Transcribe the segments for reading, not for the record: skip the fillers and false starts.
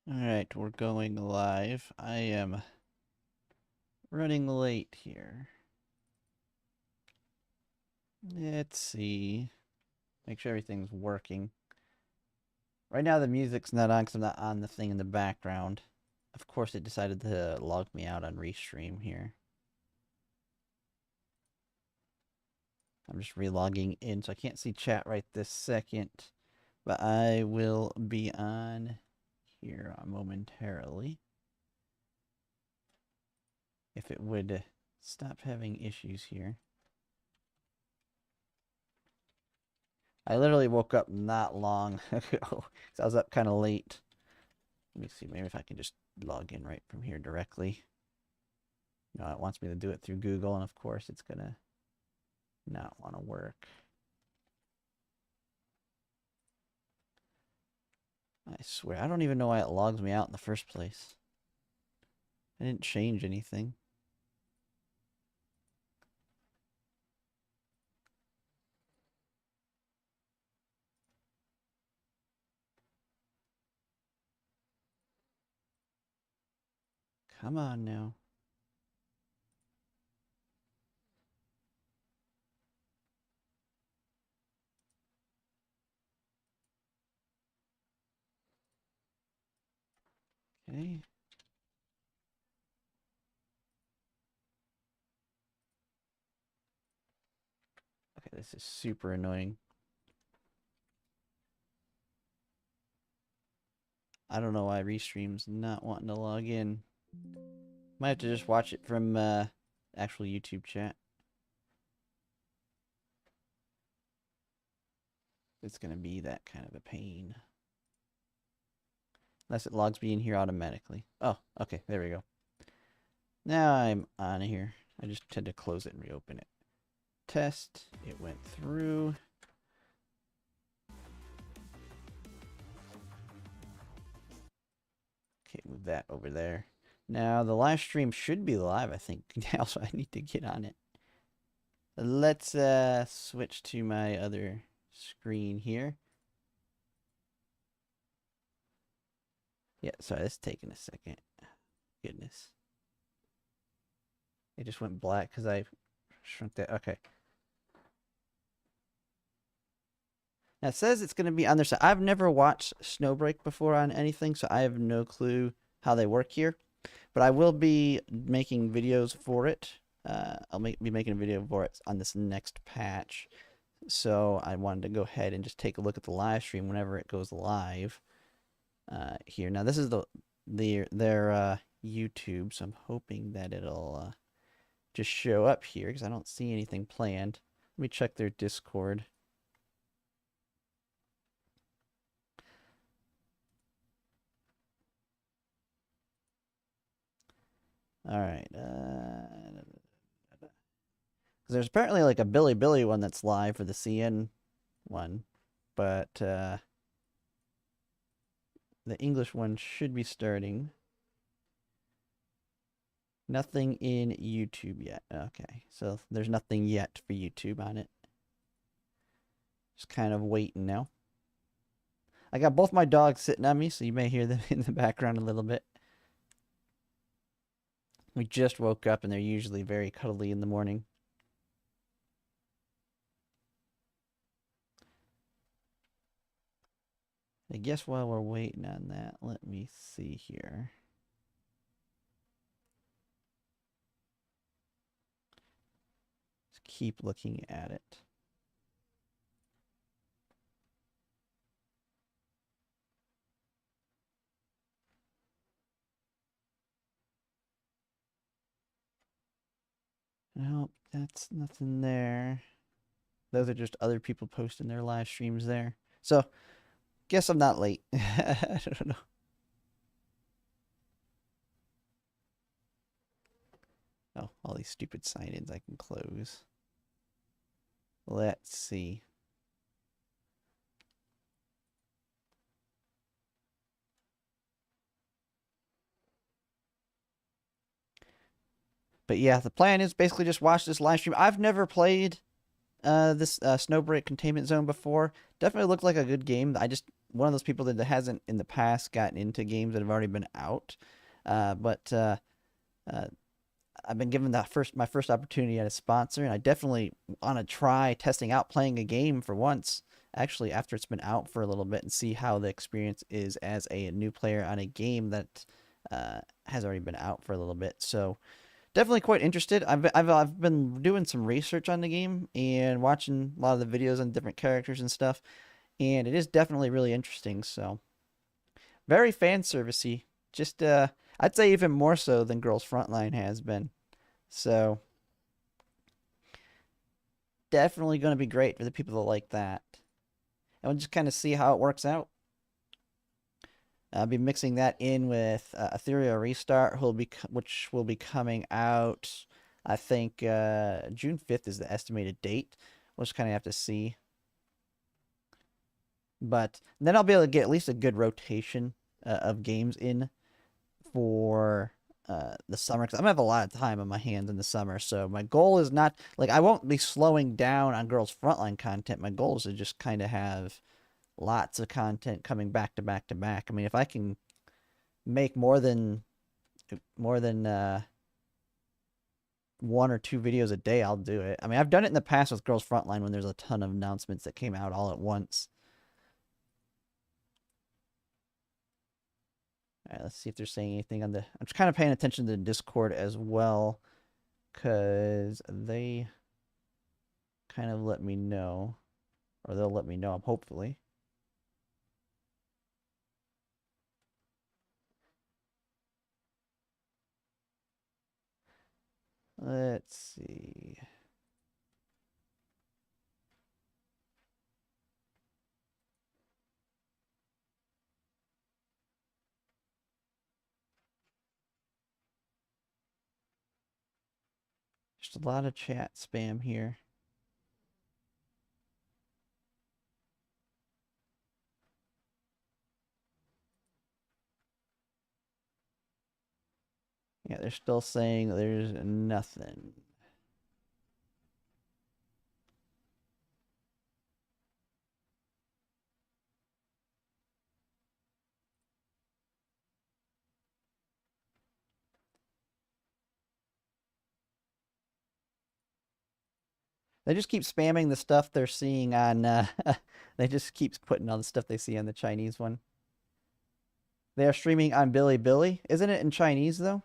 Alright, we're going live. I am running late here. Let's see. Make sure everything's working. Right now the music's not on because I'm not on the thing in the background. Of course it decided to log me out on Restream here. I'm just relogging in, so I can't see chat right this second. But I will be on here momentarily. If it would stop having issues here. I literally woke up not long ago. I was up kind of late. Let me see, maybe if I can just log in right from here directly. No, it wants me to do it through Google, and of course it's gonna not want to work. I swear, I don't even know why it logs me out in the first place. I didn't change anything. Come on now. Okay. Okay, this is super annoying. I don't know why Restream's not wanting to log in. Might have to just watch it from actual YouTube chat. It's gonna be that kind of a pain. Unless it logs me in here automatically. Oh, okay, there we go. Now I'm on here. I just had to close it and reopen it. Test, it went through. Okay, move that over there. Now the live stream should be live, I think. Now, so I need to get on it. Let's switch to my other screen here. Yeah, sorry, that's taking a second. Goodness. It just went black because I shrunk that. Okay. Now it says it's going to be on their side. I've never watched SnowBreak before on anything, so I have no clue how they work here. But I will be making videos for it. I'll be making a video for it on this next patch. So I wanted to go ahead and just take a look at the live stream whenever it goes live here. Now this is their YouTube, so I'm hoping that it'll just show up here because I don't see anything planned. Let me check their Discord. All right. There's apparently like a Billy one that's live for the CN one, but the English one should be starting. Nothing in YouTube yet. Okay, so there's nothing yet for YouTube on it. Just kind of waiting now. I got both my dogs sitting on me, so you may hear them in the background a little bit. We just woke up and they're usually very cuddly in the morning. I guess while we're waiting on that, let me see here. Just keep looking at it. Nope, that's nothing there. Those are just other people posting their live streams there. So, guess I'm not late. I don't know. Oh, all these stupid sign-ins I can close. Let's see. But yeah, the plan is basically just watch this live stream. I've never played this SnowBreak Containment Zone before. Definitely looked like a good game. I just one of those people that hasn't in the past gotten into games that have already been out, but I've been given my first opportunity at a sponsor, and I definitely want to try testing out playing a game for once. Actually, after it's been out for a little bit, and see how the experience is as a new player on a game that has already been out for a little bit. So definitely quite interested. I've been doing some research on the game and watching a lot of the videos on different characters and stuff, and it is definitely really interesting. So very fan servicey. Just I'd say even more so than Girls Frontline has been. So definitely going to be great for the people that like that. And we'll just kind of see how it works out. I'll be mixing that in with Ethereal Restart, which will be coming out, I think, June 5th is the estimated date. We'll just kind of have to see. But then I'll be able to get at least a good rotation of games in for the summer, because I'm gonna have a lot of time on my hands in the summer. So my goal is not like I won't be slowing down on Girls Frontline content. My goal is to just kind of have lots of content coming back to back to back. I mean, if I can make more than one or two videos a day, I'll do it. I mean, I've done it in the past with Girls Frontline when there's a ton of announcements that came out all at once. All right, let's see if they're saying anything on the... I'm just kind of paying attention to the Discord as well, because they kind of let me know, or they'll let me know, hopefully. Let's see. Just a lot of chat spam here. Yeah, they're still saying there's nothing. They just keep spamming the stuff they're seeing on, they just keep putting all the stuff they see on the Chinese one. They are streaming on Bilibili. Isn't it in Chinese, though?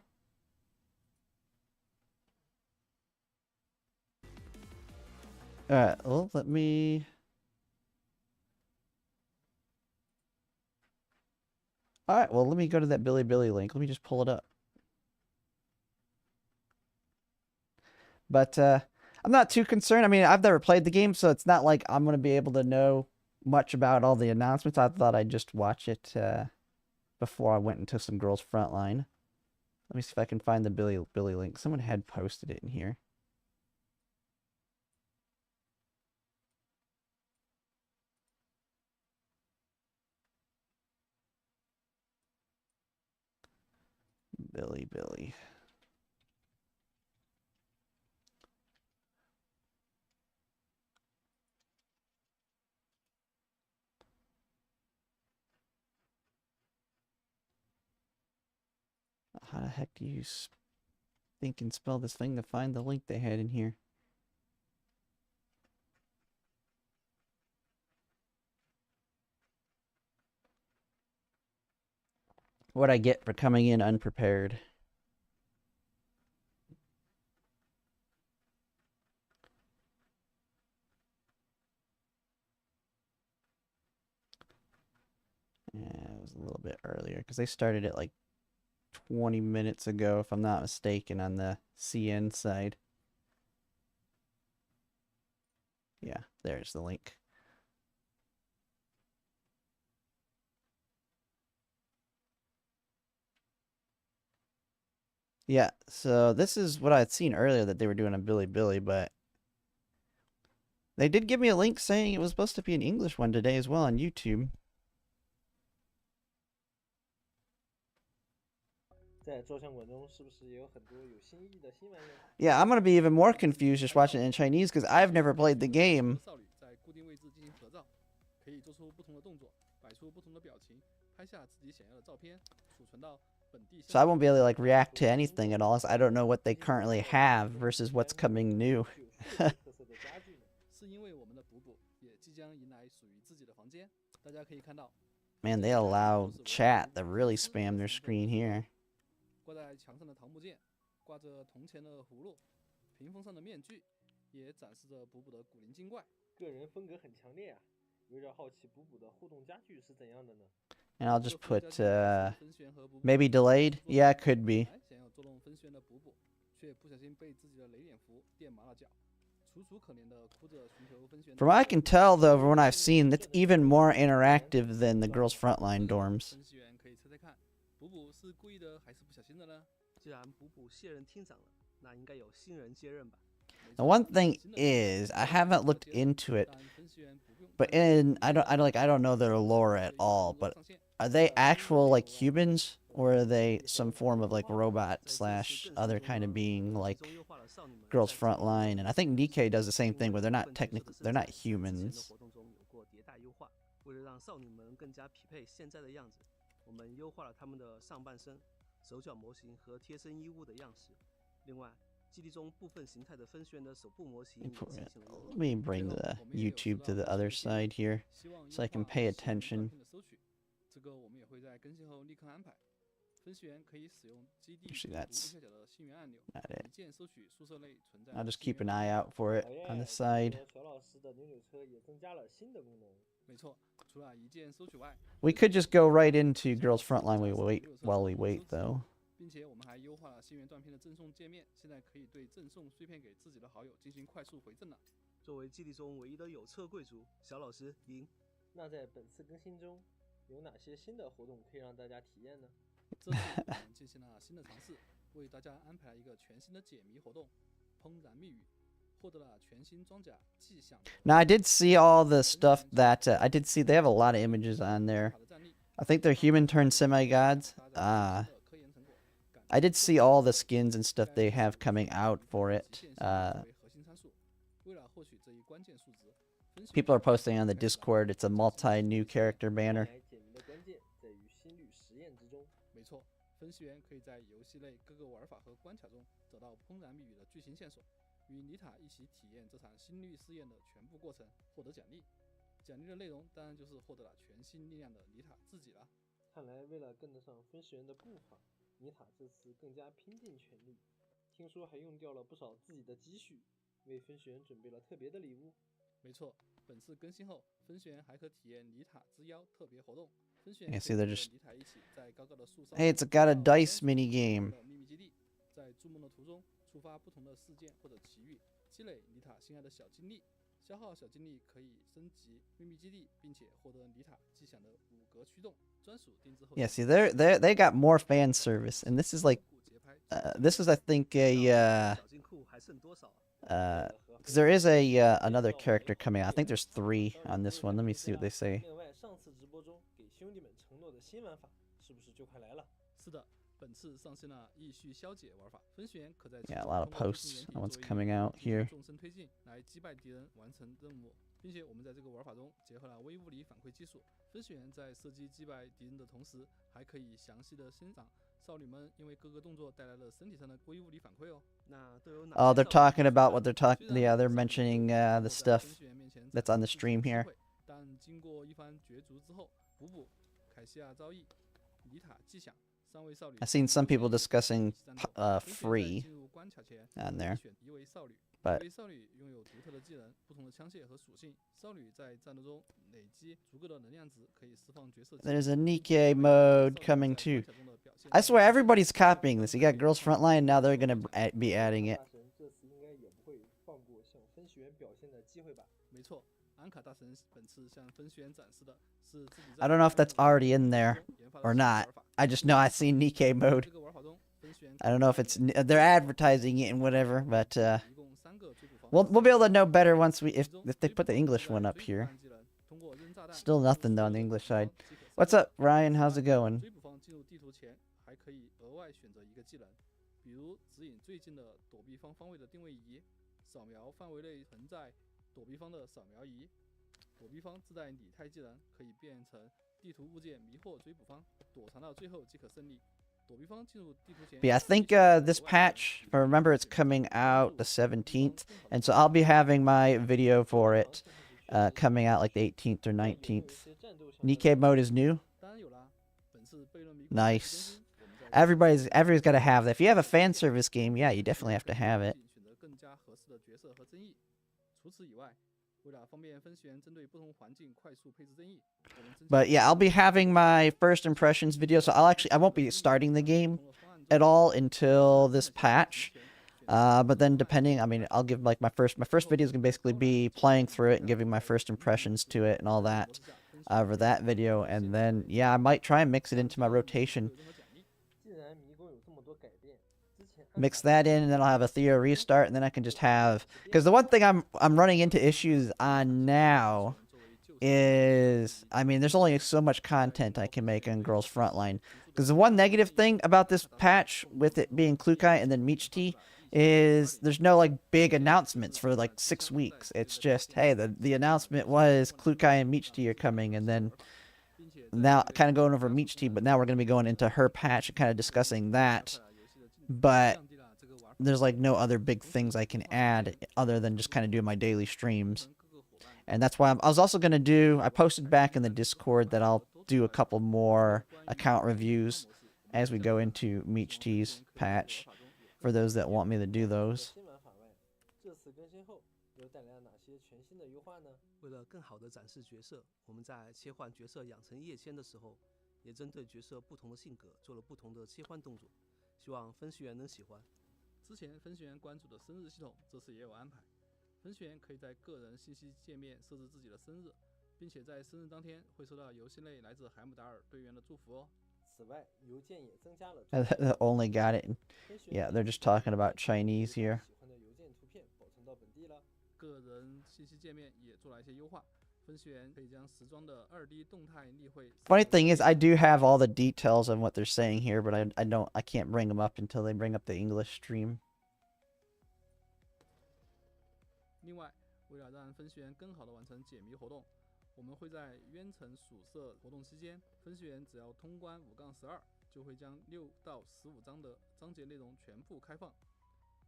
Alright, well, let me... Alright, well, let me go to that Bilibili link. Let me just pull it up. But, I'm not too concerned. I mean, I've never played the game, so it's not like I'm going to be able to know much about all the announcements. I thought I'd just watch it, before I went into some Girls Frontline. Let me see if I can find the Billy link. Someone had posted it in here. Billy. How the heck do you think and spell this thing to find the link they had in here? What I get for coming in unprepared. Yeah, it was a little bit earlier because they started it like 20 minutes ago, if I'm not mistaken, on the CN side. Yeah, there's the link. Yeah, so this is what I had seen earlier that they were doing on Bilibili, but they did give me a link saying it was supposed to be an English one today as well on YouTube. Yeah, I'm gonna be even more confused just watching it in Chinese because I've never played the game. So I won't be able to like react to anything at all. So I don't know what they currently have versus what's coming new. Man, they allow chat to really spam their screen here. 挂在墙上的桃木剑，挂着铜钱的葫芦，屏风上的面具，也展示着补补的古灵精怪。个人风格很强烈啊，有点好奇补补的互动家具是怎样的呢？ And I'll just put maybe delayed. Yeah, it could be. 想要捉弄分轩的补补，却不小心被自己的雷点符电麻了脚。 From what I can tell, though, from what I've seen, it's even more interactive than the girls' frontline dorms. The one thing is, I haven't looked into it, but I don't know their lore at all. But are they actual like humans, or are they some form of like robot / other kind of being like girls frontline? And I think Nikkei does the same thing, where they're not humans. Let me bring the YouTube to the other side here, so I can pay attention. Actually, that's not it. I'll just keep an eye out for it on the side. We could just go right into girls frontline while we wait, though. 并且我们还优化了心源断片的赠送界面，现在可以对赠送碎片给自己的好友进行快速回赠了。作为基地中唯一的有册贵族，小老师赢。那在本次更新中，有哪些新的活动可以让大家体验呢？这次我们进行了新的尝试，为大家安排了一个全新的解谜活动——怦然密语，获得了全新装甲迹象。Now I did see all the stuff that I did see. They have a lot of images on there. I think they're human turned semi-gods. I did see all the skins and stuff they have coming out for it. People are posting on the Discord. It's a multi-new character banner. 没错，分析员可以在游戏内各个玩法和关卡中找到怦然密语的剧情线索，与妮塔一起体验这场心率试验的全部过程，获得奖励。奖励的内容当然就是获得了全新力量的妮塔自己了。看来为了跟得上分析员的步伐，妮塔这次更加拼尽全力。听说还用掉了不少自己的积蓄，为分析员准备了特别的礼物。没错，本次更新后，分析员还可体验妮塔之妖特别活动。 I see they're just. Hey, it's got a dice mini game. 在筑梦的途中触发不同的事件或者奇遇，积累妮塔心爱的小精力。消耗小精力可以升级秘密基地，并且获得妮塔迹象的5格驱动，专属定制后。Yeah, see, they got more fan service, and this is like, this is I think a because there is a another character coming out. I think there's 3 on this one. Let me see what they say. 上次直播中给兄弟们承诺的新玩法，是不是就快来了？是的，本次上线了易序消解玩法，分析员可在 Yeah, a lot of posts on what's coming out here. 纵深推进来击败敌人，完成任务，并且我们在这个玩法中结合了微物理反馈技术，分析员在射击击败敌人的同时，还可以详细的欣赏少女们因为各个动作带来了身体上的微物理反馈哦。那都有哪？ Oh, they're talking about what they're talking. Yeah, they're mentioning the stuff that's on the stream here. 但经过一番角逐之后，补补、凯西亚遭遇、妮塔迹象3位少女。 I've seen some people discussing free on there, but 少女拥有独特的技能、不同的枪械和属性。少女在战斗中累积足够的能量值，可以释放角色。 there's a Nikkei mode coming too. I swear everybody's copying this. You got girls frontline, now they're gonna be adding it. 这次应该也不会放过向分析员表现的机会吧？没错。 安卡大神本次向分析员展示的是自己 I don't know if that's already in there or not. I just know I've seen Nikkei mode. I don't know if it's they're advertising it and whatever, but we'll be able to know better once if they put the English one up here. Still nothing though on the English side. What's up, Ryan? How's it going? 追捕方进入地图前还可以额外选择一个技能，比如指引最近的躲避方方位的定位仪，扫描范围内存在 躲避方的扫描仪，躲避方自带拟态技能可以变成地图物件迷惑追捕方，躲藏到最后即可胜利。躲避方进入地图前。But yeah, I think this patch, if I remember, it's coming out the 17th, and so I'll be having my video for it coming out like the 18th or 19th. Nikkei mode is new. 当然有啦，本次悖论迷宫 Nice. 我们在 Everybody's got to have that. If you have a fan service game, yeah, you definitely have to have it. 选择更加合适的角色和争议。除此以外，为了方便分析员针对不同环境快速配置争议，我们增加 But yeah, I'll be having my first impressions video, so I won't be starting the game at all until this patch. But then depending, I mean, I'll give like my first video is gonna basically be playing through it and giving my first impressions to it and all that for that video, and then yeah, I might try and mix it into my rotation. Mix that in, and then I'll have a Theo restart, and then I can just have, because the one thing I'm running into issues on now is, I mean, there's only so much content I can make on Girls Frontline. Because the one negative thing about this patch, with it being Klukai and then Michti, is there's no like big announcements for like 6 weeks. It's just, hey, the announcement was Klukai and Michti are coming, and then now kind of going over Michti, but now we're going to be going into her patch and kind of discussing that. But there's like no other big things I can add other than just kind of do my daily streams. And that's why I was also going to do, I posted back in the Discord that I'll do a couple more account reviews as we go into Michti's patch for those that want me to do those. 为了更好地展示角色，我们在切换角色养成页签的时候，也针对角色不同的性格做了不同的切换动作，希望分析员能喜欢。之前分析员关注的生日系统，这次也有安排。分析员可以在个人信息界面设置自己的生日，并且在生日当天会收到游戏内来自海姆达尔队员的祝福哦。此外，邮件也增加了。 Only got it. Yeah, they're just talking about Chinese here. 喜欢的邮件图片保存到本地了。个人信息界面也做了一些优化，分析员可以将时装的2D 动态例会。Funny thing is, I do have all the details on what they're saying here, but I can't bring them up until they bring up the English stream. 另外，为了让分析员更好地完成解谜活动，我们会在渊城宿舍活动期间，分析员只要通关5-12，就会将6到15章的章节内容全部开放，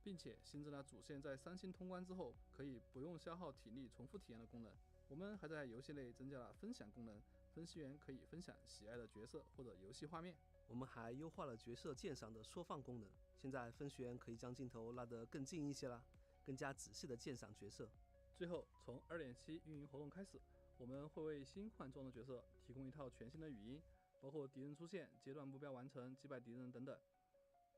并且新增了主线在3星通关之后可以不用消耗体力重复体验的功能。我们还在游戏内增加了分享功能，分析员可以分享喜爱的角色或者游戏画面。我们还优化了角色键上的缩放功能，现在分析员可以将镜头拉得更近一些啦，更加仔细地鉴赏角色。最后，从2.7运营活动开始，我们会为新换装的角色提供一套全新的语音，包括敌人出现、阶段目标完成、击败敌人等等。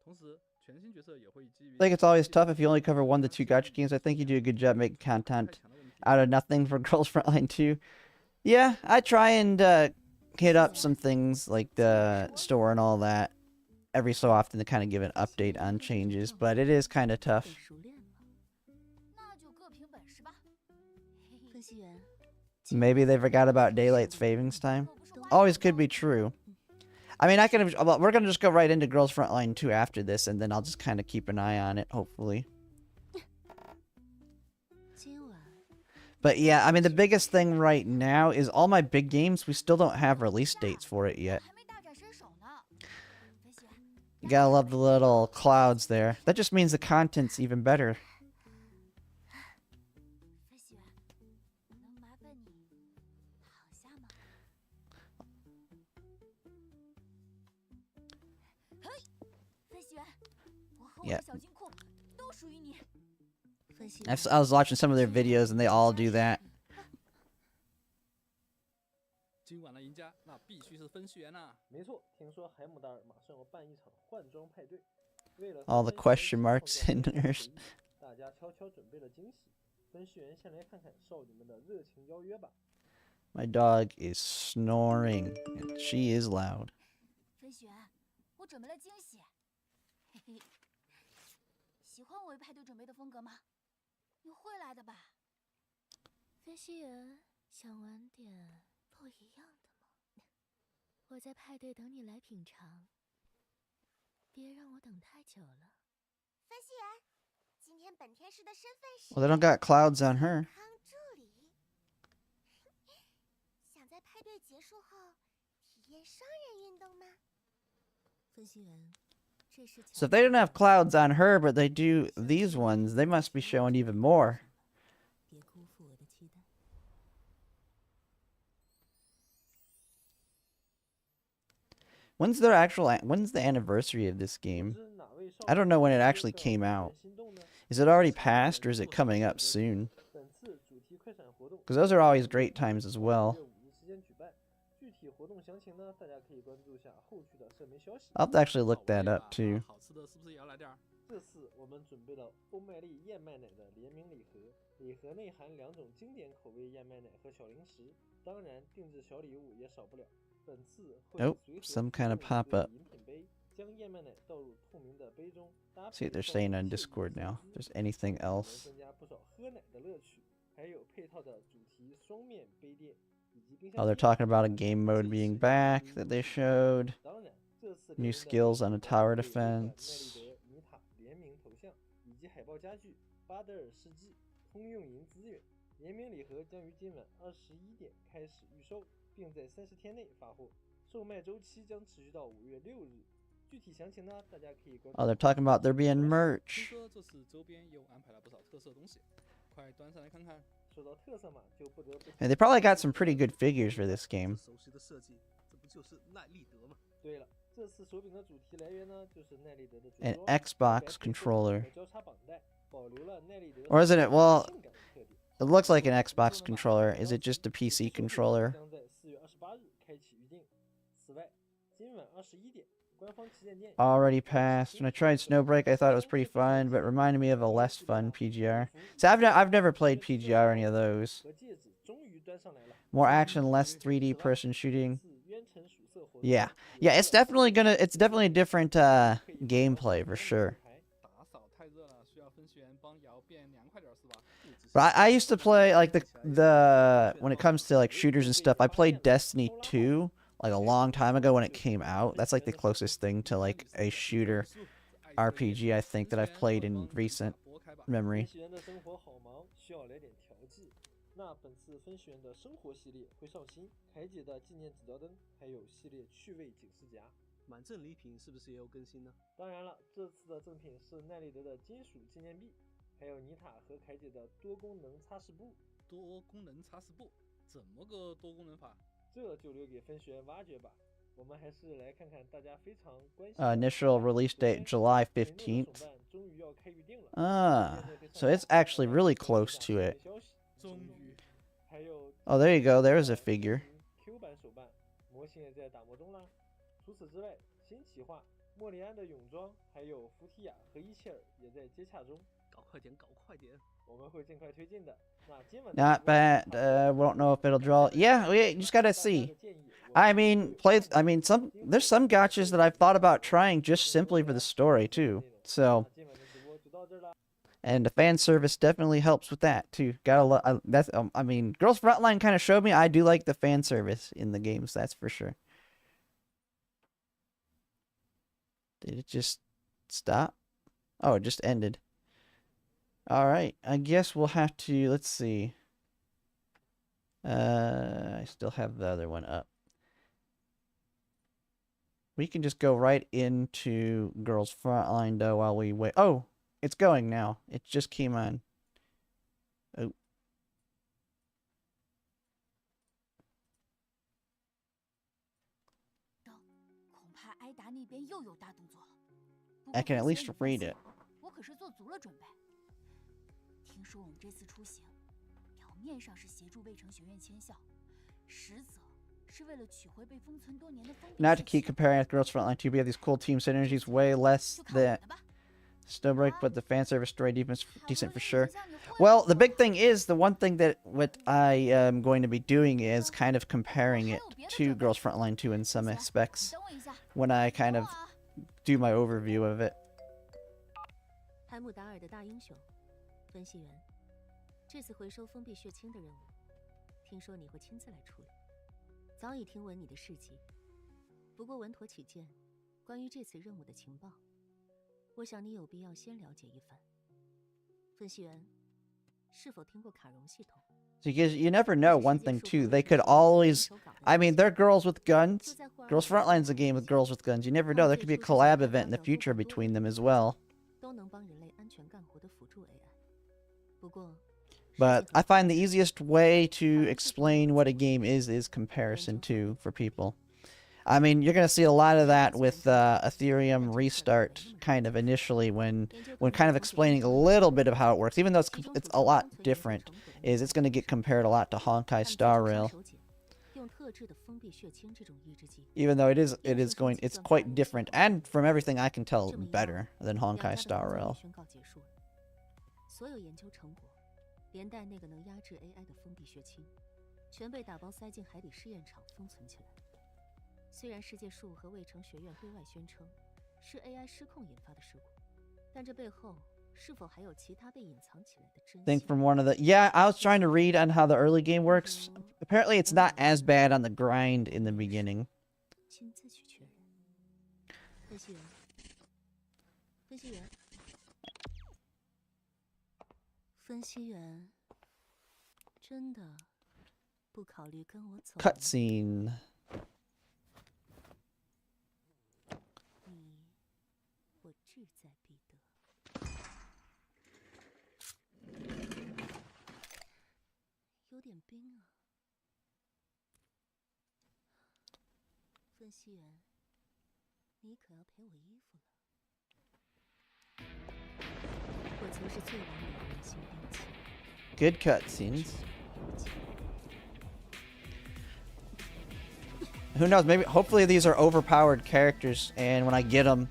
同时，全新角色也会基于。I think it's always tough if you only cover 1 to 2 gacha games. I think you do a good job making content out of nothing for Girls Frontline 2. Yeah, I try and hit up some things like the store and all that every so often to kind of give an update on changes, but it is kind of tough. Maybe they forgot about daylight savings time. Always could be true. I mean, we're gonna just go right into Girls Frontline 2 after this, and then I'll just kind of keep an eye on it, hopefully. But yeah, I mean, the biggest thing right now is all my big games, we still don't have release dates for it yet. You gotta love the little clouds there. That just means the content's even better. Yeah. I was watching some of their videos and they all do that. 今晚的赢家那必须是分析员呐！没错，听说海姆达尔马上要办一场换装派对，为了 All the question marks in there. 大家悄悄准备了惊喜。分析员先来看看少女们的热情邀约吧。My dog is snoring, and she is loud. 分析员，我准备了惊喜。嘿嘿，喜欢我为派对准备的风格吗？你会来的吧？分析员，想玩点不一样的吗？我在派对等你来品尝，别让我等太久了。分析员，今天本天使的身份是 Well, they don't got clouds on her. 康助理。想在派对结束后 So if they don't have clouds on her, but they do these ones, they must be showing even more. When's the anniversary of this game? I don't know when it actually came out. Is it already passed or is it coming up soon? Because those are always great times as well. I'll have to actually look that up too. 这次我们准备了欧麦利燕麦奶的联名礼盒，礼盒内含2种经典口味燕麦奶和小零食，当然定制小礼物也少不了。本次会随盒 some kind of pop-up. 饮品杯，将燕麦奶倒入透明的杯中，搭 See 配 what they're saying on Discord now. If there's anything 能 else. 增加不少喝奶的乐趣，还有配套的主题双面杯垫以及冰 Oh, 箱 they're 机。 talking about a game mode being back that they showed. 当然，这次 New skills on a tower defense. 尼塔联名头像以及海报家具、巴德尔世纪、通用银资源。联名礼盒将于今晚21点开始预售，并在30天内发货，售卖周期将持续到5月6日。具体详情呢，大家可以关注。 Oh, they're talking about there being 听 merch. 说这次周边又安排了不少特色东西，快端上来看看。说到特色嘛，就不得不 And they probably got some pretty good figures for this game. 熟悉的设计，这不就是耐力德吗？对了，这次手柄的主题来源呢，就是耐力德的 An 着装 Xbox controller. 交叉绑带，保留了耐力德 Or isn't it? Well, 性感的特点。 it looks like an Xbox controller. Is it just a PC controller? 将在4月28日开启预定。此外，今晚21点，官方旗舰店 Already passed. When I tried SnowBreak, I thought it was pretty fun, but it reminded me of a less fun PGR. So I've never played PGR or any of those. 和戒指终于端上来了。 More action, less 3D person shooting. 自冤沉属色活动 Yeah, yeah, it's definitely a different gameplay for sure. 打扫太热了，需要分析员帮瑶变凉快点是吧？ But I used to play like the when it comes to like shooters and stuff. I played Destiny 2 like a long time ago when it came out. That's like the closest thing to like a shooter RPG I think that I've played in recent memory. 分析员的生活好忙，需要来点调剂。那本次分析员的生活系列会上新，凯姐的纪念指标灯，还有系列趣味警示夹。满赠礼品是不是也有更新呢？当然了，这次的赠品是耐力德的金属纪念币，还有妮塔和凯姐的多功能擦拭布。多功能擦拭布，怎么个多功能法？这就留给分析员挖掘吧。我们还是来看看大家非常关心。 Initial release date July 15th. 终于要开预定了。 So it's actually really close to it. 终于，还有 Oh, there you go. There's a figure. Q 版手办模型也在打磨中啦。除此之外，新企划莫里安的泳装，还有福提亚和伊切尔也在接洽中。搞快点，搞快点！我们会尽快推进的。那今晚 Not bad. We don't know if it'll draw. Yeah, we just gotta see. I mean, there's some gachas that I've thought about trying just simply for the story too. So, 今晚的直播就到这儿啦。 and the fan service definitely helps with that too. I mean, Girls Frontline kind of showed me I do like the fan service in the games. That's for sure. Did it just stop? Oh, it just ended. All right, I guess we'll have to. Let's see. I still have the other one up. We can just go right into Girls Frontline though while we wait. Oh, it's going now. It just came on. Oh. I can at least read it. 我可是做足了准备。听说我们这次出行，表面上是协助卫城学院迁校，实则是为了取回被封存多年的封闭 Not to 信 keep 息。 comparing with Girls Frontline 2, we have these cool team synergies, way less 就看我 than 的吧。 SnowBreak, but the fan service story defense 好不 decent 容 for 易 sure. 就像你会 Well, 了 the big thing is, the one thing that what I am going to be doing is kind of comparing it to Girls Frontline 2 in some 你 aspects 等我一下， when I kind of 等我啊 do my overview of it. 海姆达尔的大英雄，分析员，这次回收封闭血清的任务，听说你会亲自来处理。早已听闻你的事迹，不过稳妥起见，关于这次任务的情报，我想你有必要先了解一番。分析员，是否听过卡戎系统？ Because you never know. One thing too, they could always. I mean, they're girls with guns. Girls Frontline's a game with girls with guns. You never know. There could be a collab event in the future between them as well. 都能帮人类安全干活的辅助 AI。不过， But I find the easiest way to explain what a game is comparison too for people. I mean, you're going to see a lot of that with Ethereum restart kind of initially when kind of explaining a little bit of how it works, even though it's a lot different, is it's going to get compared a lot to Honkai Star Rail. 用特制的封闭血清这种抑制剂， Even though it's quite different, and from everything I can tell, better than Honkai Star Rail. 宣告结束了。所有研究成果，连带那个能压制 AI 的封闭血清，全被打包塞进海底试验场封存起来。虽然世界树和卫城学院对外宣称是 AI 失控引发的事故，但这背后是否还有其他被隐藏起来的真相？ Think from one of the I was trying to read on how the early game works. Apparently, it's not as bad on the grind in the beginning. 亲自去确认。分析员，分析员，分析员，真的不考虑跟我走？ Cutscene. 你，我志在必得。有点冰啊。分析员，你可要陪我衣服了。我曾是最完美的人形兵器。 Good cutscenes. Who knows? Maybe, hopefully, these are overpowered characters, and when I get them,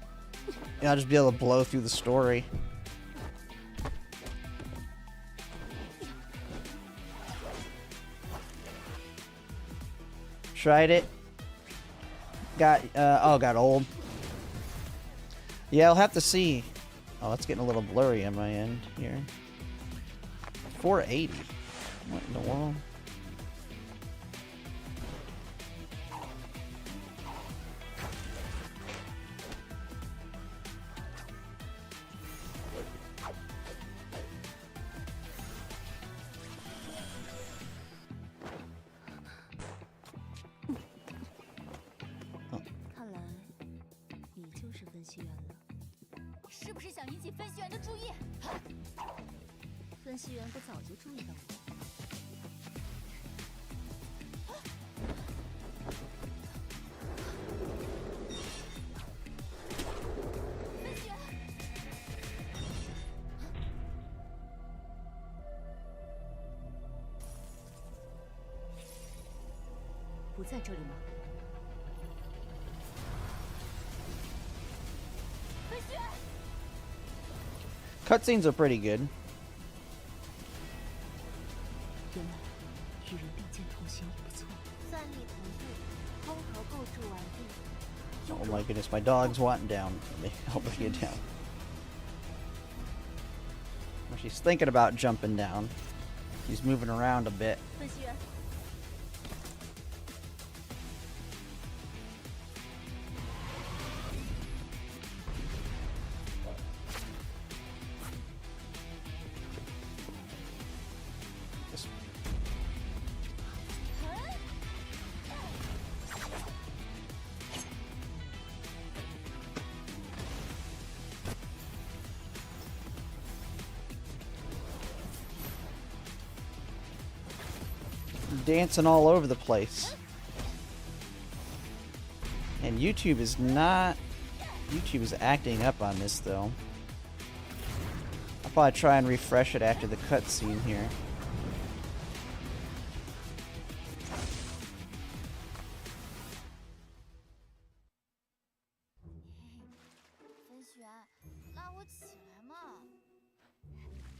I'll just be able to blow through the story. Tried it. Got old. Yeah, I'll have to see. Oh, it's getting a little blurry on my end here. 480. What in the world? Cutscenes are pretty good. Oh my goodness, my dog's wanting down. Help me get down. Well, she's thinking about jumping down. She's moving around a bit. Dancing all over the place. And YouTube is acting up on this though. I'll probably try and refresh it after the cutscene here.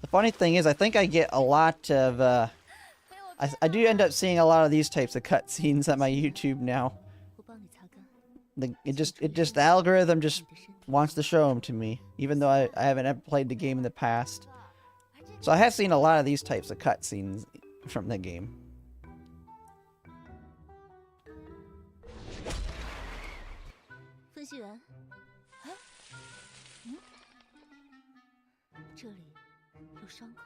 The funny thing is, I think I get a lot of I do end up seeing a lot of these types of cutscenes on my YouTube now. The algorithm just wants to show them to me, even though I haven't ever played the game in the past. So I have seen a lot of these types of cutscenes from the game. 分析员，这里有伤口。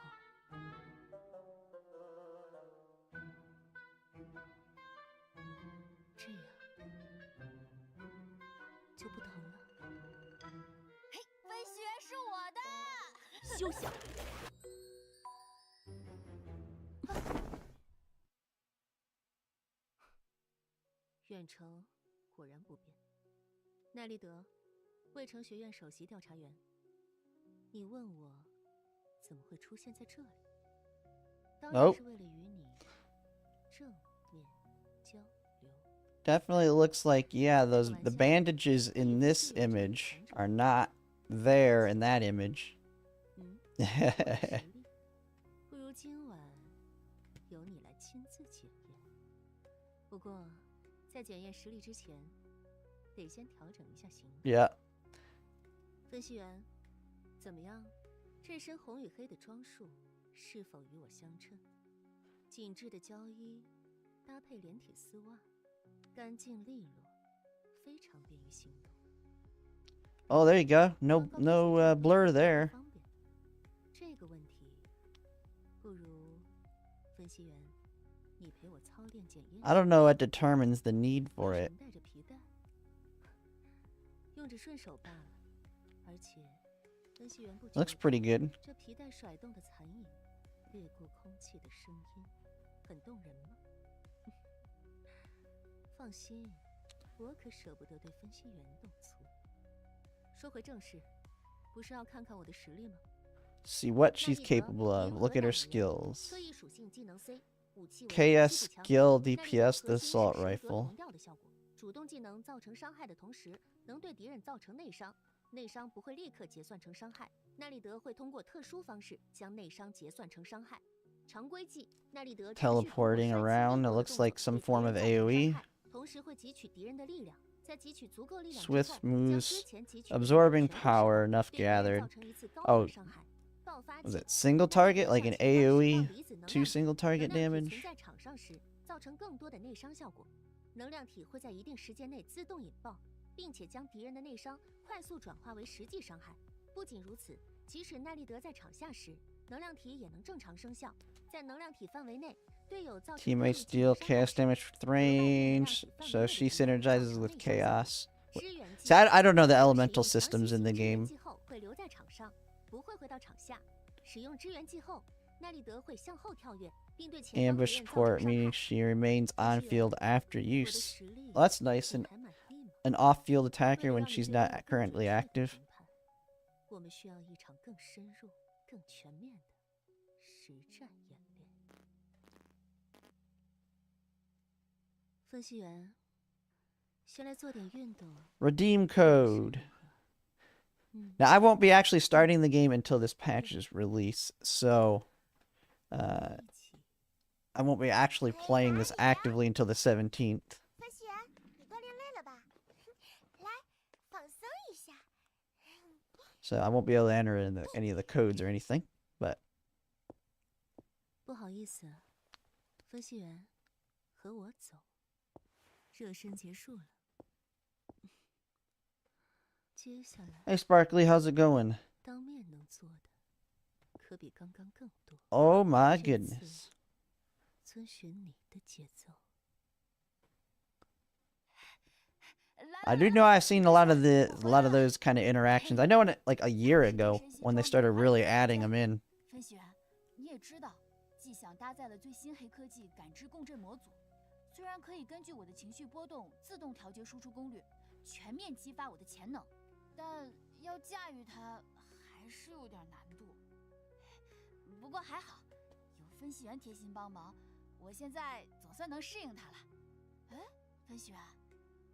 休想！远程果然不变。奈利德，卫城学院首席调查员，你问我怎么会出现在这里？当然是为了与你正面交流。Definitely looks like, yeah, the bandages in this image are not there in that image. 不如今晚由你来亲自检验。不过，在检验实力之前，得先调整一下形象。Yeah. 分析员，怎么样？这身红与黑的装束是否与我相称？紧致的胶衣搭配连体丝袜，干净利落，非常便于行动。Oh, there you go. No blur there. 这个问题，不如分析员，你陪我操练检验。I don't know what determines the need for it. 带着皮带，用着顺手罢了。而且，分析员不觉得 Looks pretty good. 这皮带甩动的残影，掠过空气的声音，很动人吗？放心，我可舍不得对分析员动粗。说回正事，不是要看看我的实力吗？ See what she's capable of. Look at her skills. 特异属性技能 C， 武器为 KS 基础强 skill 耐力 DPS 和 the 心 assault 是适合 rifle. 同调的效果。主动技能造成伤害的同时，能对敌人造成内伤，内伤不会立刻结算成伤害。奈利德会通过特殊方式将内伤结算成伤害。常规技，奈利德 Teleporting around. It looks like some form of AoE. 同时会汲取敌人的力量，在汲取足够力量之 Swift 后，将 moves. 之前汲取 Absorbing power. Enough 对敌人 gathered. 造成一次高 Oh, 的伤害。爆发 Was 技 it single target? Like an 能量 AoE? 体让离子能 Two 量 single target 能量体 damage? 存在场上时，造成更多的内伤效果。能量体会在一定时间内自动引爆，并且将敌人的内伤快速转化为实际伤害。不仅如此，即使奈利德在场下时，能量体也能正常生效。在能量体范围内，队友造成 Teammates deal chaos damage with range. So she synergizes with chaos. See, I don't know the elemental systems in the game. 会留在场上，不会回到场下。使用支援技后，奈利德会向后跳跃，并对前方敌 Ambush 人造成 support, 伤 meaning 害。 she remains on field after 我的 use. 实力 Well, that's nice. 还满意嘛。 An off-field attacker 为了 when 让你 she's 对 not 我更 currently 准确地 active. 评判，我们需要一场更深入、更全面的实战演练。分析员，先来做点运动。 Redeem code. 嗯， Now, I won't be actually starting the game until this patch is released, so 一起 I won't be actually playing this actively until the 17th. 分析员，你锻炼累了吧？来，放松一下。 So I won't be able to enter in any of the codes or anything. But 不好意思，分析员，和我走。热身结束了，接下来 hey, Sparkly, how's it going? 当面能做的，可比刚刚更多。 Oh my 这 goodness. 次遵循你的节奏。 I do know I've seen a lot of those kind of interactions. I know like a year ago when they started really adding them in. 分析员，你也知道，迹象搭载了最新黑科技感知共振模组，虽然可以根据我的情绪波动自动调节输出功率，全面激发我的潜能，但要驾驭它还是有点难度。不过还好，有分析员贴心帮忙，我现在总算能适应它了。哎，分析员，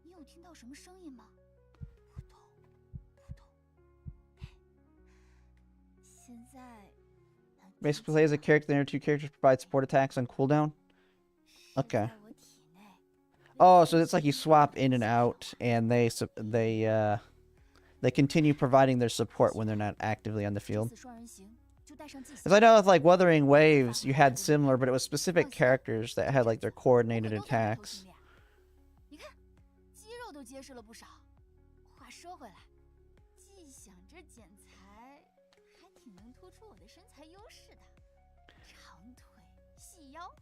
你有听到什么声音吗？扑通扑通。现在 Basically, plays a character, there are two characters provide support attacks on cooldown. Okay. Oh, so it's like you swap in and out, and they continue providing their support when they're not actively on the field. Because I know with like Wuthering Waves, you had similar, but it was specific characters that had like their coordinated attacks. 你看，肌肉都结实了不少。话说回来，既想着剪裁，还挺能突出我的身材优势的，长腿、细腰。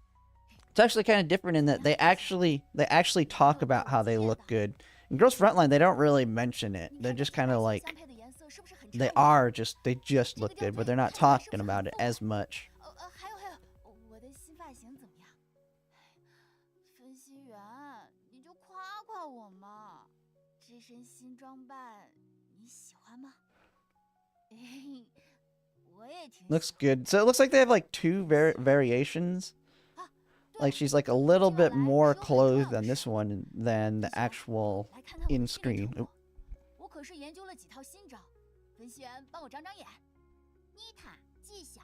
It's actually kind of different in that they actually talk about how they look good. In Girls Frontline, they don't really mention it. They're just kind of like, they are just they just look good, but they're not talking about it as much. 还有，我的新发型怎么样？分析员，你就夸夸我嘛。这身新装扮你喜欢吗？我也挺。Looks good. So it looks like they have like two variations. Like she's like a little bit more clothed than this one than the actual in screen. 我可是研究了几套新招，分析员帮我长长眼。妮塔技巧，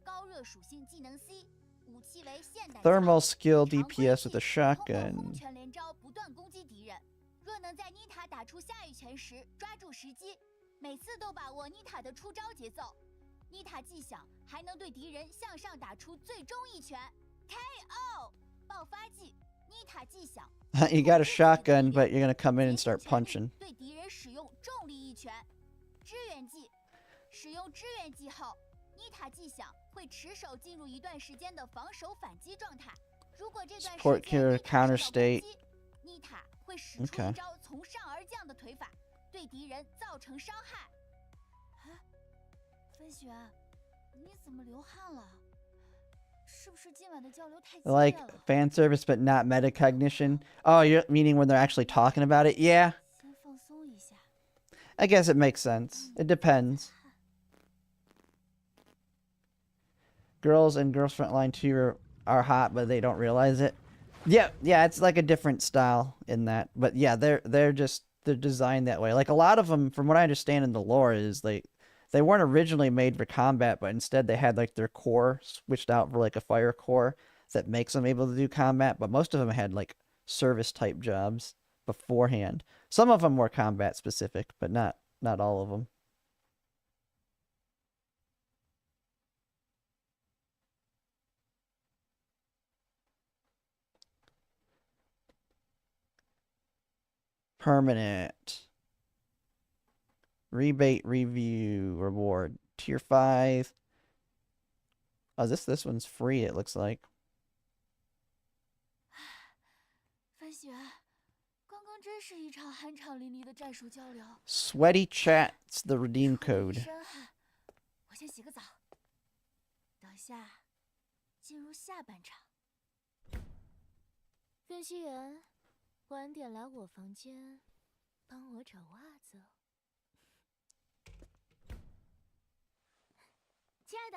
高热属性技能 C， 武器为现代。Thermal skill DPS with a shotgun. 通过轰拳连招不断攻击敌人。若能在妮塔打出下一拳时抓住时机，每次都把握妮塔的出招节奏。妮塔技巧还能对敌人向上打出最终一拳 KO。爆发技，妮塔技巧。You got a shotgun, but you're gonna come in and start punching. 对敌人使用重力一拳。支援技，使用支援技后，妮塔技巧会持手进入一段时间的防守反击状态。如果这段时 Support 间 cure counter state. 妮塔会使出一招从上而降的腿法，对敌人造成伤害。分析员，你怎么流汗了？是不是今晚的交流太激烈了？ Like fan service, but not metacognition. Oh, you're meaning when they're actually talking about it? Yeah. 先放松一下。I guess it makes sense. It depends. Girls and Girls Frontline 2 are hot, but they don't realize it. Yeah, it's like a different style in that. But yeah, they're designed that way. Like a lot of them, from what I understand in the lore, is they weren't originally made for combat, but instead they had like their core switched out for like a fire core that makes them able to do combat. But most of them had like service type jobs beforehand. Some of them were combat specific, but not all of them. Permanent. Rebate review reward. Tier 5. Oh, this one's free, it looks like. 分析员，刚刚真是一场酣畅淋漓的战术交流。 Sweaty chat's the redeem code. 身汗，我先洗个澡。等下进入下半场。分析员，晚点来我房间，帮我找袜子哦。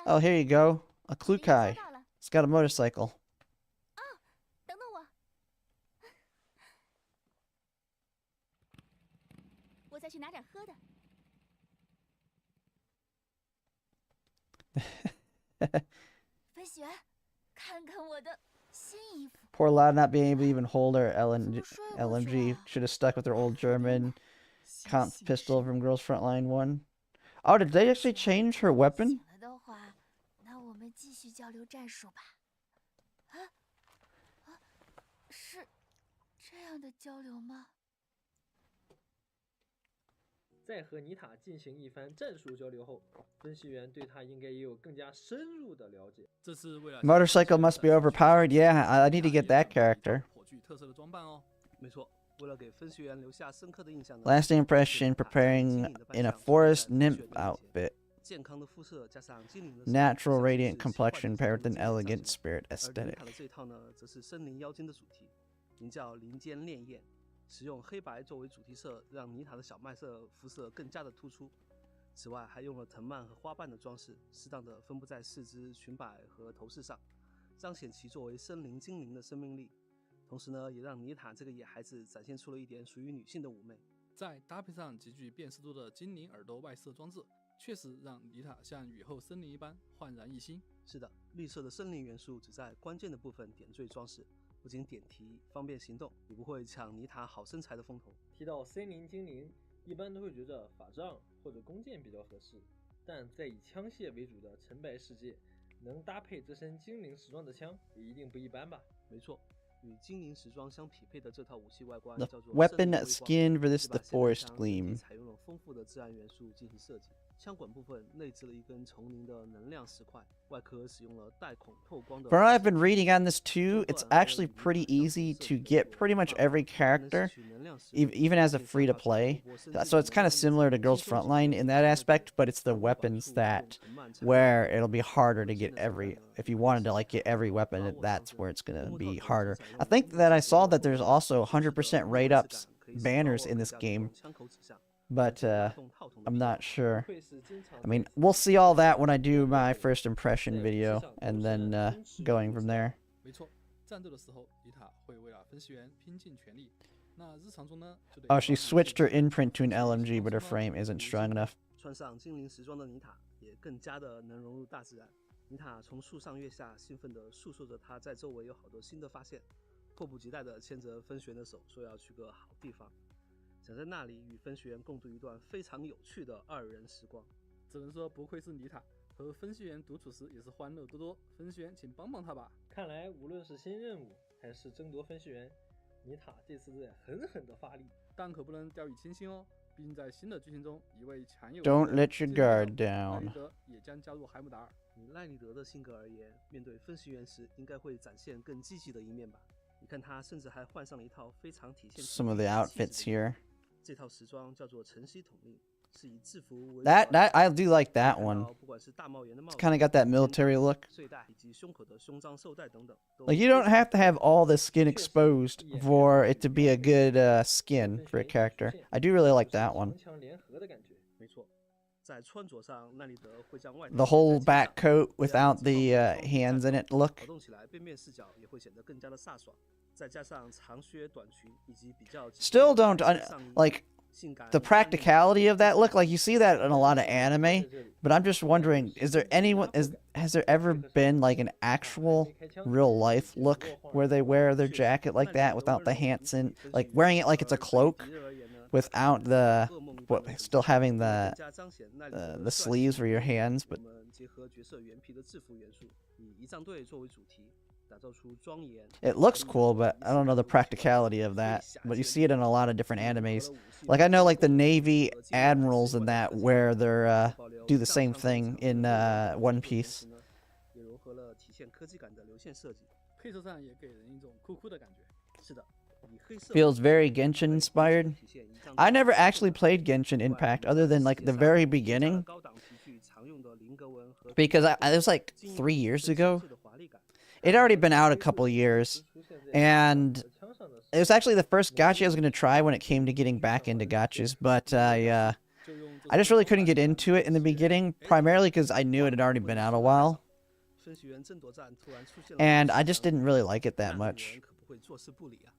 Oh, here you go. A Klukai. It's got a motorcycle. 等等我，我再去拿点喝的。分析员，看看我的新衣服。 Poor Lad not being able to even hold her LMG. Should have stuck with her old German comp pistol from Girls Frontline 1. Oh, did they actually change her weapon? 的话，那我们继续交流战术吧。是这样的交流吗？在和妮塔进行一番战术交流后，分析员对她应该也有更加深入的了解。这是为了 Motorcycle must be overpowered. Yeah, I need to get that character. 颇具特色的装扮哦。没错，为了给分析员留下深刻的印象呢 Lasting impression preparing in a forest nymph outfit. 健康的肤色加上精灵的 Natural radiant complexion paired with an elegant spirit 而 aesthetic. 妮塔的这一套呢，则是森林妖精的主题，名叫林间潋滟，使用黑白作为主题色，让妮塔的小麦色肤色更加的突出。此外，还用了藤蔓和花瓣的装饰，适当的分布在四肢、裙摆和头饰上，彰显其作为森林精灵的生命力。同时呢，也让妮塔这个野孩子展现出了一点属于女性的妩媚。再搭配上极具辨识度的精灵耳朵外设装置，确实让妮塔像雨后森林一般焕然一新。是的，绿色的森林元素只在关键的部分点缀装饰，不仅点题方便行动，也不会抢妮塔好身材的风头。提到森林精灵，一般都会觉得法杖或者弓箭比较合适，但在以枪械为主的橙白世界，能搭配这身精灵时装的枪也一定不一般吧？没错，与精灵时装相匹配的这套武器外观 The 叫做 weapon 森林微光 skin for this 这把 the 霰弹 forest 枪 gleam. 采用了丰富的自然元素进行设计，枪管部分内置了一根丛林的能量石块，外壳使用了带孔透光的。 From what I've been reading on this too, it's actually pretty easy to get pretty much every character even as a free to play. So it's kind of similar to Girls Frontline in that aspect, but it's the weapons that where it'll be harder to get every. If you wanted to like get every weapon, that's where it's gonna be harder. I think that I saw that there's also 100% raid ups banners in this game, but I'm not sure. I mean, we'll see all that when I do my first impression video, and then going from there. 没错，战斗的时候，妮塔会为了分析员拼尽全力。那日常中呢，就得 Oh, she switched her imprint to an LMG, but her frame isn't strong enough. 穿上精灵时装的妮塔也更加的能融入大自然。妮塔从树上跃下，兴奋地诉说着她在周围有好多新的发现，迫不及待地牵着分析员的手，说要去个好地方，想在那里与分析员共度一段非常有趣的2人时光。只能说不愧是妮塔，和分析员独处时也是欢乐多多。分析员，请帮帮他吧。看来无论是新任务还是争夺分析员，妮塔这次在狠狠地发力，但可不能掉以轻心哦。毕竟在新的剧情中，一位强有 Don't let your guard 赖 down. 利德也将加入海姆达尔。以赖利德的性格而言，面对分析员时应该会展现更积极的一面吧。你看他甚至还换上了一套非常体现 Some of the outfits here. 这套时装叫做晨曦统领，是以制服为 That I do like that one. 不管是大帽檐的帽子 Kind of got that military look. 睡袋以及胸口的胸章绶带等等。 Like you don't have to have all the skin exposed for it to be a good skin for a character. I do really like that one. 强联合的感觉。没错，在穿着上，赖利德会将外套 The whole 戴 back 肩上 coat without the hands in it look. 跑动起来，背面视角也会显得更加的飒爽。再加上长靴、短裙以及比较 Still don't like the practicality of that look. Like you see that in a lot of anime, but I'm just wondering, has there ever been like an actual real life look where they wear their jacket like that without the hands in, like wearing it like it's a cloak without the still having the sleeves for your hands, but 我们结合角色原皮的制服元素，以仪仗队作为主题，打造出庄严。 it looks cool, but I don't know the practicality of that. But you see it in a lot of different animes. Like I know like the Navy admirals and that where they're do the same thing in One Piece. 也融合了体现科技感的流线设计。配色上也给人一种酷酷的感觉。是的，以黑色 Feels very Genshin inspired. 体现仪仗队 I never actually played Genshin Impact other than like the very beginning 高档皮具常用的菱格纹和 because it was like 3 years ago. It'd already been out a couple years, and it was actually the first gacha I was going to try when it came to getting back into gachas, but I just really couldn't get into it in the beginning, primarily because I knew it had already been out a while, 分析员争夺战突然出现了 and I just didn't really like it that 那 much. 人可不会坐视不理啊。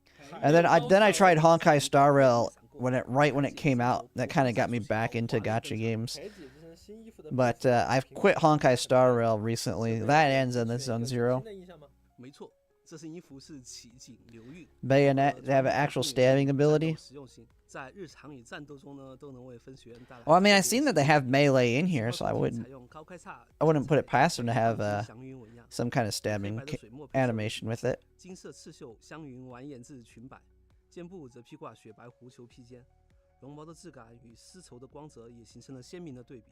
And then I tried Honkai Star Rail right when it came out. That kind of got me back into gacha games. 凯姐这身新衣服的 But I've quit Honkai Star Rail recently. That ends in the Zone Zero. 新的印象吗？没错，这身衣服是奇景流韵。 Bayonet, they have an actual stabbing ability. 实用性在日常与战斗中呢，都能为分析员带来。 Well, I mean, I've seen that they have melee in here, so I 采 wouldn't 用高开叉 put it past them to have 祥云纹样 some kind of stabbing 黑白的水墨配色 animation with it. 金色刺绣香云完颜至裙摆，肩部则披挂雪白狐裘披肩，绒毛的质感与丝绸的光泽也形成了鲜明的对比。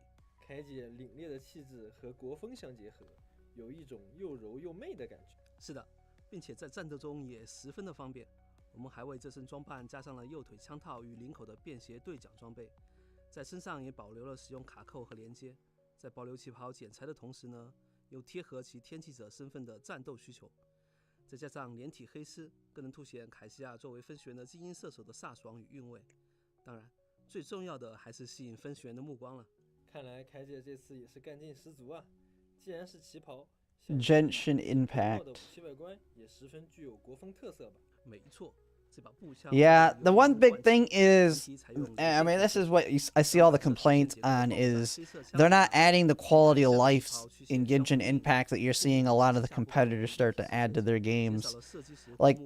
凯姐凛冽的气质和国风相结合，有一种又柔又媚的感觉。是的，并且在战斗中也十分的方便。我们还为这身装扮加上了右腿枪套与领口的便携对讲装备，在身上也保留了使用卡扣和连接，在保留旗袍剪裁的同时呢，又贴合其天气者身份的战斗需求。再加上连体黑丝，更能凸显凯西亚作为分析员的精英射手的飒爽与韵味。当然，最重要的还是吸引分析员的目光了。看来凯姐这次也是干劲十足啊！既然是旗袍， Genshin 的 Impact. 武器外观也十分具有国风特色吧？没错，这把步枪 Yeah, the one big thing is, I mean, this is what I see all the complaints on is they're not adding the quality of life in Genshin Impact that you're seeing a lot of the competitors start to add to their games. Like,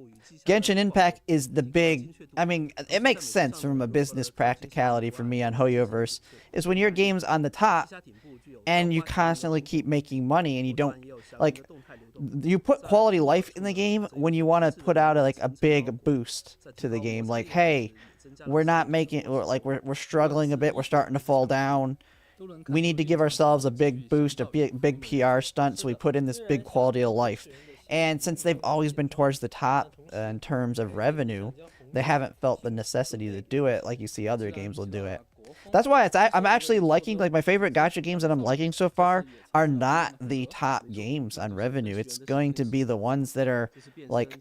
Genshin Impact is the big, I mean, it makes sense from a business practicality for me on Hoyoverse, is when your game's on the top and you constantly keep making money and you don't, like, you put quality life in the game when you want to put out a big boost to the game. Like, hey, we're not making, we're struggling a bit, we're starting to fall down. We need to give ourselves a big boost, a big PR stunt, so we put in this big quality of life. And since they've always been towards the top in terms of revenue, they haven't felt the necessity to do it like you see other games will do it. That's why I'm actually liking, like, my favorite gacha games that I'm liking so far are not the top games on revenue. It's going to be the ones that are like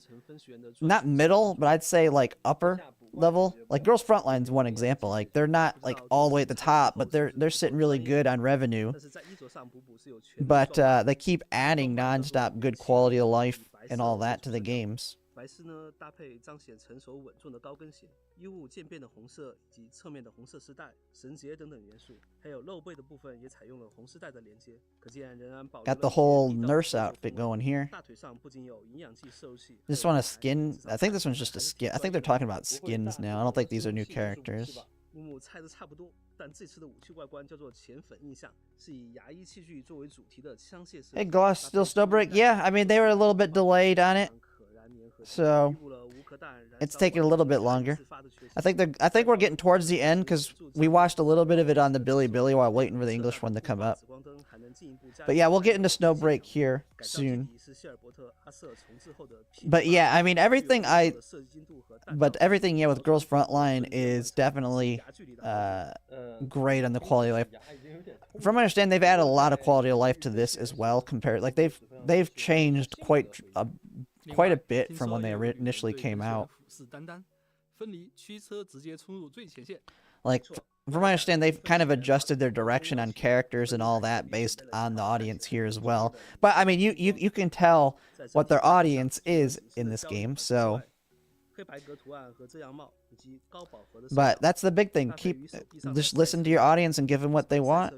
not middle, but I'd say like upper level. Like Girls Frontline's one example. Like they're not like all the way at the top, but they're sitting really good on revenue. But they keep adding nonstop good quality of life and all that to the games. 白丝呢，搭配彰显成熟稳重的高跟鞋，衣物渐变的红色以及侧面的红色丝带、绳结等等元素，还有露背的部分也采用了红丝带的连接，可见仍然保留了 Got the whole nurse outfit going here. 大腿上不仅有营养剂摄入器， Just want a skin. I think this one's just a skin. I think they're talking about skins now. I don't think these are new characters. 木木猜的差不多，但这次的武器外观叫做浅粉印象，是以牙医器具作为主题的枪械设计。 Hey, Gloss, still SnowBreak? Yeah, I mean, they were a little bit delayed on it. So it's taking a little bit longer. I think we're getting towards the end because we watched a little bit of it on the Billy while waiting for the English one to come up. But yeah, we'll get into SnowBreak here soon. But yeah, I mean, everything yeah, with Girls Frontline is definitely great on the quality of life. From what I understand, they've added a lot of quality of life to this as well. Compared, like they've changed quite a bit from when they initially came out. Like, from what I understand, they've kind of adjusted their direction on characters and all that based on the audience here as well. But I mean, you can tell what their audience is in this game, so. But that's the big thing. Just listen to your audience and give them what they want.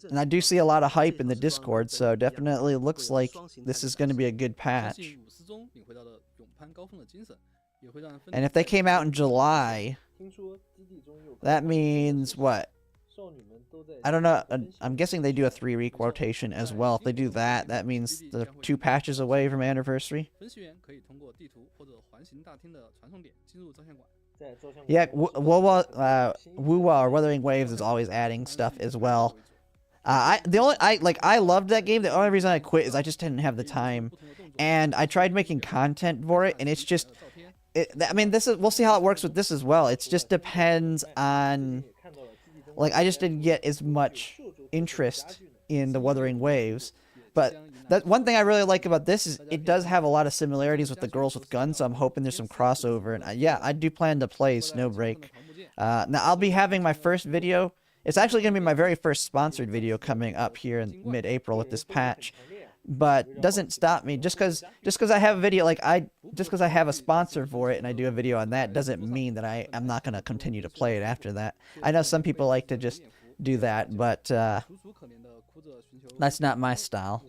And I do see a lot of hype in the Discord, so definitely looks like this is going to be a good patch. And if they came out in July, that means what? I don't know. I'm guessing they do a 3-week rotation as well. If they do that, that means they're 2 patches away from anniversary. Yeah, Wuwa or Wuthering Waves is always adding stuff as well. I loved that game. The only reason I quit is I just didn't have the time, and I tried making content for it, and it's just, I mean, we'll see how it works with this as well. It just depends on, like, I just didn't get as much interest in the Wuthering Waves. But that one thing I really like about this is it does have a lot of similarities with the Girls with Guns, so I'm hoping there's some crossover. And yeah, I do plan to play SnowBreak. Now, I'll be having my first video. It's actually going to be my very first sponsored video coming up here in mid-April with this patch. But doesn't stop me just because I have a video, like just because I have a sponsor for it and I do a video on that doesn't mean that I'm not going to continue to play it after that. I know some people like to just do that, but that's not my style.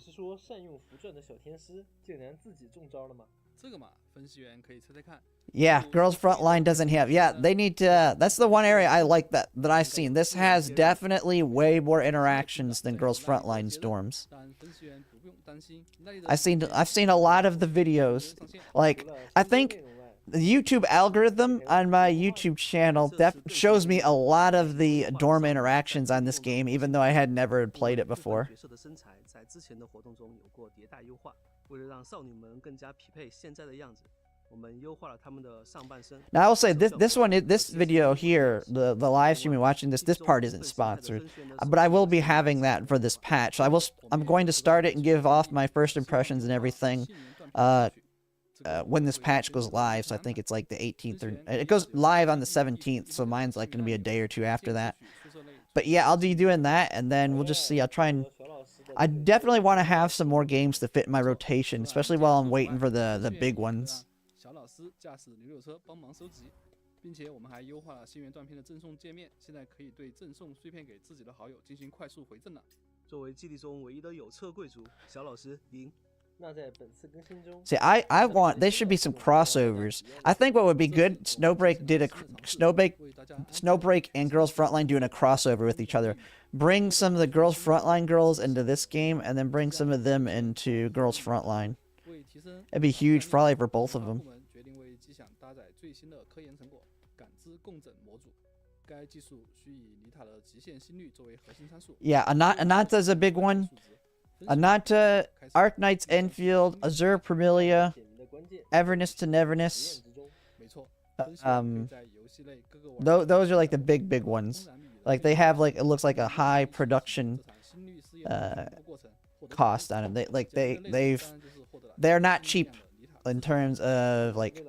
Yeah, Girls Frontline doesn't have. Yeah, they need to. That's the one area I like that I've seen. This has definitely way more interactions than Girls Frontline's dorms. I've seen a lot of the videos. Like, I think the YouTube algorithm on my YouTube channel shows me a lot of the dorm interactions on this game, even though I had never played it before. Now I will say this video here, the live stream you're watching, this part isn't sponsored, but I will be having that for this patch. I'm going to start it and give off my first impressions and everything when this patch goes live. So I think it's like the 18th, or it goes live on the 17th. So mine's like going to be a day or two after that. But yeah, I'll be doing that, and then we'll just see. I definitely want to have some more games to fit in my rotation, especially while I'm waiting for the big ones. 驾驶牛车帮忙收集，并且我们还优化了新源断片的赠送界面，现在可以对赠送碎片给自己的好友进行快速回赠了。作为基地中唯一的有车贵族，小老师赢。那在本次更新中 See, I want there should be some crossovers. I think what would be good, SnowBreak and Girls Frontline doing a crossover with each other. Bring some of the Girls Frontline girls into this game, and then bring some of them into Girls Frontline. It'd be huge, probably for both of them. Yeah, Ananta's a big one. Ananta, Arknight's Enfield, Azure Premilia. Everness to Neverness. 没错，分析员可以 Um, 在游戏类各个玩法 those are like the big ones. Like they have like it looks like a high production 这场心率试验的全部过程获得 cost on them. They're not cheap in terms of like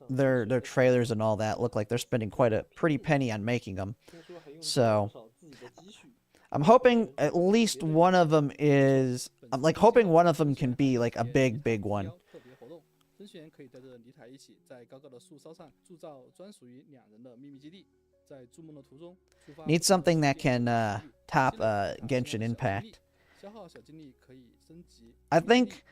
their trailers and all that. Look like they're spending quite a pretty penny on making them. So I'm hoping at least one of them is. I'm like hoping one of them can be like a big one. 特别活动，分析员可以带着妮塔一起在高高的树梢上铸造专属于两人的秘密基地，在筑梦的途中触发 Need something that can top Genshin Impact. 消耗小精力可以升级 I think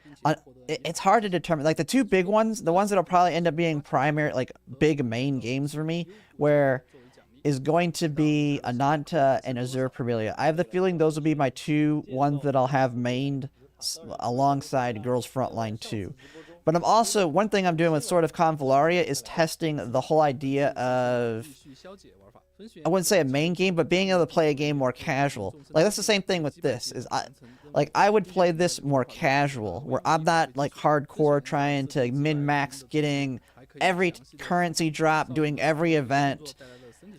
it's hard to determine. Like the two big ones, the ones that'll probably end up being primary, like big main games for me, where is going to be Ananta and Azure Premilia. I have the feeling those will be my two ones that I'll have mained alongside Girls Frontline 2. But I'm also, one thing I'm doing with Sword of Convallaria is testing the whole idea of, 必须消解玩法。分析员 I wouldn't say a main game, but being able to play a game more casual. Like that's the same thing with this. Is I would play this more casual, where I'm not like hardcore trying to min-max getting every currency drop, doing every event.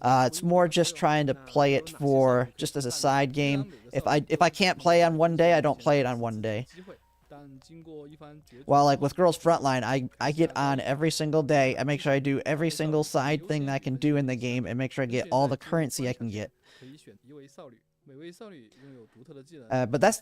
It's more just trying to play it for just as a side game. If I can't play on one day, I don't play it on one day. 机会，但经过一番决 While like with Girls Frontline, I get on every single day. I make sure I do every single side thing I can do in the game and make sure I get all the currency I can get. 可以选一位少女，每位少女拥有独特的技能。 But that's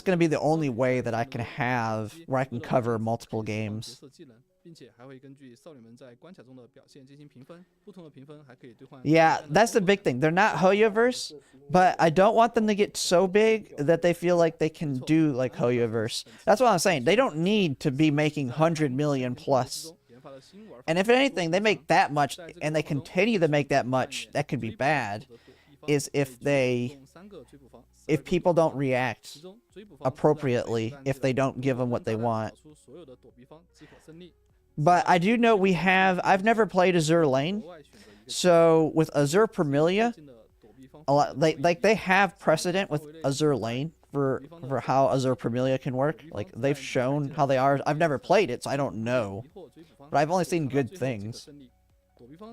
going to be the only way that I can have where I can cover multiple 角 games. 色技能，并且还会根据少女们在关卡中的表现进行评分，不同的评分还可以兑换。 Yeah, that's the big thing. They're not Hoyoverse, but I don't want them to get so big that they feel like they can do like Hoyoverse. That's what I'm saying. They don't need to be making 100 million plus. 研发了新玩法 And if anything, they make that much and they continue to make that much, that could be bad, is if people don't react appropriately, if they don't give them what they want. But I do know I've never played Azure Lane, so with Azure Premilia, a lot, they have precedent with Azure Lane for how Azure Premilia can work. Like they've shown how they are. I've never played it, so I don't know, but I've only seen good things.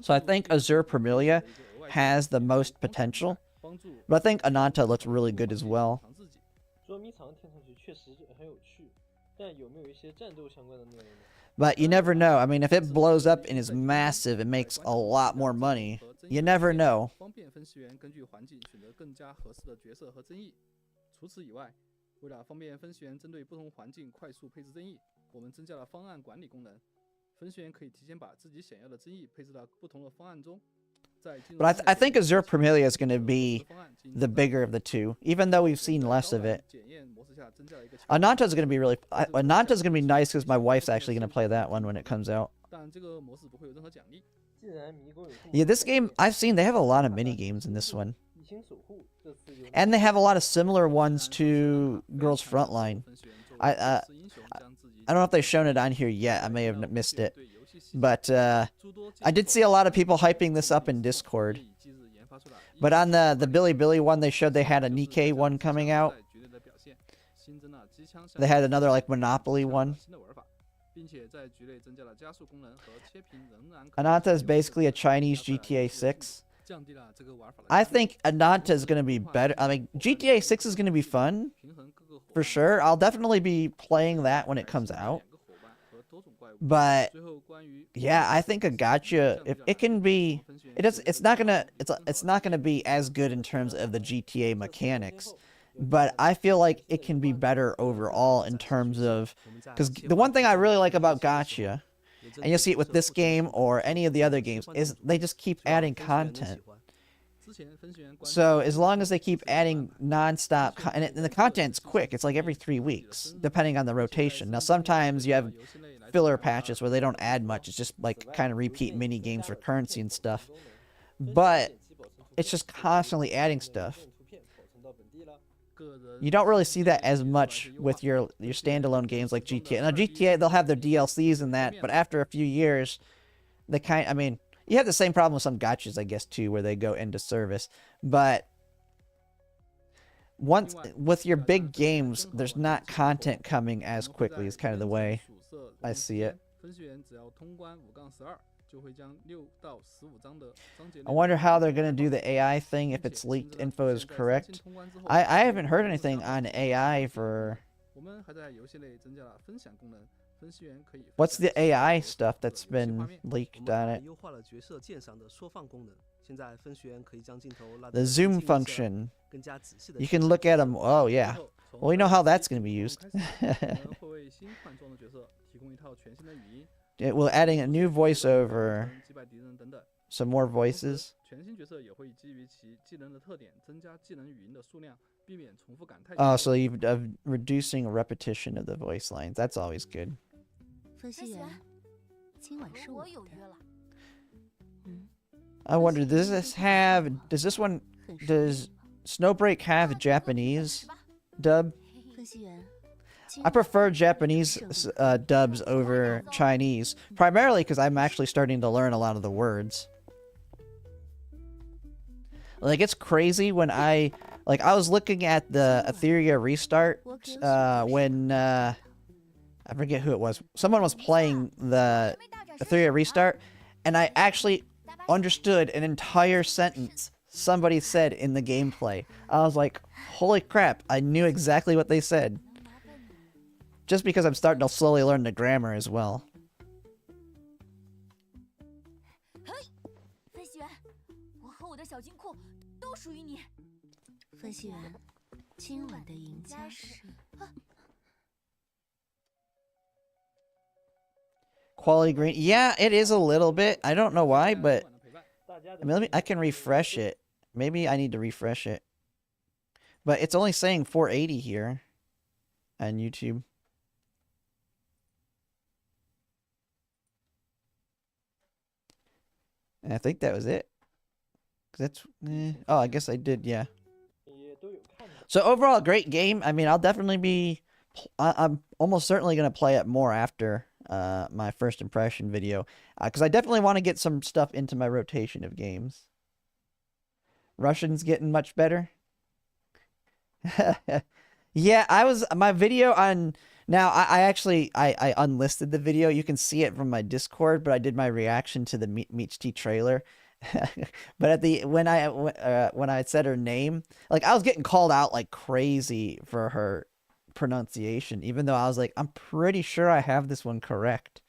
So I think Azure Premilia has the most potential, but I think Ananta looks really good as well. 捉迷藏听上去确实很有趣，但有没有一些战斗相关的内容呢？ But you never know. I mean, if it blows up and is massive, it makes a lot more money. You never know. 方便分析员根据环境选择更加合适的角色和争议。除此以外，为了方便分析员针对不同环境快速配置争议，我们增加了方案管理功能。分析员可以提前把自己想要的争议配置到不同的方案中。 But I think Azure Premilia is going to be the bigger of the two, even though we've seen less of it. Ananta is going to be Ananta is going to be nice because my wife's actually going to play that one when it comes out. 但这个模式不会有任何奖励。 既然迷宫有这么 Yeah, this 多 game, I've seen they have a lot of mini games in this one. 异星守护这次有 And they have a lot of similar ones to Girls Frontline. I don't know if they've shown it on here yet. I may have missed it. But I did see a lot of people hyping this up in Discord. But on the Billy one, they showed they had a Nikkei one coming out. They had another like Monopoly one. Ananta is basically a Chinese GTA 6. I think Ananta is going to be better. I mean, GTA 6 is going to be fun, for sure. I'll definitely be playing that when it comes out. But yeah, I think a gacha, if it can be, it's not gonna be as good in terms of the GTA mechanics. But I feel like it can be better overall in terms of, because the one thing I really like about gacha, and you'll see it with this game or any of the other games, is they just keep adding content. So as long as they keep adding non-stop, and the content's quick, it's like every 3 weeks, depending on the rotation. Now sometimes you have filler patches where they don't add much, it's just like kind of repeat mini games for currency and stuff. But it's just constantly adding stuff. You don't really see that as much with your standalone games like GTA. Now GTA, they'll have their DLCs and that, but after a few years, I mean, you have the same problem with some gachas, I guess, too, where they go into service. But once with your big games, there's not content coming as quickly is kind of the way I see it. 分析员只要通关5-12，就会将6到15章的章节内 I 容 wonder how they're 全 gonna 部 do the 放出， AI thing if 并 it's 且 leaked 亲自 info 体 is 现在3 correct. 星通关之后 I 使 haven't 用 heard 更多 anything 加法 on 和 AI 体验 for 我们还在游戏内增加了分享功能，分析员可以分 what's 享 the 实时 AI 流 stuff 或者 that's 游戏 been 画面。我 leaked 们 on 还 it. 优化了角色鉴赏的缩放功能，现在分析员可以将镜头拉 The 得更 zoom 近一些， function. 更加仔细的 You can look at them. Oh 最 yeah. 后，从 Well, we know how 2.7 that's gonna be 内容 used. 开始，我们会为新换装的角色提供一套全新的语音， It will adding a new 出现击败敌人 voiceover, 击败敌人等等。 some more 同时 voices. 全新角色也会基于其技能的特点，增加技能语音的数量，避免重复感太 Oh, 强 so 的 you've reducing repetition of the voice lines. That's always good. 分析员，今晚是和我我的。有约了。嗯， I wonder, does this one, 很顺利 does 吗？ Snowbreak have 那就 Japanese 是吧 dub? 分析员，今 I 晚 prefer 胜 Japanese 利 dubs over Chinese, primarily because I'm actually starting to learn a lot of the words. Like, it's crazy when I was looking at the Etheria restart when I forget who it was. Someone was playing the 还没大展身 Etheria 手呢 restart, and I actually 大把 understood an entire sentence somebody said in the gameplay. I was like, holy crap, I knew exactly what they said. 能麻烦你 Just because I'm starting to slowly learn the grammar as well. 分析员，我和我的小金库都属于你。分析员，今晚的赢家是 Quality green. Yeah, it is a little bit. I don't know why, 今 but 晚的陪伴。 大家 I 的 mean, I 建 can 议 refresh it. Maybe I need to refresh it. But it's only saying 480 here on YouTube. And I think that was it. 'Cause that's oh, I guess I did, yeah. 也都有看到。 So overall, great game. I mean, I'll definitely be. I'm almost certainly gonna play it more after my first impression video, because I definitely want to get some stuff into my rotation of games. Russian's getting much better. Yeah, my video on now. I actually I unlisted the video. You can see it from my Discord, but I did my reaction to the Michti trailer. But at the when I said her name, like I was getting called out like crazy for her pronunciation, even though I was like, I'm pretty sure I have this one correct.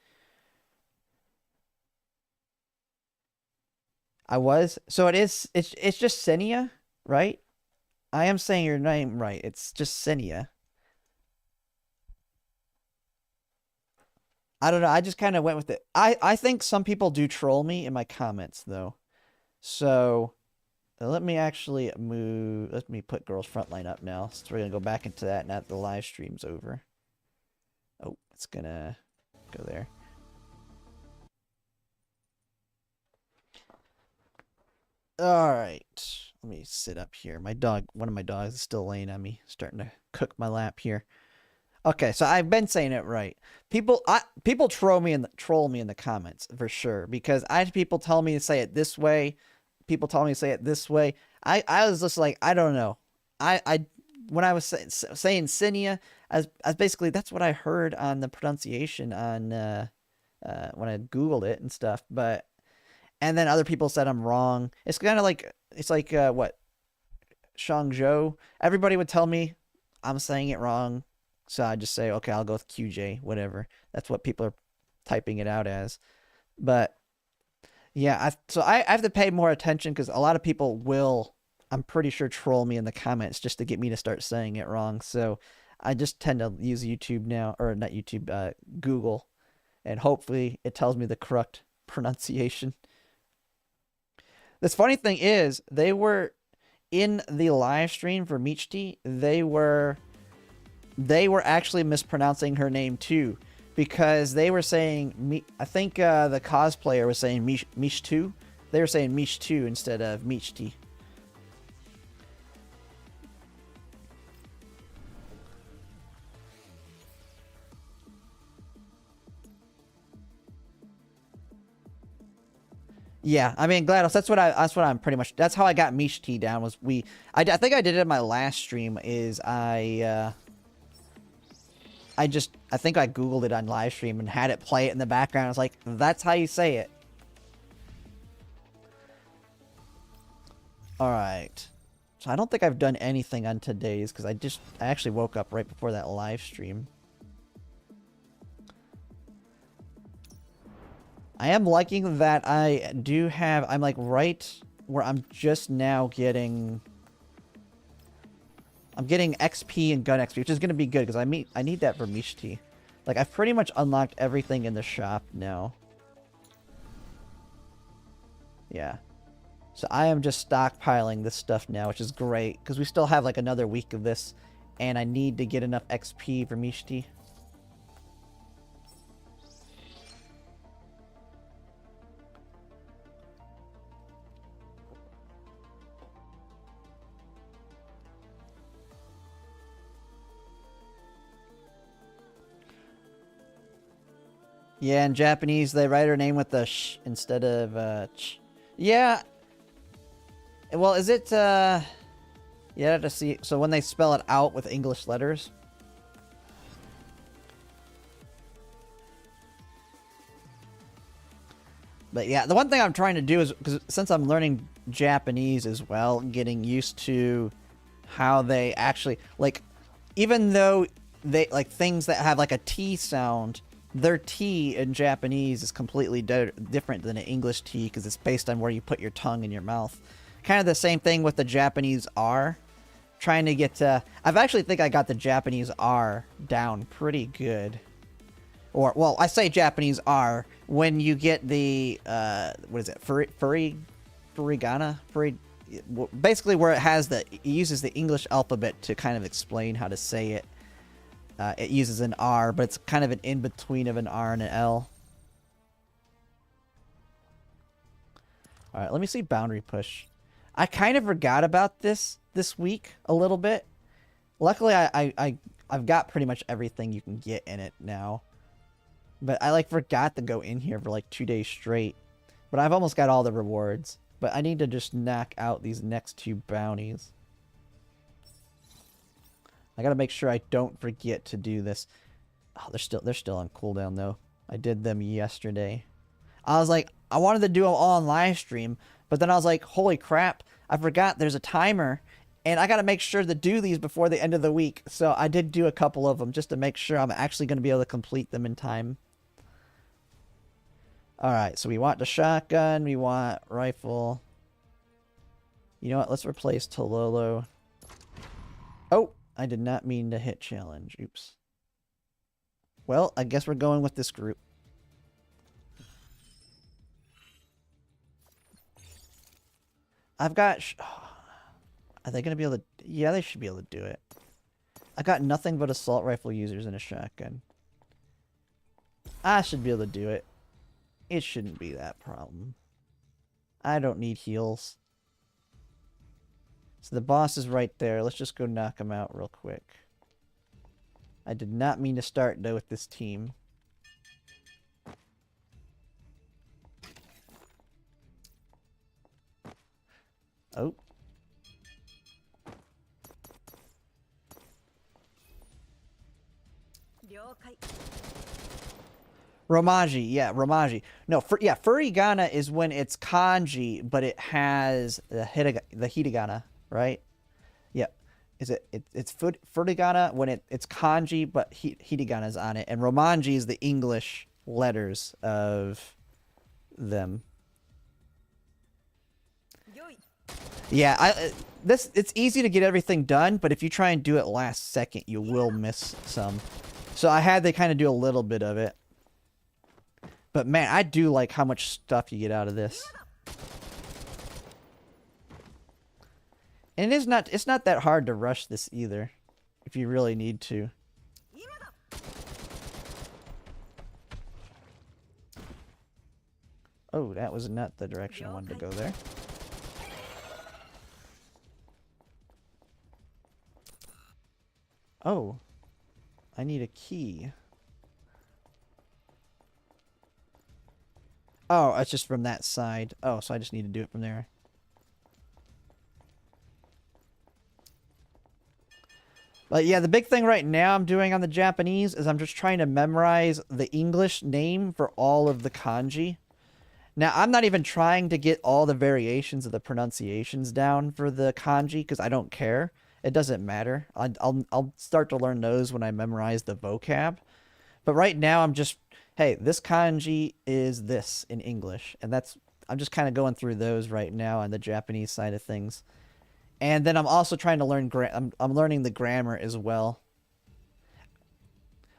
I was. So it's just Senia, right? I am saying your name right. It's just Senia. I don't know. I just kind of went with it. I think some people do troll me in my comments though. So let me actually move. Let me put Girls Frontline up now. So we're gonna go back into that now that the live stream's over. Oh, it's gonna go there. All right. Let me sit up here. My dog, one of my dogs, is still laying on me, starting to cook my lap here. Okay, so I've been saying it right. People troll me in the comments for sure, because I had people tell me to say it this way. People tell me to say it this way. I was just like, I don't know. When I was saying Senia, as basically that's what I heard on the pronunciation on when I Googled it and stuff. But and then other people said I'm wrong. It's kind of like what Shangzhou. Everybody would tell me I'm saying it wrong. So I just say, okay, I'll go with QJ, whatever. That's what people are typing it out as. But yeah, so I have to pay more attention, because a lot of people will, I'm pretty sure, troll me in the comments just to get me to start saying it wrong. So I just tend to use YouTube now, or not YouTube, Google, and hopefully it tells me the correct pronunciation. This funny thing is, they were in the live stream for Michti, they were actually mispronouncing her name too, because they were saying, I think the cosplayer was saying Michtu. They were saying Michtu instead of Michti. Yeah, I mean, GLaDOS, that's what I'm pretty much, that's how I got Michti down, was I think I did it in my last stream, is I I think I Googled it on Livestream and had it play it in the background. I was like, that's how you say it. Alright. So I don't think I've done anything on today's because I actually woke up right before that live stream. I am liking that I'm like right where I'm just now getting... I'm getting XP and gun XP, which is going to be good because I need that Vermishti. Like, I've pretty much unlocked everything in the shop now. Yeah. So I am just stockpiling this stuff now, which is great because we still have like another week of this and I need to get enough XP Vermishti. Yeah, in Japanese, they write her name with the sh instead of ch. Yeah. Well, is it, yeah, to see. So when they spell it out with English letters. But yeah, the one thing I'm trying to do is, because since I'm learning Japanese as well, getting used to how they actually, like, even though they, like, things that have, like, a T sound, their T in Japanese is completely different than an English T because it's based on where you put your tongue in your mouth. Kind of the same thing with the Japanese R. Trying to get to... I've actually think I got the Japanese R down pretty good. Or, well, I say Japanese R when you get the... what is it? Furigana? Basically where it has the... It uses the English alphabet to kind of explain how to say it. It uses an R, but it's kind of an in-between of an R and an L. Alright, let me see boundary push. I kind of forgot about this week a little bit. Luckily, I've got pretty much everything you can get in it now. But I, like, forgot to go in here for, like, 2 days straight. But I've almost got all the rewards. But I need to just knock out these next 2 bounties. I gotta make sure I don't forget to do this. Oh, they're still on cooldown though. I did them yesterday. I was like, I wanted to do them all on live stream, but then I was like, holy crap, I forgot there's a timer, and I gotta make sure to do these before the end of the week. So I did do a couple of them just to make sure I'm actually gonna be able to complete them in time. Alright, so we want the shotgun, we want rifle. You know what, let's replace Tololo. Oh! I did not mean to hit challenge. Oops. Well, I guess we're going with this group. I've got... Are they going to be able to... Yeah, they should be able to do it. I got nothing but assault rifle users and a shotgun. I should be able to do it. It shouldn't be that problem. I don't need heals. So the boss is right there. Let's just go knock him out real quick. I did not mean to start, though, with this team. Oh. Romaji, yeah, Romaji. No, Furigana is when it's kanji, but it has the hiragana, right? Yep. It's Furigana when it's kanji, but hiragana is on it, and Romanji is the English letters of them. Yeah, it's easy to get everything done, but if you try and do it last second, you will miss some. So I had to kind of do a little bit of it. But man, I do like how much stuff you get out of this. And it's not that hard to rush this either, if you really need to. Oh, that was not the direction I wanted to go there. Oh, I need a key. Oh, it's just from that side. Oh, so I just need to do it from there. But yeah, the big thing right now I'm doing on the Japanese is I'm just trying to memorize the English name for all of the kanji. Now, I'm not even trying to get all the variations of the pronunciations down for the kanji because I don't care. It doesn't matter. I'll start to learn those when I memorize the vocab. But right now I'm just, hey, this kanji is this in English. And I'm just kind of going through those right now on the Japanese side of things. And then I'm also trying to learn, I'm learning the grammar as well.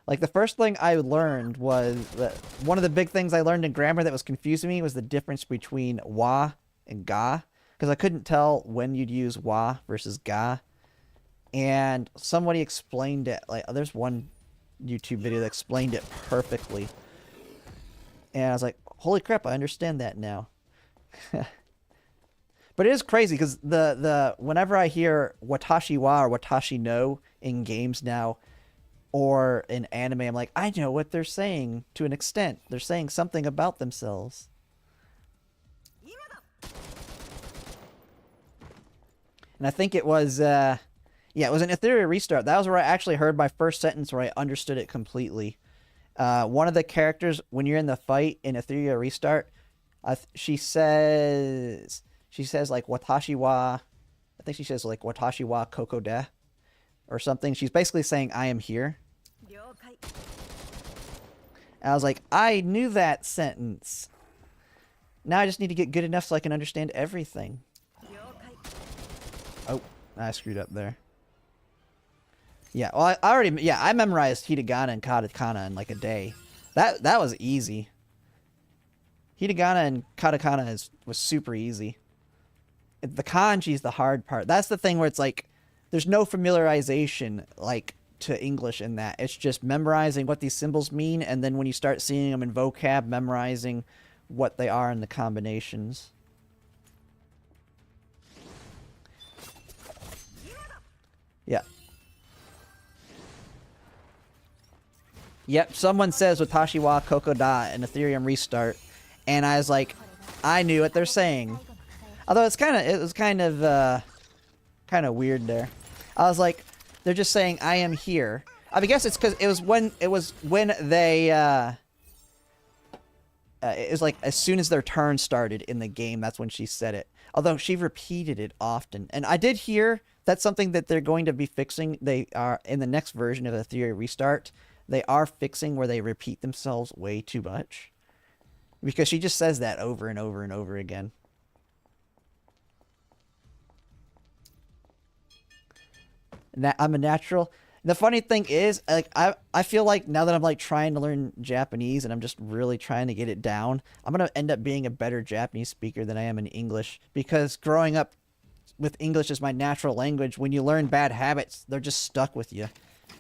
Like, the first thing I learned was that one of the big things I learned in grammar that was confusing me was the difference between wa and ga. Because I couldn't tell when you'd use wa versus ga. And somebody explained it. Like, there's one YouTube video that explained it perfectly. And I was like, holy crap, I understand that now. But it is crazy because whenever I hear watashi wa or watashi no in games now, or in anime, I'm like, I know what they're saying to an extent. They're saying something about themselves. And I think it was, yeah, it was an Ethereal Restart. That was where I actually heard my first sentence where I understood it completely. One of the characters, when you're in the fight in Ethereal Restart, she says like, watashi wa, I think she says like, watashi wa kokode, or something. She's basically saying, I am here. And I was like, I knew that sentence. Now I just need to get good enough so I can understand everything. Oh, I screwed up there. Yeah, well, I memorized hiragana and katakana in like a day. That was easy. Hiragana and katakana was super easy. The kanji is the hard part. That's the thing where it's like, there's no familiarization like to English in that. It's just memorizing what these symbols mean, and then when you start seeing them in vocab, memorizing what they are in the combinations. Yeah. Yep, someone says watashi wa kokoda in Ethereum Restart, and I was like, I knew what they're saying. Although it was kind of weird there. I was like, they're just saying I am here. I guess it's because it was when they it was like as soon as their turn started in the game, that's when she said it. Although she repeated it often, and I did hear that's something that they're going to be fixing. They are in the next version of the Ethereal Restart. They are fixing where they repeat themselves way too much, because she just says that over and over and over again. I'm a natural. The funny thing is, like, I feel like now that I'm like trying to learn Japanese and I'm just really trying to get it down, I'm gonna end up being a better Japanese speaker than I am in English, because growing up with English as my natural language, when you learn bad habits, they're just stuck with you.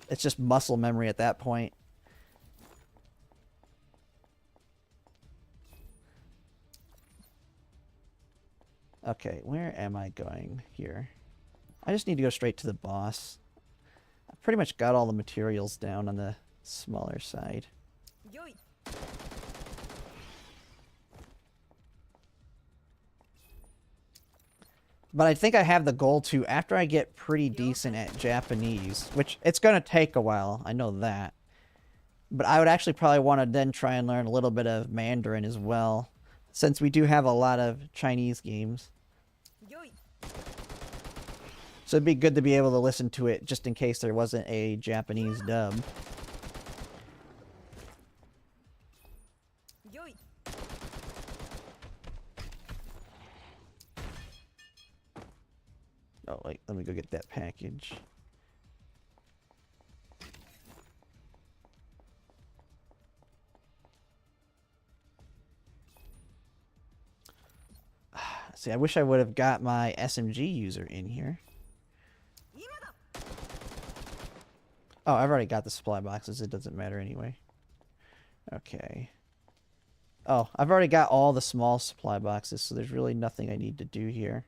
It's just muscle memory at that point. Okay, where am I going here? I just need to go straight to the boss. I pretty much got all the materials down on the smaller side. But I think I have the goal to, after I get pretty decent at Japanese, which it's going to take a while, I know that. But I would actually probably want to then try and learn a little bit of Mandarin as well, since we do have a lot of Chinese games. So it'd be good to be able to listen to it just in case there wasn't a Japanese dub. Oh, wait, let me go get that package. See, I wish I would have got my SMG user in here. Oh, I've already got the supply boxes. It doesn't matter anyway. Okay. Oh, I've already got all the small supply boxes, so there's really nothing I need to do here.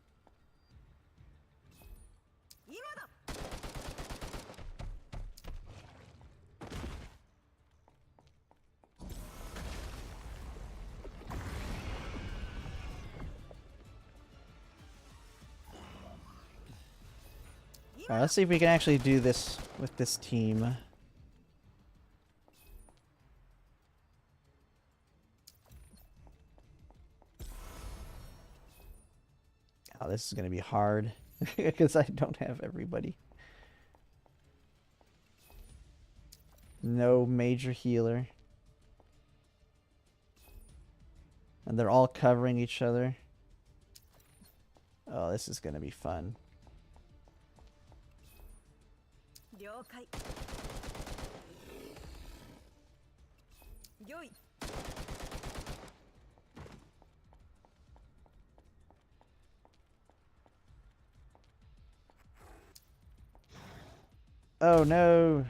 Alright, let's see if we can actually do this with this team. Oh, this is going to be hard because I don't have everybody. No major healer. And they're all covering each other. Oh, this is going to be fun. Oh no.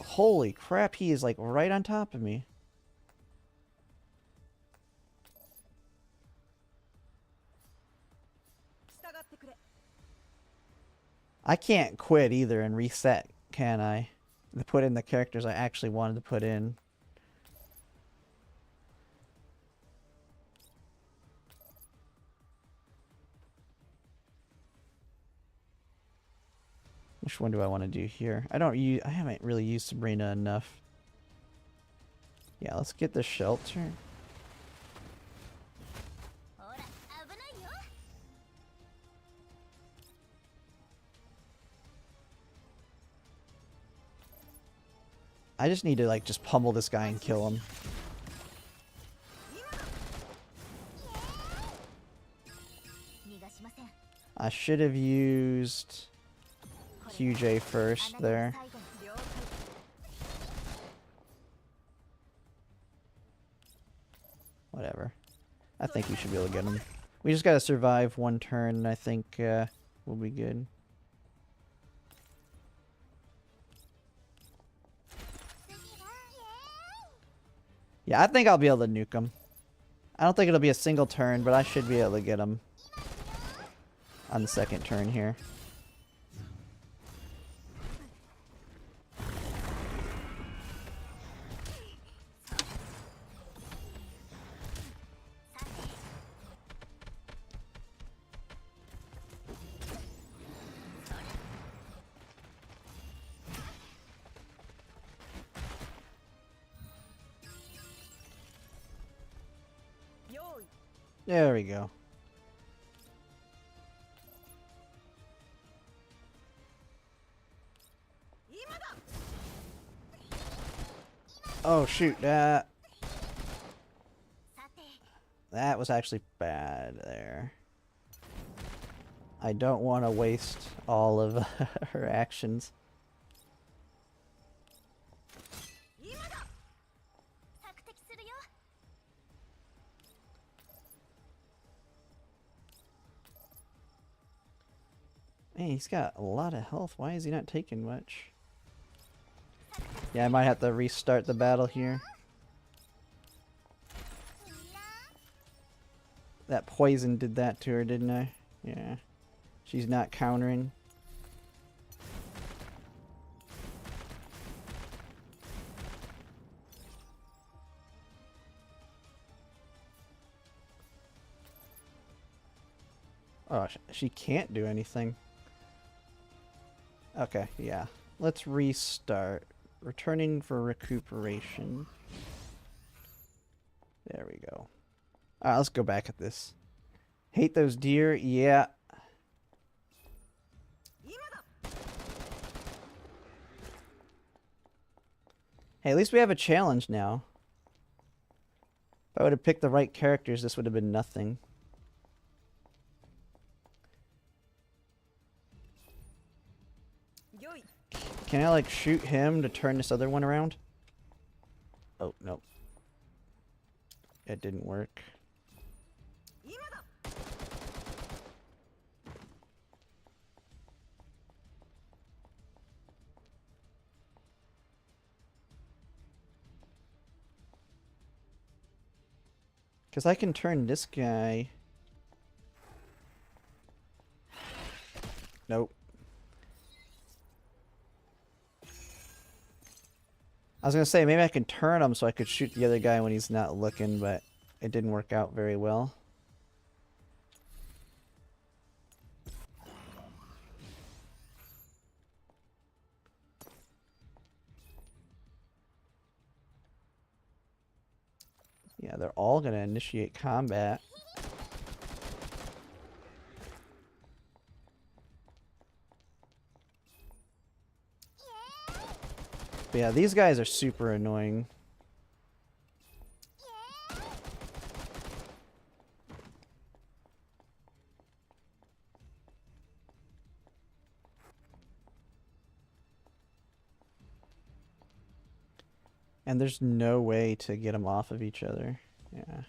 Holy crap, he is like right on top of me. I can't quit either and reset, can I? To put in the characters I actually wanted to put in. Which one do I want to do here? I haven't really used Sabrina enough. Yeah, let's get the shelter. I just need to like just pummel this guy and kill him. I should have used QJ first there. Whatever. I think we should be able to get him. We just gotta survive one turn and I think we'll be good. Yeah, I think I'll be able to nuke him. I don't think it'll be a single turn, but I should be able to get him on the second turn here. There we go. Oh shoot, that was actually bad there. I don't want to waste all of her actions. Man, he's got a lot of health. Why is he not taking much? Yeah, I might have to restart the battle here. That poison did that to her, didn't I? Yeah. She's not countering. Oh, she can't do anything. Okay, yeah. Let's restart. Returning for recuperation. There we go. Alright, let's go back at this. Hate those deer? Yeah. Hey, at least we have a challenge now. If I would have picked the right characters, this would have been nothing. Can I, like, shoot him to turn this other one around? Oh, no. It didn't work. Because I can turn this guy... Nope. I was going to say, maybe I can turn him so I could shoot the other guy when he's not looking, but it didn't work out very well. Yeah, they're all gonna initiate combat. But yeah, these guys are super annoying. And there's no way to get them off of each other. Yeah.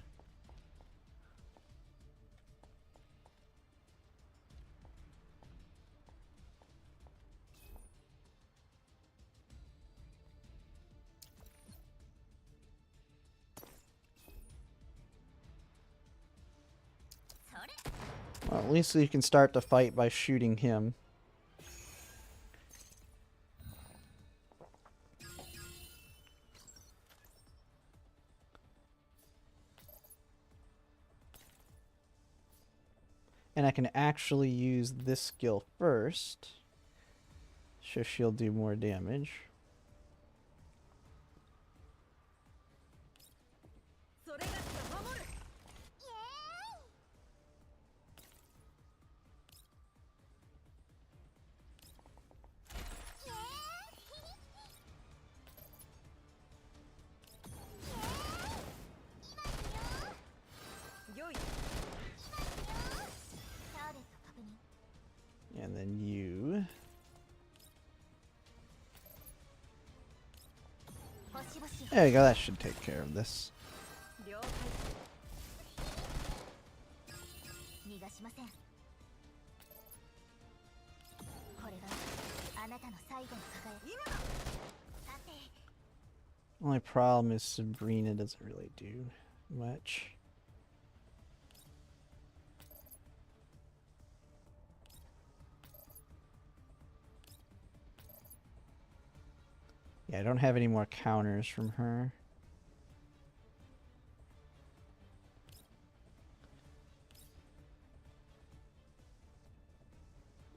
Well, at least you can start the fight by shooting him. And I can actually use this skill first. So she'll do more damage. And then you. There you go, that should take care of this. Only problem is Sabrina doesn't really do much. Yeah, I don't have any more counters from her.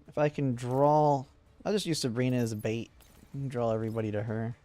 If I can draw... I'll just use Sabrina as a bait and draw everybody to her.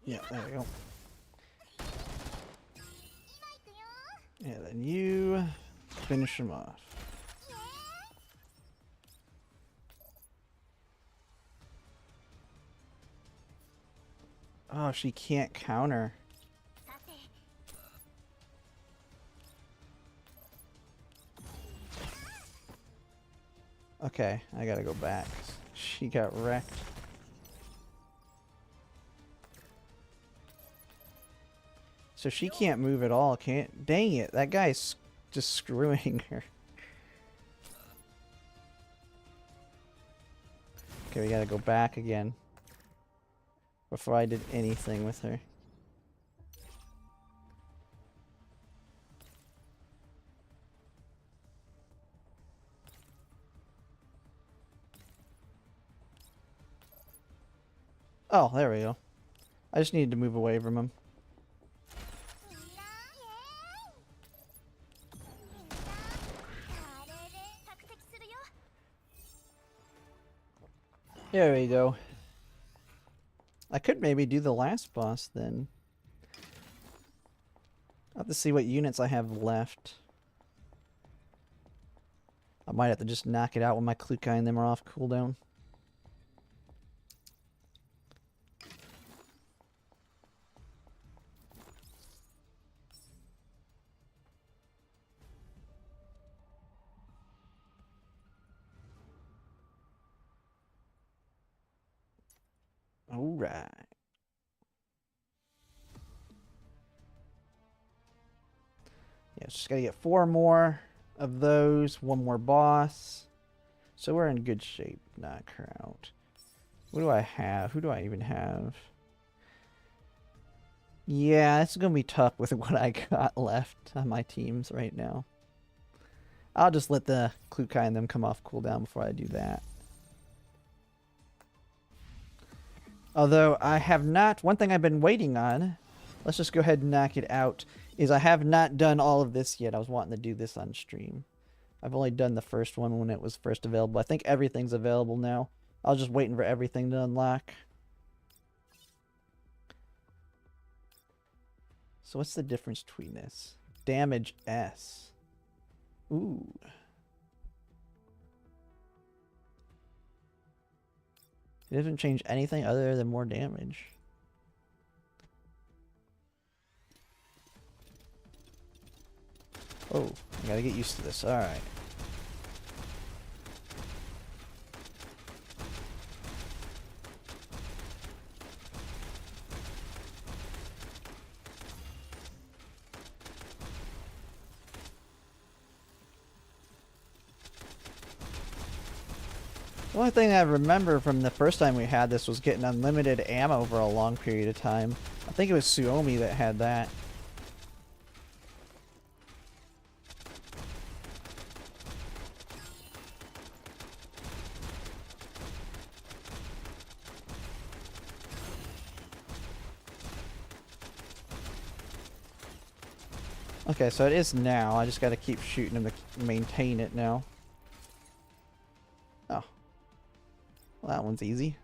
Yeah, there we go. And then you finish him off. Oh, she can't counter. Okay, I gotta go back. She got wrecked. So she can't move at all, can't? Dang it, that guy's just screwing her. Okay, we gotta go back again. Before I did anything with her. Oh, there we go. I just needed to move away from him. There we go. I could maybe do the last boss then. I'll have to see what units I have left. I might have to just knock it out when my Klukai and them are off cooldown. All right. Yeah, just gotta get 4 more of those, 1 more boss. So we're in good shape. Knock her out. What do I have? Who do I even have? Yeah, it's gonna be tough with what I got left on my teams right now. I'll just let the Klukai and them come off cooldown before I do that. Although I have not, one thing I've been waiting on, let's just go ahead and knock it out, is I have not done all of this yet. I was wanting to do this on stream. I've only done the first one when it was first available. I think everything's available now. I was just waiting for everything to unlock. So what's the difference between this? Damage S. Ooh. It doesn't change anything other than more damage. Oh, I gotta get used to this. Alright. The only thing I remember from the first time we had this was getting unlimited ammo for a long period of time. I think it was Suomi that had that. Okay, so it is now. I just gotta keep shooting him to maintain it now. Oh. Well, that one's easy.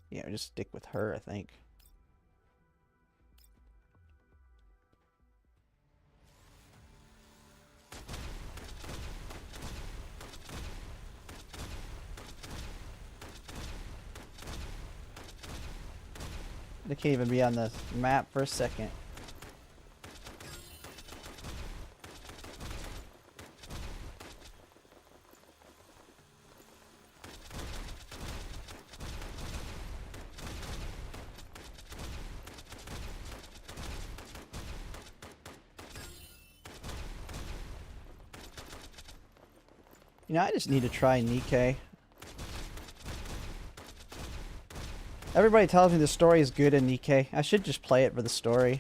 Yeah, just stick with her, I think. They can't even be on the map for a second. You know, I just need to try Nikkei. Everybody tells me the story is good in Nikkei. I should just play it for the story.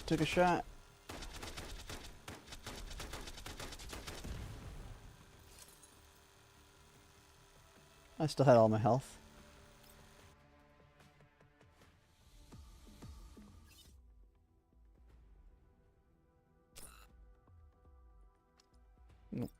Took a shot. I still had all my health. Nope.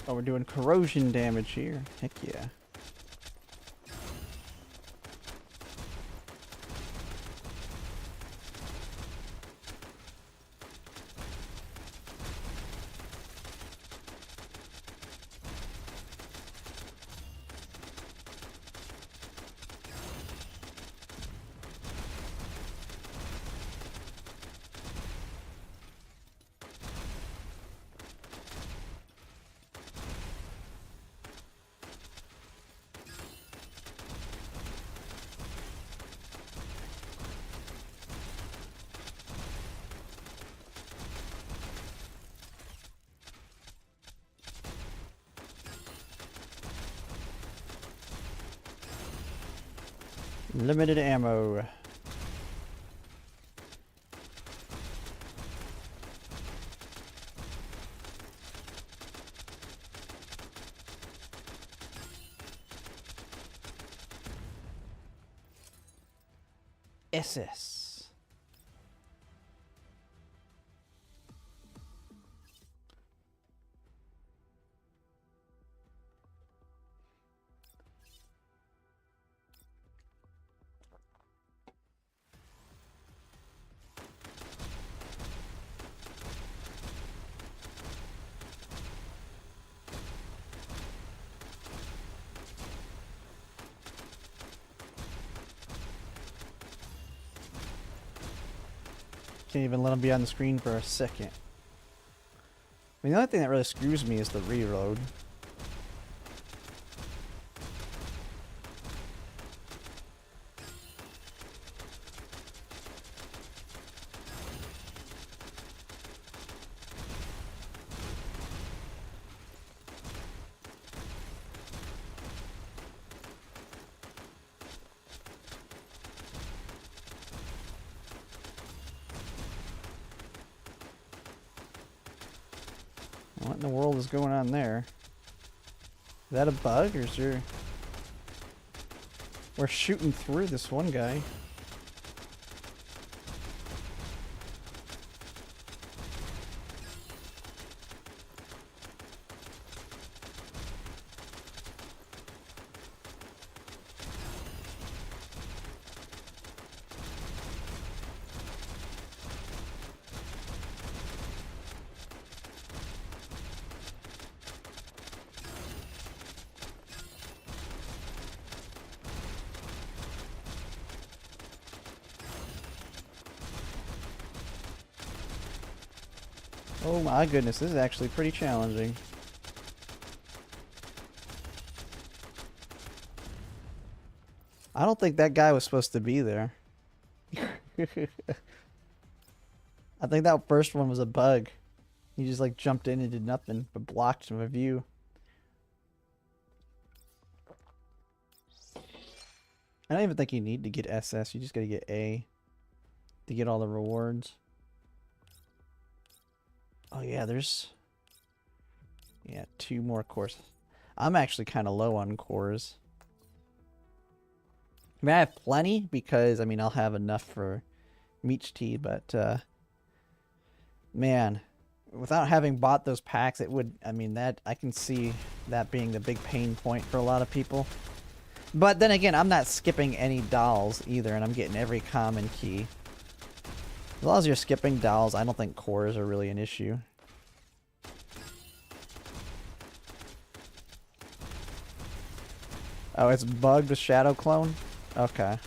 Oh, we're doing corrosion damage here. Heck yeah. Limited ammo. SS. Can't even let them be on the screen for a second. I mean, the only thing that really screws me is the reload. What in the world is going on there? Is that a bug, or is there... We're shooting through this one guy. Oh my goodness, this is actually pretty challenging. I don't think that guy was supposed to be there. I think that first one was a bug. He just like jumped in and did nothing but blocked my view. I don't even think you need to get SS, you just gotta get A to get all the rewards. Oh yeah, there's... Yeah, 2 more cores. I'm actually kind of low on cores. I mean, I have plenty because, I mean, I'll have enough for Meech Tea, but, man, without having bought those packs, it would, I mean, that, I can see that being the big pain point for a lot of people. But then again, I'm not skipping any dolls either, and I'm getting every common key. As long as you're skipping dolls, I don't think cores are really an issue. Oh, it's bugged with Shadow Clone? Okay.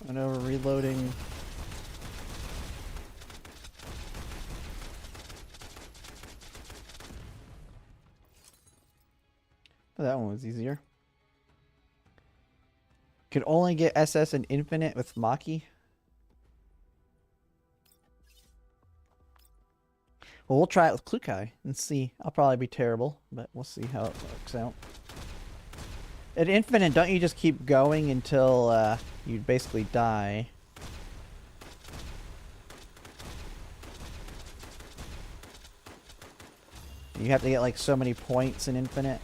I know we're reloading. Oh, that one was easier. Could only get SS and Infinite with Maki. Well, we'll try it with Klukai and see. I'll probably be terrible, but we'll see how it works out. At Infinite, don't you just keep going until you basically die? You have to get like so many points in Infinite.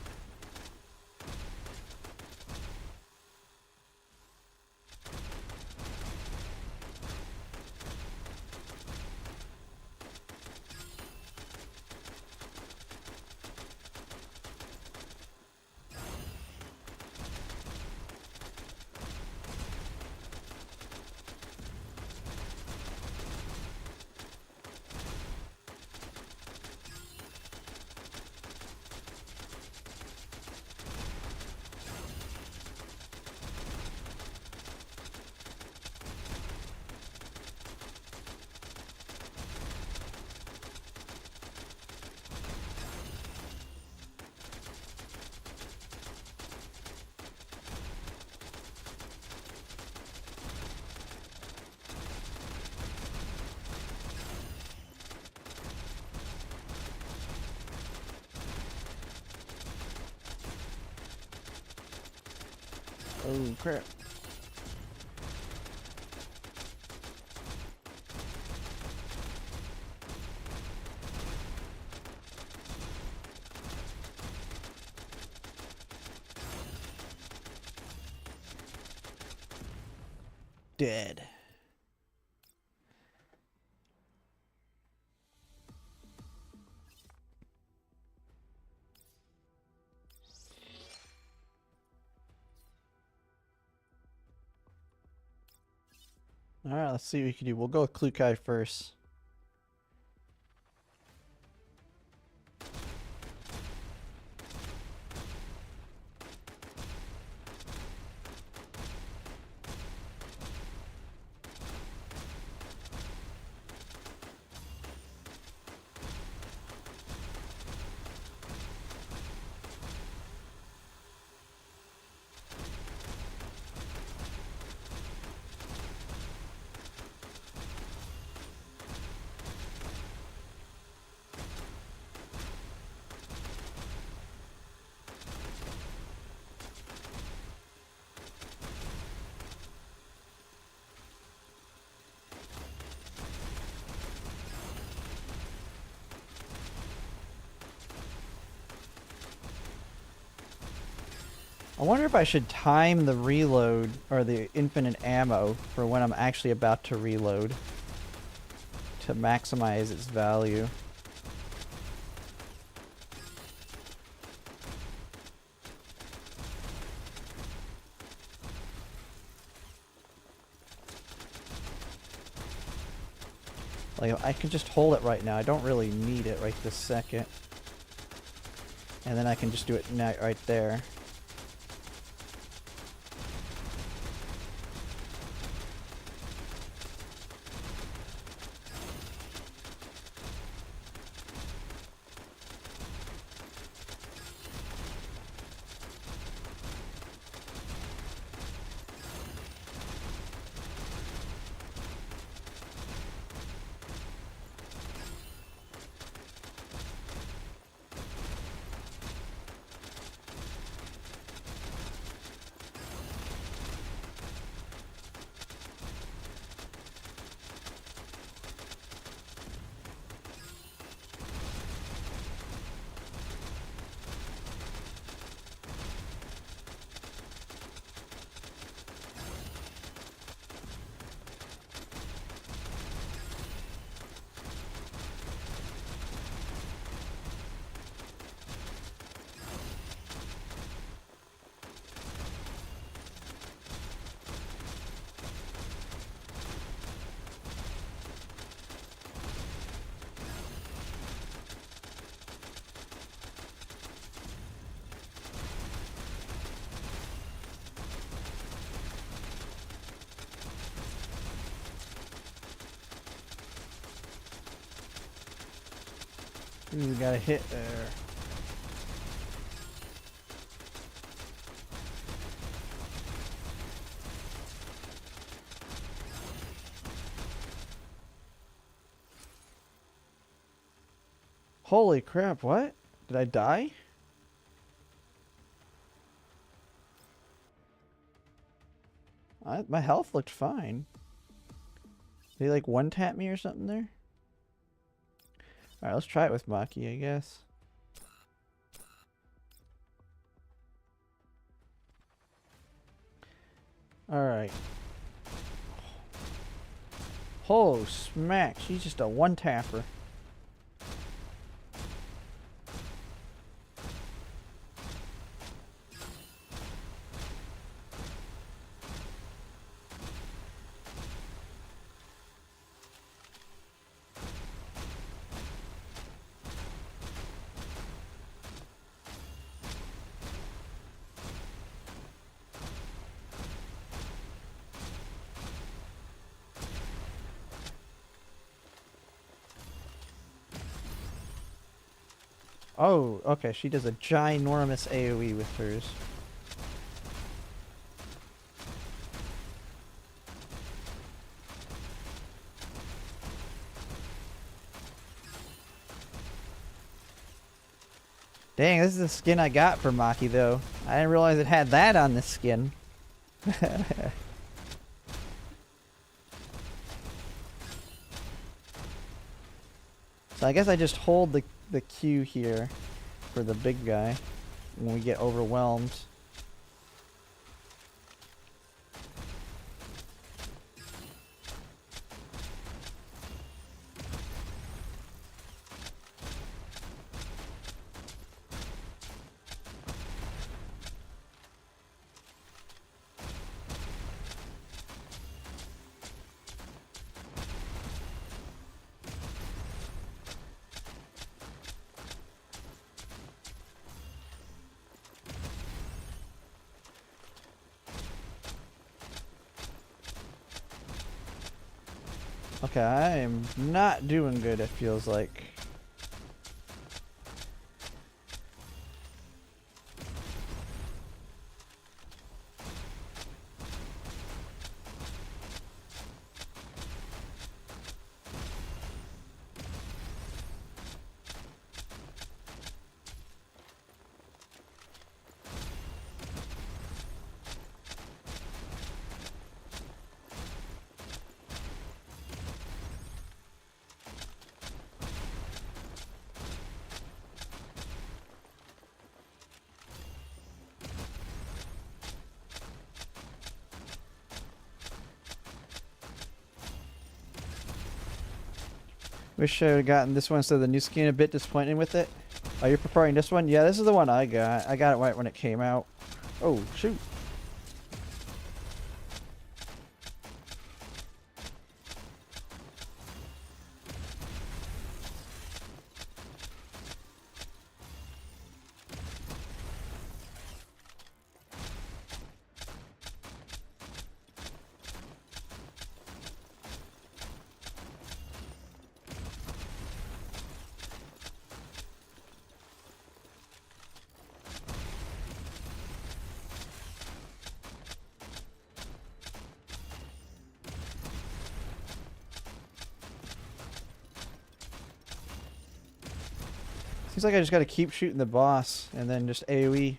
Oh crap. Dead. Alright, let's see what we can do. We'll go with Klukai first. I wonder if I should time the reload or the infinite ammo for when I'm actually about to reload to maximize its value. Like, I can just hold it right now. I don't really need it right this second. And then I can just do it right there. Ooh, got a hit there. Holy crap, what? Did I die? My health looked fine. Did he like one-tap me or something there? Alright, let's try it with Maki, I guess. Alright. Oh, smack. She's just a one-tapper. Oh, okay, she does a ginormous AoE with hers. Dang, this is the skin I got for Maki, though. I didn't realize it had that on this skin. So I guess I just hold the Q here for the big guy when we get overwhelmed. Okay, I am not doing good, it feels like. Wish I would have gotten this one instead of the new skin. A bit disappointed with it. Oh, you're preparing this one? Yeah, this is the one I got. I got it right when it came out. Oh, shoot. Seems like I just gotta keep shooting the boss and then just AoE.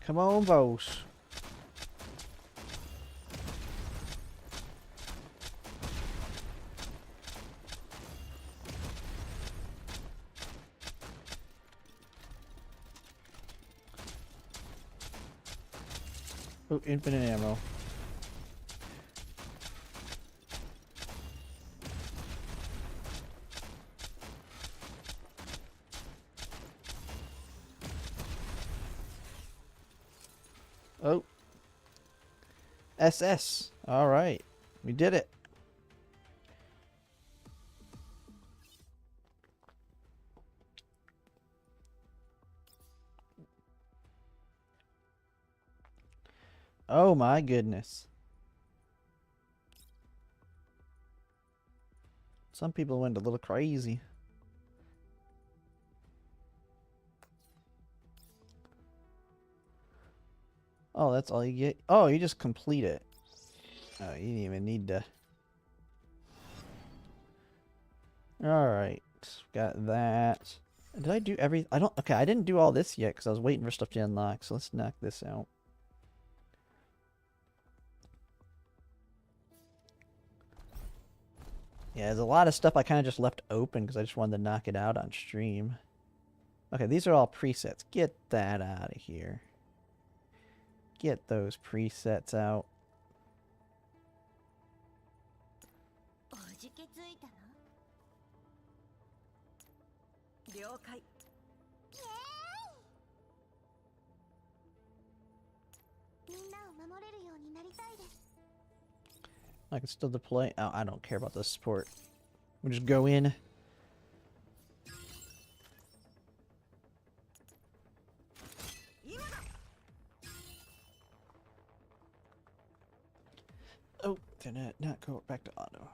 Come on, boss. Oh, infinite ammo. Oh. SS. All right. We did it. Oh my goodness. Some people went a little crazy. Oh, that's all you get? Oh, you just complete it. Oh, you didn't even need to. Alright. Got that. Did I do every... I don't... Okay, I didn't do all this yet because I was waiting for stuff to unlock. So let's knock this out. Yeah, there's a lot of stuff I kind of just left open because I just wanted to knock it out on stream. Okay, these are all presets. Get that out of here. Get those presets out. おじけついたの？了解。イエーイ！みんなを守れるようになりたいです。 I can still deploy. Oh, I don't care about the support. We'll just go in. Oh, did it not go back to auto?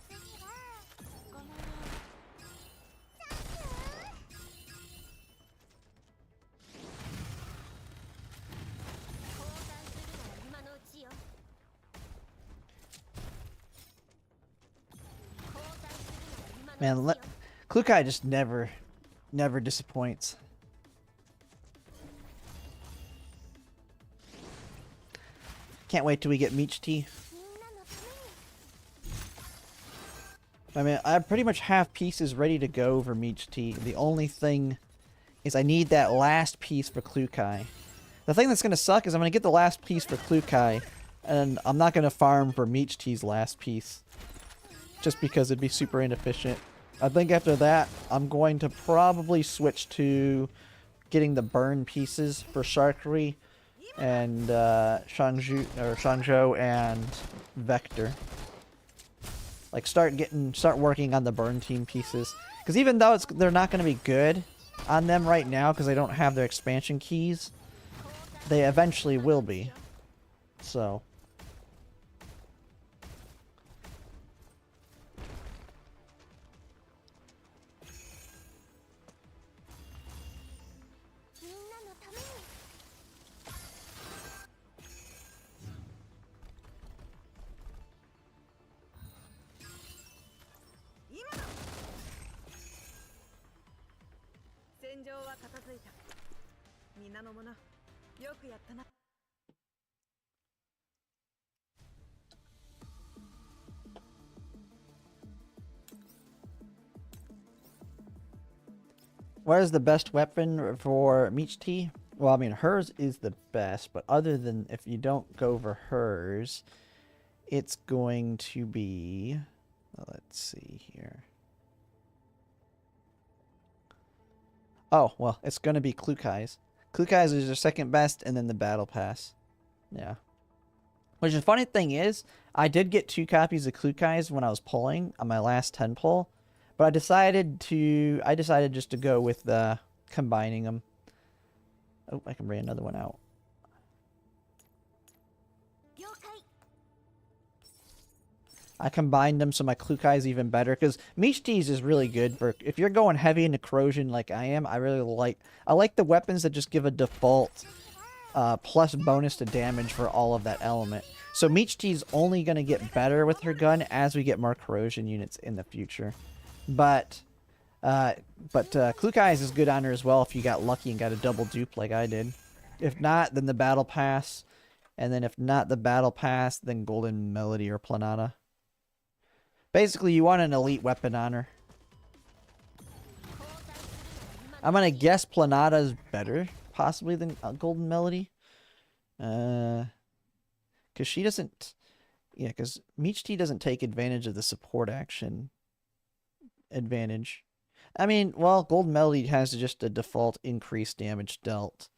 次はこの交換するなら今のうちよ。交換するなら今の Man, うちよ。 Klukai just never disappoints. Can't wait till we get Meech Tea. みんなのために。 I mean, I pretty much have pieces ready to go for Meech Tea. The only thing is I need that last piece for Klukai. The thing that's going to suck is I'm going to get the last piece for Klukai, and I'm not going to farm for Meech Tea's last piece. Just because it'd be super inefficient. I think after that, I'm going to probably switch to getting the burn pieces for Sharkery and Shangzhou and Vector. Like start working on the burn team pieces. Because even though they're not going to be good on them right now because they don't have their expansion keys, they eventually will be. So. What is the best weapon for Meech Tea? Well, I mean, hers is the best, but other than if you don't go for hers, it's going to be... Let's see here. Oh, well, it's going to be Klukai's. Klukai's is your second best, and then the Battle Pass. Yeah. Which the funny thing is, I did get 2 copies of Klukai's when I was pulling on my last 10 pull. But I decided just to go with combining them. Oh, I can bring another one out. I combined them so my Klukai is even better because Meech Tease is really good for if you're going heavy into corrosion like I am. I like the weapons that just give a default plus bonus to damage for all of that element. So Meech Tease only going to get better with her gun as we get more corrosion units in the future. But Klukai is good on her as well if you got lucky and got a double dupe like I did. If not, then the Battle Pass. And then if not the Battle Pass, then Golden Melody or Planata. Basically, you want an elite weapon on her. I'm going to guess Planata is better, possibly, than Golden Melody. Because she doesn't... Yeah, because Meech Tea doesn't take advantage of the support action advantage. I mean, well, Golden Melody has just a default increased damage dealt.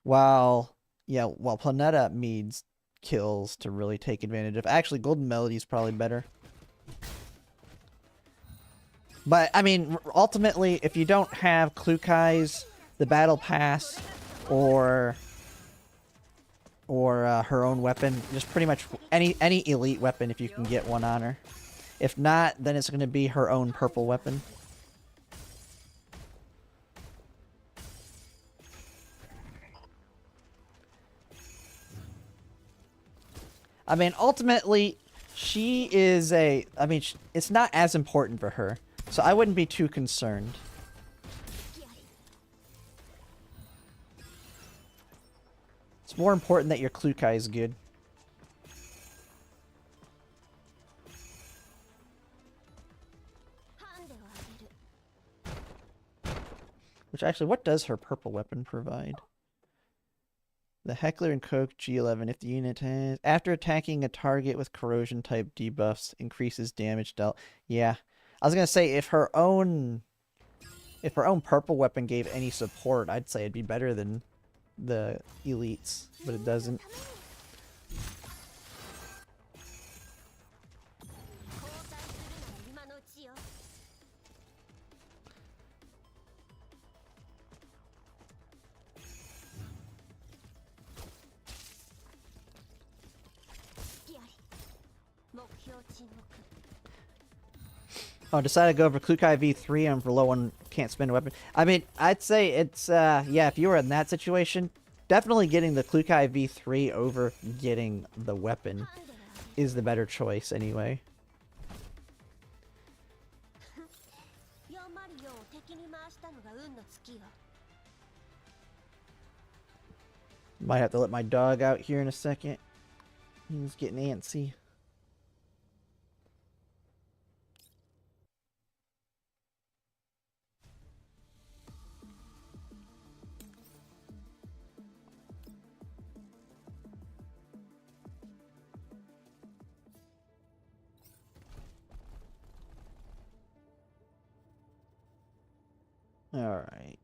While Planeta needs kills to really take advantage of. Actually, Golden Melody is probably better. But, I mean, ultimately, if you don't have Klukai's, the Battle Pass, or her own weapon, just pretty much any elite weapon if you can get one on her. If not, then it's going to be her own purple weapon. I mean, ultimately, she is a... I mean, it's not as important for her. So I wouldn't be too concerned. It's more important that your Klukai is good. Which actually, what does her purple weapon provide? The Heckler and Koch G11. If the unit has, after attacking a target with corrosion type debuffs, increases damage dealt. Yeah, I was gonna say if her own purple weapon gave any support, I'd say it'd be better than the elites, but it doesn't. Oh, decided to go for Klukai V3. I'm for low on, can't spend a weapon. I mean, I'd say it's, yeah, if you were in that situation, definitely getting the Klukai V3 over getting the weapon is the better choice anyway. Might have to let my dog out here in a second. He's getting antsy. All right.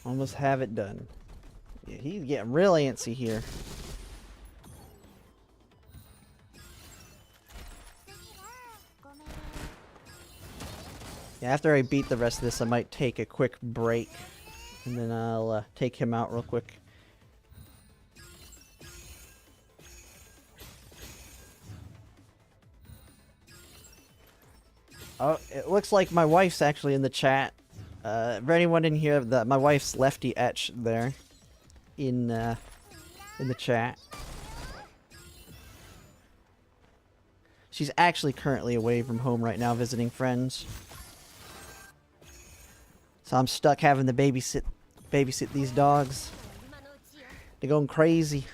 Almost have it done. Yeah, he's getting real antsy here. Yeah, after I beat the rest of this, I might take a quick break. And then I'll take him out real quick. Oh, it looks like my wife's actually in the chat. For anyone in here, my wife's Lefty Etch there in the chat. She's actually currently away from home right now visiting friends. So I'm stuck having to babysit these dogs. They're going crazy.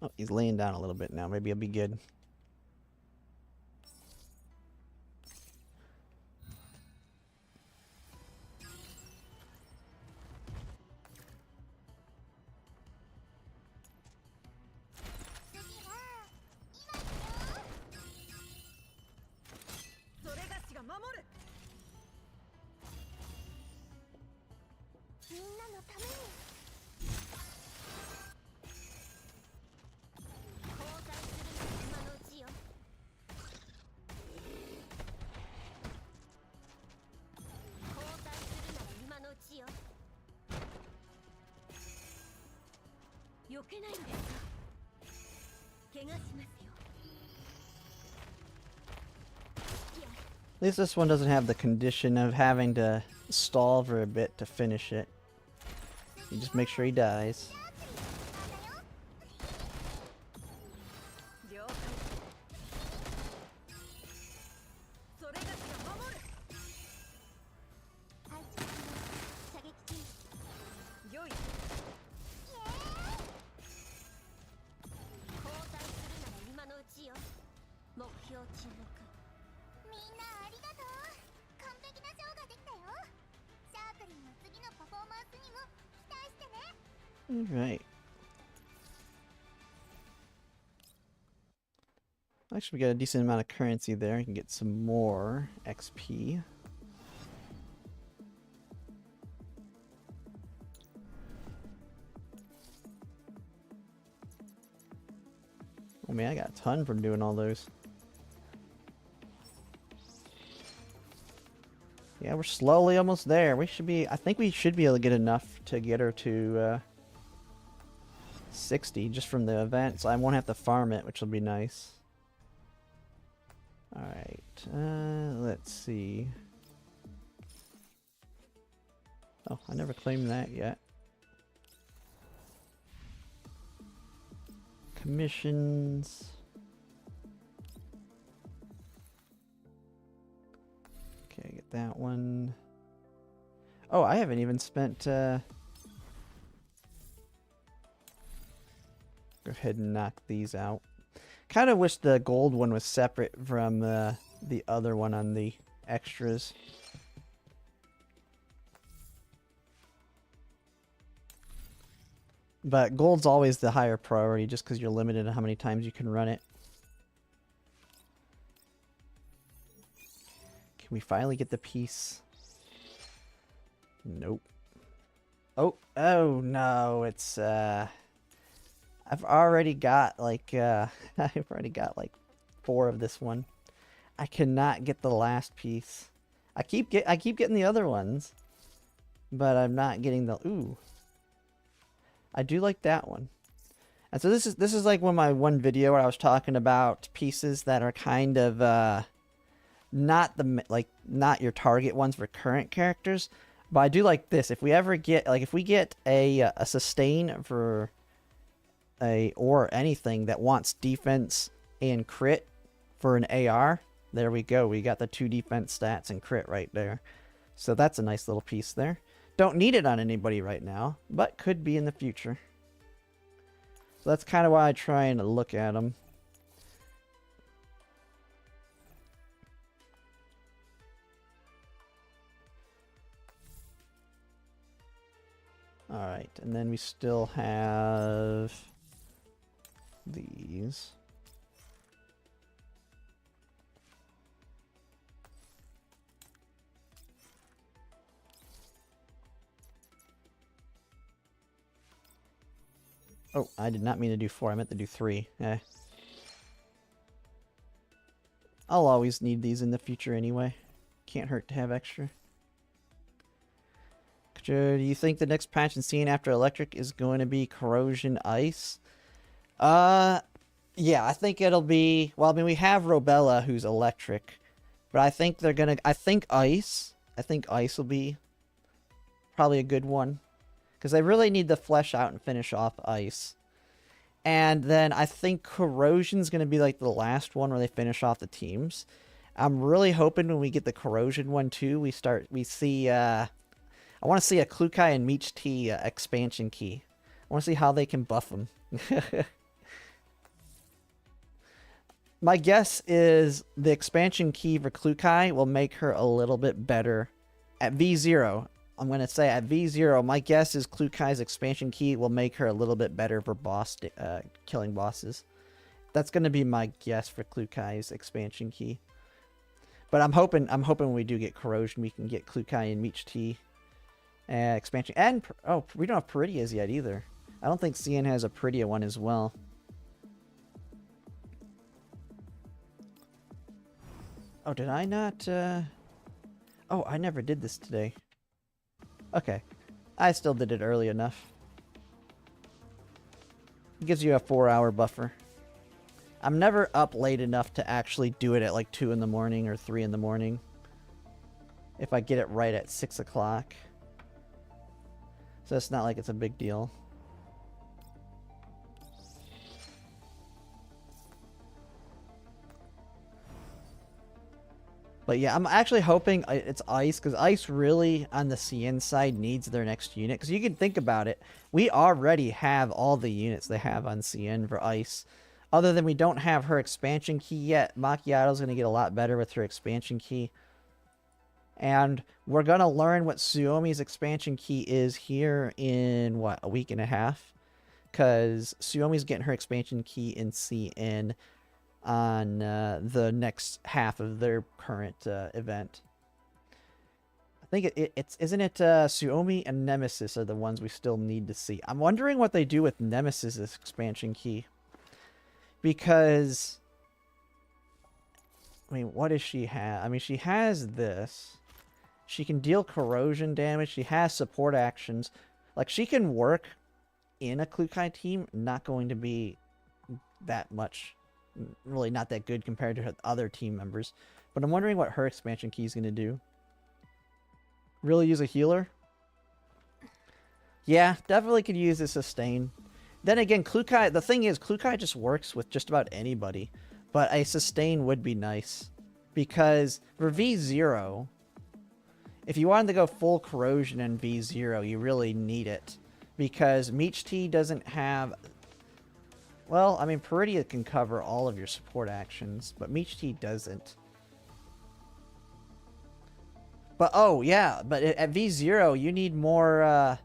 Oh, he's laying down a little bit now. Maybe he'll be good. At least this one doesn't have the condition of having to stall for a bit to finish it. You just make sure he dies. Alright. Actually, we got a decent amount of currency there. You can get some more XP. Oh man, I got a ton from doing all those. Yeah, we're slowly almost there. We should be, I think we should be able to get enough to get her to 60 just from the event, so I won't have to farm it, which will be nice. Alright, let's see. Oh, I never claimed that yet. Commissions. Okay, get that one. Oh, I haven't even spent, go ahead and knock these out. Kind of wish the gold one was separate from the other one on the extras. But gold's always the higher priority just because you're limited to how many times you can run it. Can we finally get the piece? Nope. Oh no, it's I've already got like I've already got like 4 of this one. I cannot get the last piece. I keep getting the other ones, but I'm not getting the ooh. I do like that one. And so this is like one video where I was talking about pieces that are kind of not your target ones for current characters, but I do like this. If we ever get if we get a sustain for or anything that wants defense and crit for an AR, there we go. We got the 2 defense stats and crit right there. So that's a nice little piece there. Don't need it on anybody right now, but could be in the future. So that's kind of why I try and look at them. Alright, and then we still have these. Oh, I did not mean to do 4. I meant to do 3. I'll always need these in the future anyway. Can't hurt to have extra. Do you think the next patch in CN after electric is going to be corrosion ice? Yeah, I think it'll be... Well, I mean, we have Robella, who's electric. But I think they're gonna... I think ice will be probably a good one. Because they really need to flesh out and finish off ice. And then I think corrosion's going to be like the last one where they finish off the teams. I'm really hoping when we get the corrosion one too, we see... I want to see a Klukai and Meech T expansion key. I want to see how they can buff them. My guess is the expansion key for Klukai will make her a little bit better at V0. I'm going to say at V0, my guess is Klukai's expansion key will make her a little bit better for killing bosses. That's going to be my guess for Klukai's expansion key. But I'm hoping when we do get corrosion, we can get Klukai and Meech T expansion. And oh, we don't have Peridias yet either. I don't think CN has a Peridia one as well. Oh, did I not? Oh, I never did this today. Okay. I still did it early enough. It gives you a 4-hour buffer. I'm never up late enough to actually do it at like 2 in the morning or 3 in the morning. If I get it right at 6 o'clock. So it's not like it's a big deal. But yeah, I'm actually hoping it's Ice, because Ice really, on the CN side, needs their next unit. Because you can think about it, we already have all the units they have on CN for Ice. Other than we don't have her expansion key yet. Macchiato's going to get a lot better with her expansion key. And we're going to learn what Suomi's expansion key is here in, what, a week and a half? Because Suomi's getting her expansion key in CN on the next half of their current event. I think isn't it Suomi and Nemesis are the ones we still need to see. I'm wondering what they do with Nemesis' expansion key. Because, I mean, what does she have? I mean, she has this. She can deal corrosion damage. She has support actions. Like, she can work in a Klukai team. Not going to be that much. Really not that good compared to her other team members. But I'm wondering what her expansion key is going to do. Really use a healer? Yeah, definitely could use a sustain. Then again, Klukai, the thing is, Klukai just works with just about anybody. But a sustain would be nice. Because for V0, if you wanted to go full corrosion in V0, you really need it. Because Meech T doesn't have... Well, I mean, Peridia can cover all of your support actions, but Meech T doesn't. But, oh, yeah, but at V0, you need more,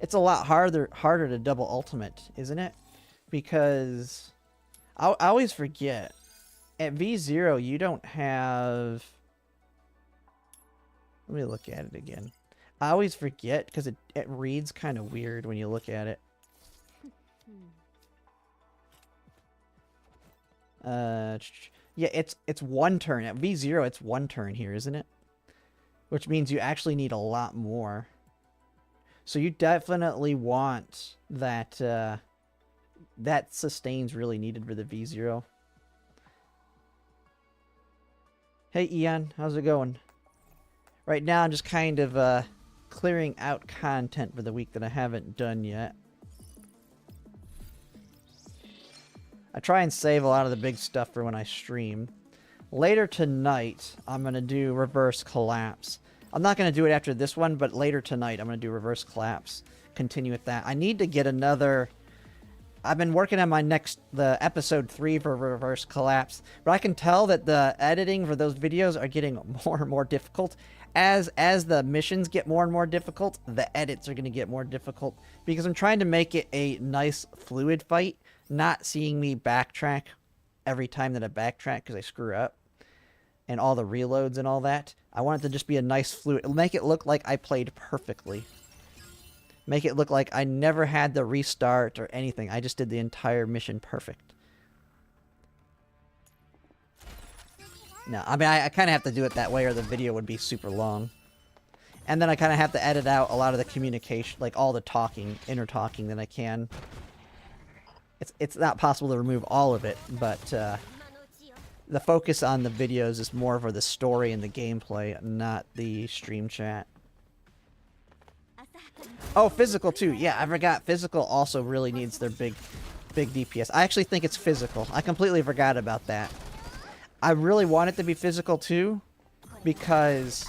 it's a lot harder to double ultimate, isn't it? Because I always forget. At V0, you don't have... Let me look at it again. I always forget because it reads kind of weird when you look at it. Yeah, it's one turn. At V0, it's one turn here, isn't it? Which means you actually need a lot more. So you definitely want that, that sustain's really needed for the V0. Hey, Ian, how's it going? Right now, I'm just kind of, clearing out content for the week that I haven't done yet. I try and save a lot of the big stuff for when I stream. Later tonight, I'm going to do Reverse Collapse. I'm not going to do it after this one, but later tonight, I'm going to do Reverse Collapse. Continue with that. I need to get another... I've been working on the episode 3 for Reverse Collapse, but I can tell that the editing for those videos are getting more and more difficult. As the missions get more and more difficult, the edits are going to get more difficult, because I'm trying to make it a nice, fluid fight, not seeing me backtrack every time that I backtrack because I screw up, and all the reloads and all that. I want it to just be a nice, fluid... Make it look like I played perfectly. Make it look like I never had to restart or anything. I just did the entire mission perfect. No, I mean, I kind of have to do it that way or the video would be super long. And then I kind of have to edit out a lot of the communication, like all the talking, inner talking that I can. It's not possible to remove all of it, but the focus on the videos is more for the story and the gameplay, not the stream chat. Oh, physical too. Yeah, I forgot. Physical also really needs their big DPS. I actually think it's physical. I completely forgot about that. I really want it to be physical too, because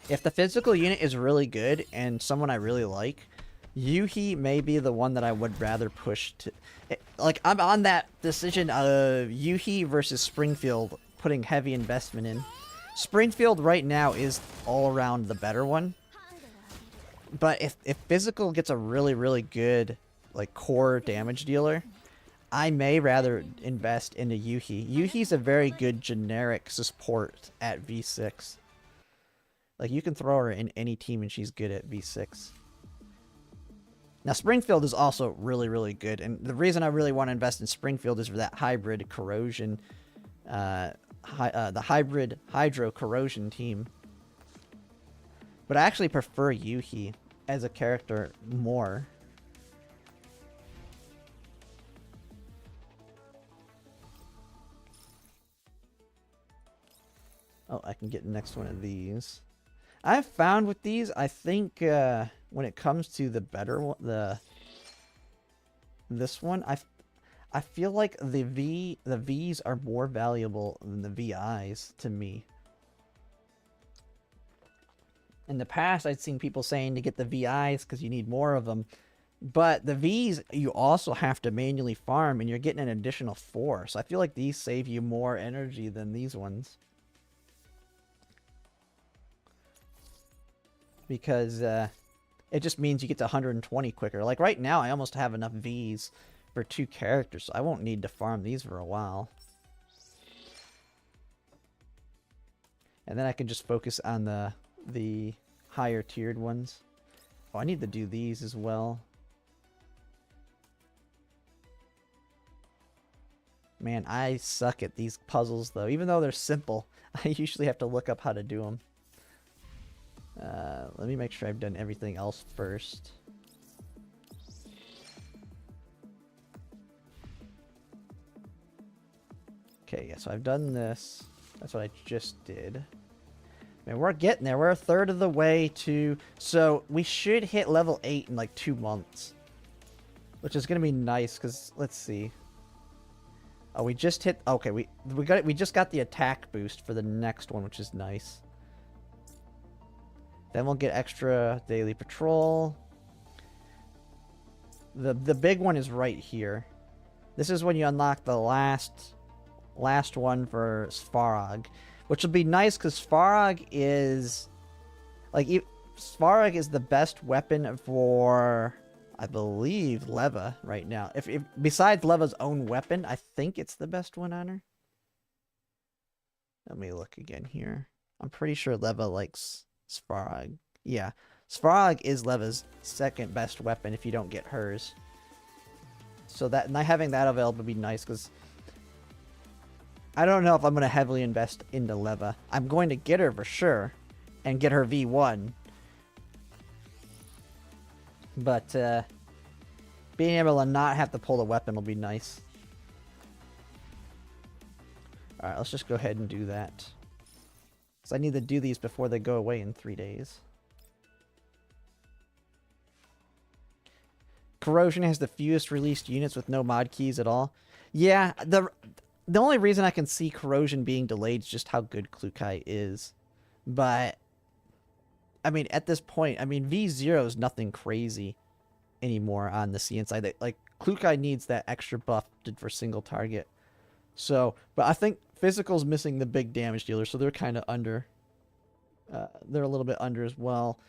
if the physical unit is really good and someone I really like, Yuhi may be the one that I would rather push to... Like, I'm on that decision of Yuhi versus Springfield, putting heavy investment in. Springfield right now is all around the better one. But if physical gets a really, really good, like, core damage dealer, I may rather invest into Yuhi. Yuhi's a very good generic support at V6. Like, you can throw her in any team and she's good at V6. Now, Springfield is also really, really good. And the reason I really want to invest in Springfield is for that hybrid corrosion, the hybrid hydro corrosion team. But I actually prefer Yuhi as a character more. Oh, I can get the next one of these. I've found with these, I think when it comes to the better one, this one, I feel like the V's are more valuable than the VIs to me. In the past, I'd seen people saying to get the VIs because you need more of them. But the Vs, you also have to manually farm, and you're getting an additional 4. So I feel like these save you more energy than these ones. because it just means you get to 120 quicker. Like right now, I almost have enough Vs for 2 characters, so I won't need to farm these for a while. And then I can just focus on the higher tiered ones. Oh, I need to do these as well. Man, I suck at these puzzles though. Even though they're simple, I usually have to look up how to do them. Let me make sure I've done everything else first. Okay, yeah, so I've done this. That's what I just did. Man, we're getting there. We're a third of the way to... So, we should hit level 8 in like 2 months. Which is going to be nice, because... Let's see. Oh, we just hit... Okay, we just got the attack boost for the next one, which is nice. Then we'll get extra daily patrol. The big one is right here. This is when you unlock the last one for Svarog, which will be nice because Svarog is like Svarog is the best weapon for, I believe, Leva right now. If besides Leva's own weapon, I think it's the best one on her. Let me look again here. I'm pretty sure Leva likes Svarog. Yeah, Svarog is Leva's second best weapon if you don't get hers. So that having that available would be nice because I don't know if I'm going to heavily invest into Leva. I'm going to get her for sure and get her V1. But being able to not have to pull the weapon will be nice. Alright, let's just go ahead and do that. Because I need to do these before they go away in 3 days. Corrosion has the fewest released units with no mod keys at all. Yeah, the only reason I can see Corrosion being delayed is just how good Klukai is. But, I mean, at this point, I mean, V0 is nothing crazy anymore on the CN side. Like, Klukai needs that extra buff for single target. So, but I think Physical's missing the big damage dealer, so they're kind of under. They're a little bit under as well.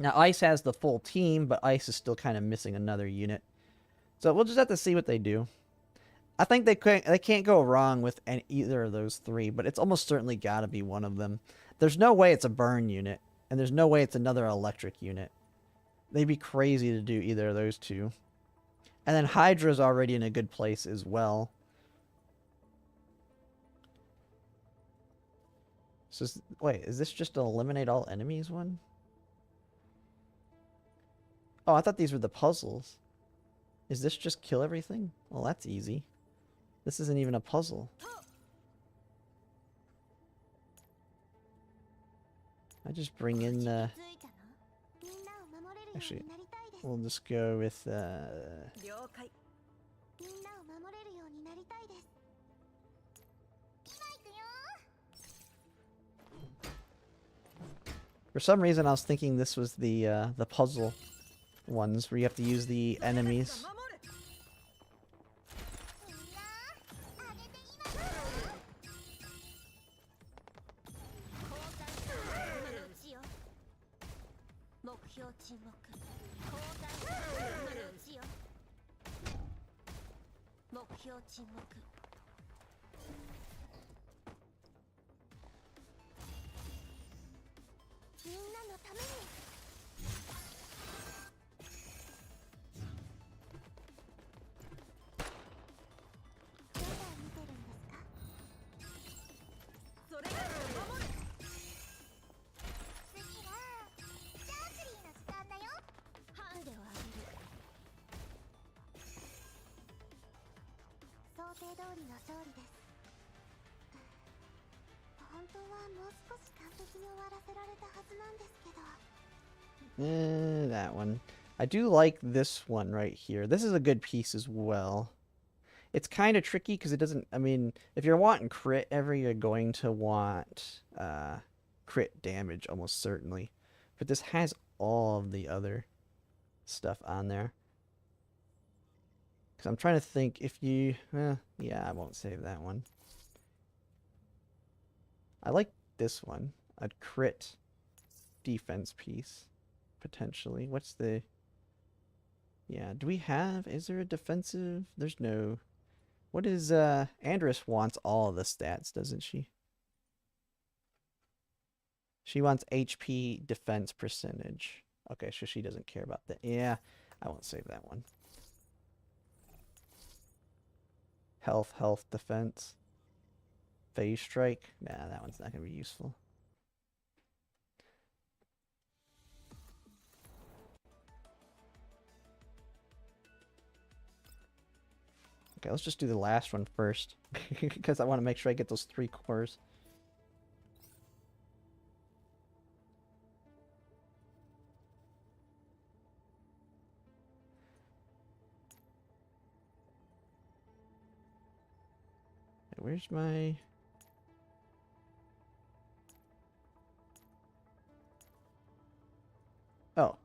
Now, Ice has the full team, but Ice is still kind of missing another unit. So we'll just have to see what they do. I think they can't go wrong with either of those 3, but it's almost certainly got to be one of them. There's no way it's a burn unit, and there's no way it's another electric unit. They'd be crazy to do either of those 2. And then Hydra's already in a good place as well. So, wait, is this just an eliminate all enemies one? Oh, I thought these were the puzzles. Is this just kill everything? Well, that's easy. This isn't even a puzzle. I just bring in the... Actually, we'll just go with... For some reason, I was thinking this was the puzzle ones where you have to use the enemies. That one. I do like this one right here. This is a good piece as well. It's kind of tricky because it doesn't... I mean, if you're wanting crit you're going to want crit damage almost certainly. But this has all of the other stuff on there. Because I'm trying to think if you... yeah, I won't save that one. I like this one. A crit defense piece, potentially. What's the... Yeah, do we have... Is there a defensive? There's no... What is... Andress wants all of the stats, doesn't she? She wants HP defense percentage. Okay, so she doesn't care about that. Yeah, I won't save that one. Health, defense. Phase strike. Nah, that one's not going to be useful. Okay, let's just do the last one first. Because I want to make sure I get those 3 cores. Where's my... Oh.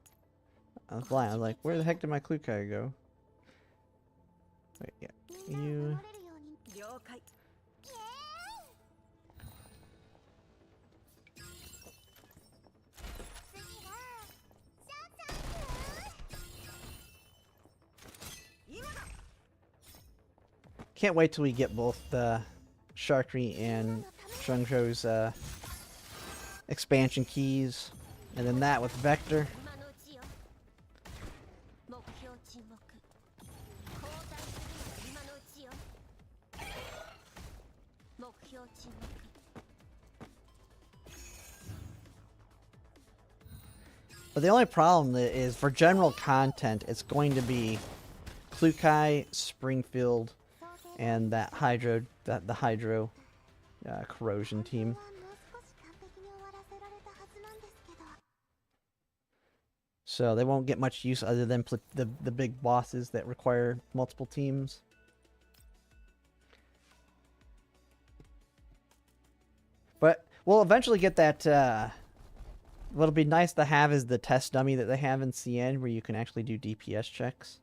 I was blind. I was like, where the heck did my Klukai go? Wait, yeah. You... Can't wait till we get both the Sharkry and Shunzhou's expansion keys. And then that with Vector. But the only problem is for general content, it's going to be Klukai, Springfield, and that the Hydro corrosion team. So they won't get much use other than the big bosses that require multiple teams. But we'll eventually get that. What'll be nice to have is the test dummy that they have in CN, where you can actually do DPS checks.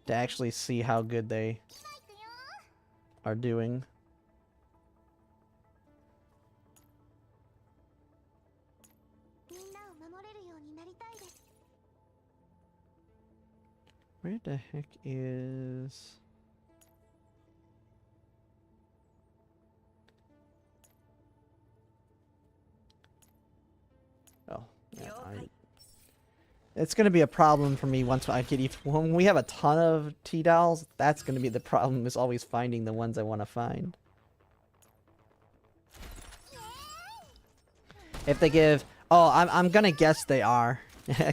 To actually see how good they are doing. Where the heck is... Oh, yeah, it's going to be a problem for me once I get when we have a ton of T-Dolls. That's going to be the problem, is always finding the ones I want to find. If they give... Oh, I'm going to guess they are.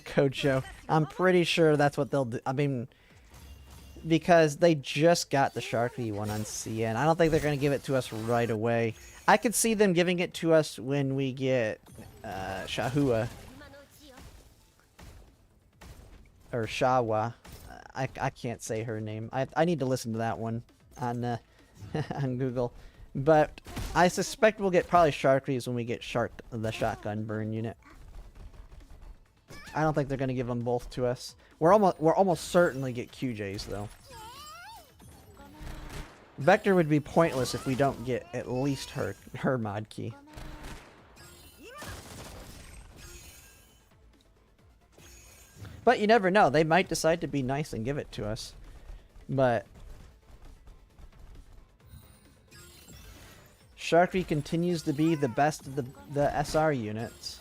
Code Show. I'm pretty sure that's what they'll do. I mean, because they just got the Sharky one on CN. I don't think they're going to give it to us right away. I could see them giving it to us when we get Shahua. Or Shawa. I can't say her name. I need to listen to that one on on Google. But I suspect we'll get probably Sharkies when we get the shotgun burn unit. I don't think they're gonna give them both to us. We're almost certainly get QJs though. Vector would be pointless if we don't get at least her mod key. But you never know. They might decide to be nice and give it to us. But Sharky continues to be the best of the SR units.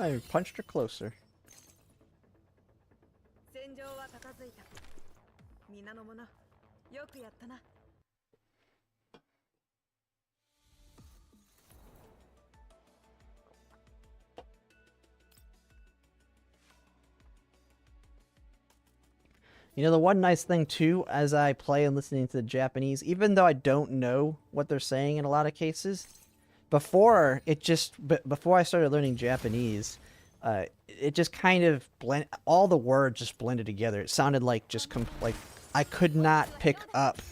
I punched her closer. You know, the one nice thing too, as I play and listening to the Japanese, even though I don't know what they're saying in a lot of cases, before I started learning Japanese, it just kind of all the words just blended together. It sounded like like I could not pick up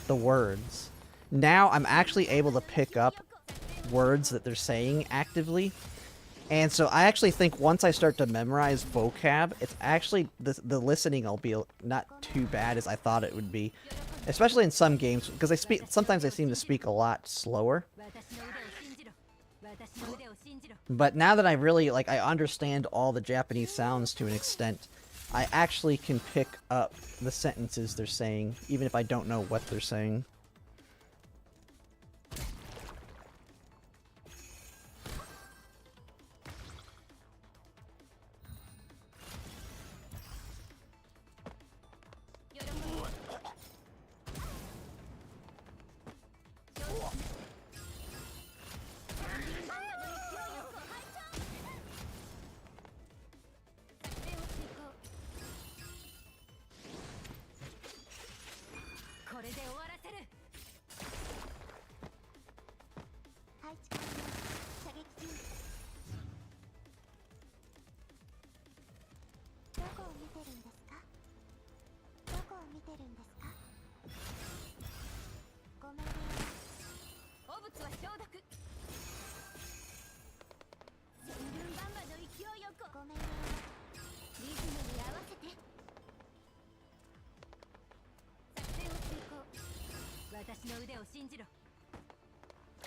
the words. Now I'm actually able to pick up words that they're saying actively. And so I actually think once I start to memorize vocab, it's actually the listening will be not too bad as I thought it would be, especially in some games because sometimes I seem to speak a lot slower. But now that I really I understand all the Japanese sounds to an extent, I actually can pick up the sentences they're saying even if I don't know what they're saying.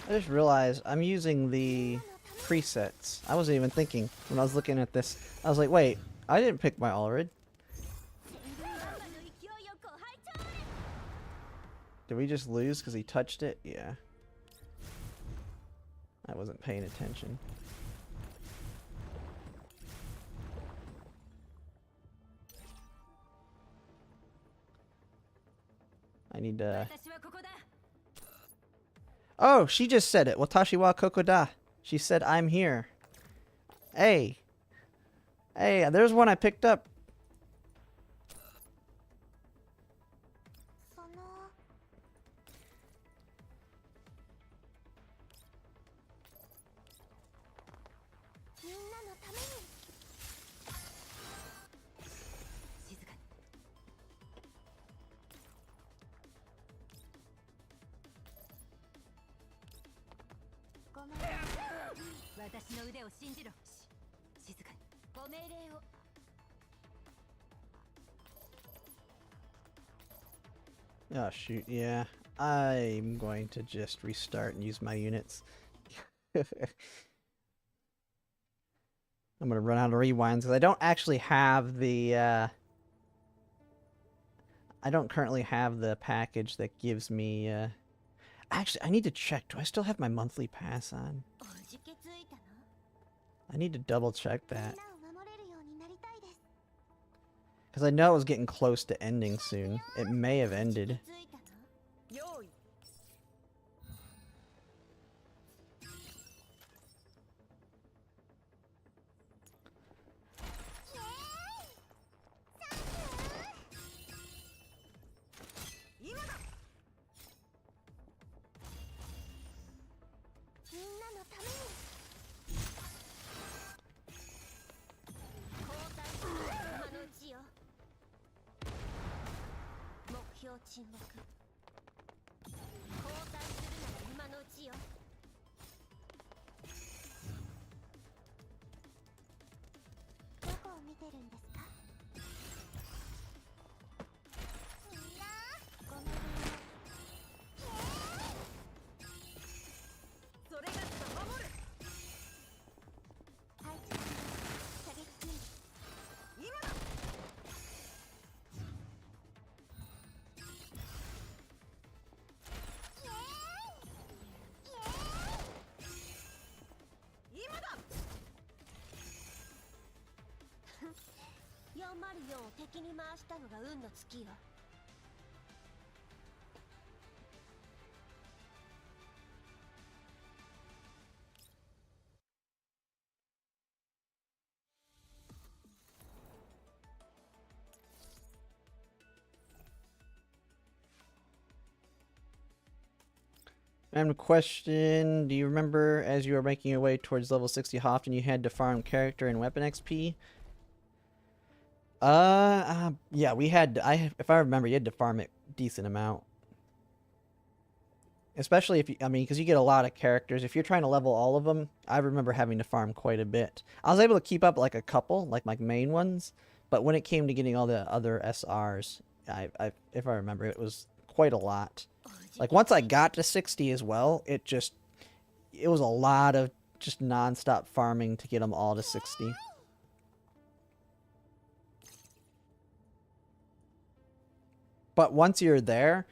I just realized I'm using the presets. I wasn't even thinking when I was looking at this. I was like, wait, I didn't pick my Allred. Did we just lose because he touched it? Yeah. I wasn't paying attention. I need to... Oh, she just said it. Watashi wa kokoda. She said, I'm here. Hey. Hey, there's one I picked up. Oh shoot, yeah. I'm going to just restart and use my units. I'm gonna run out of rewinds because I don't actually have the I don't currently have the package that gives me actually I need to check. Do I still have my monthly pass on? I need to double check that. Because I know it was getting close to ending soon. It may have ended. Random question: do you remember as you were making your way towards level 60 how often you had to farm character and weapon XP? Yeah, we had. If I remember, you had to farm it decent amount. Especially if you, I mean, because you get a lot of characters. If you're trying to level all of them, I remember having to farm quite a bit. I was able to keep up like a couple, like my main ones, but when it came to getting all the other SRs, if I remember, it was quite a lot. Like once I got to 60 as well, it was a lot of just non-stop farming to get them all to 60. But once you're there,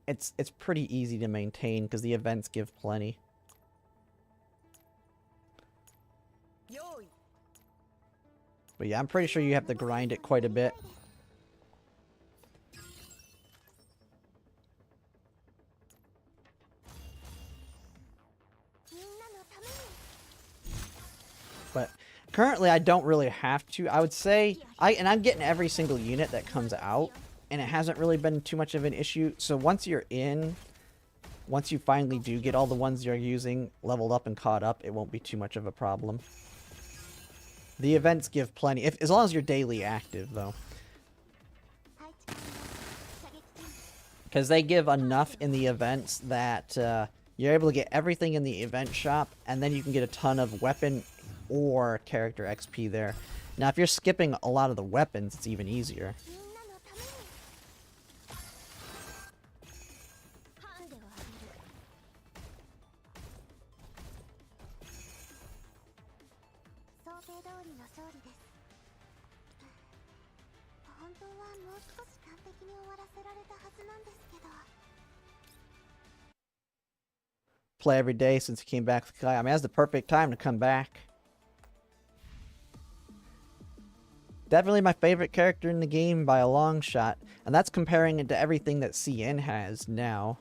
it's pretty easy to maintain because the events give plenty. But yeah, I'm pretty sure you have to grind it quite a bit. But currently I don't really have to. I would say I'm getting every single unit that comes out, and it hasn't really been too much of an issue. So once you finally do get all the ones you're using leveled up and caught up, it won't be too much of a problem. The events give plenty, as long as you're daily active, though. Because they give enough in the events that you're able to get everything in the event shop, and then you can get a ton of weapon or character XP there. Now, if you're skipping a lot of the weapons, it's even easier. Play every day since he came back with Kai. I mean, that's the perfect time to come back. Definitely my favorite character in the game by a long shot. And that's comparing it to everything that CN has now.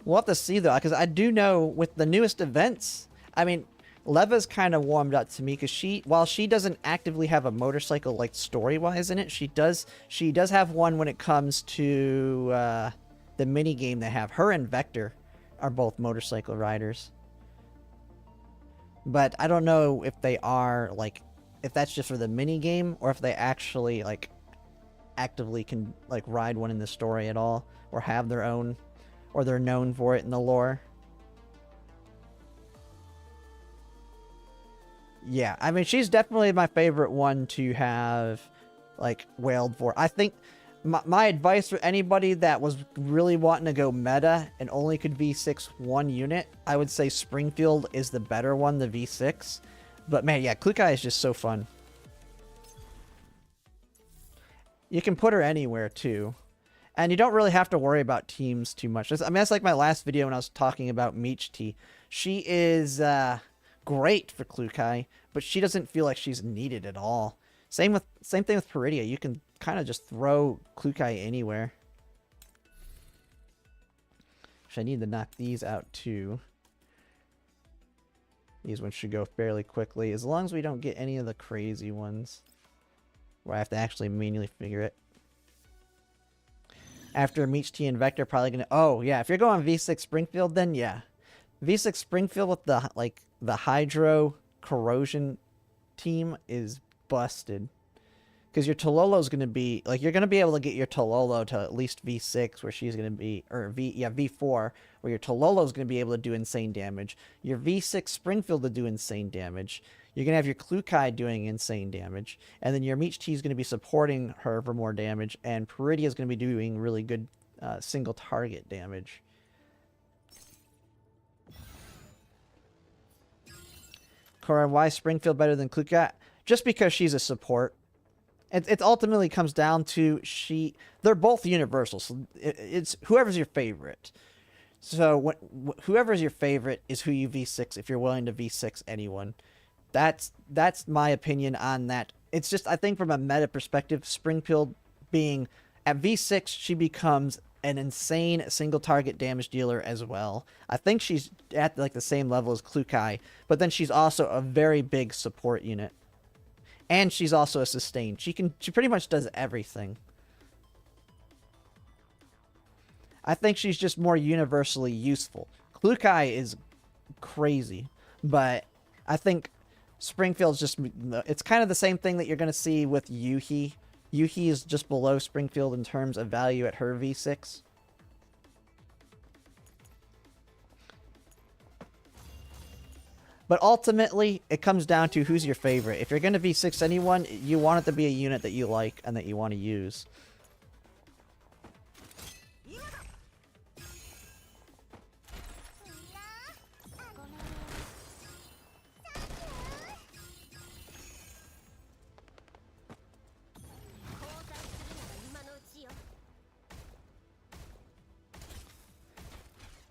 We'll have to see, though, because I do know with the newest events, I mean, Leva's kind of warmed up to me because while she doesn't actively have a motorcycle, like, story-wise in it, she does have one when it comes to the mini-game they have. Her and Vector are both motorcycle riders. But I don't know if they are, like, if that's just for the mini-game or if they actually, like, actively can, like, ride one in the story at all or have their own, or they're known for it in the lore. Yeah, I mean, she's definitely my favorite one to have, like, wailed for. I think my advice for anybody that was really wanting to go meta and only could V6 one unit, I would say Springfield is the better one, the V6. But man, yeah, Klukai is just so fun. You can put her anywhere too. And you don't really have to worry about teams too much. I mean, that's like my last video when I was talking about Michti. She is great for Klukai, but she doesn't feel like she's needed at all. Same thing with Peridia. You can kind of just throw Klukai anywhere. Which I need to knock these out too. These ones should go fairly quickly, as long as we don't get any of the crazy ones where I have to actually manually figure it. After Michti and Vector, probably gonna. Oh yeah, if you're going V6 Springfield, then yeah, V6 Springfield with the Hydro Corrosion team is busted. Because your Tololo's going to be, like, you're going to be able to get your Tololo to at least V6, where she's going to be, or V4, where your Tololo's going to be able to do insane damage. Your V6 Springfield to do insane damage. You're going to have your Klukai doing insane damage. And then your Michti is going to be supporting her for more damage. And Peridia is going to be doing really good single target damage. Cora, why Springfield better than Klukai? Just because she's a support. It ultimately comes down to they're both universal. So it's whoever's your favorite. So whoever's your favorite is who you V6 if you're willing to V6 anyone. That's my opinion on that. It's just, I think from a meta perspective, Springfield being at V6, she becomes an insane single target damage dealer as well. I think she's at like the same level as Klukai, but then she's also a very big support unit. And she's also a sustain. She pretty much does everything. I think she's just more universally useful. Klukai is crazy, but I think Springfield's just, it's kind of the same thing that you're going to see with Yuhi. Yuhi is just below Springfield in terms of value at her V6. But ultimately, it comes down to who's your favorite. If you're going to V6 anyone, you want it to be a unit that you like and that you want to use.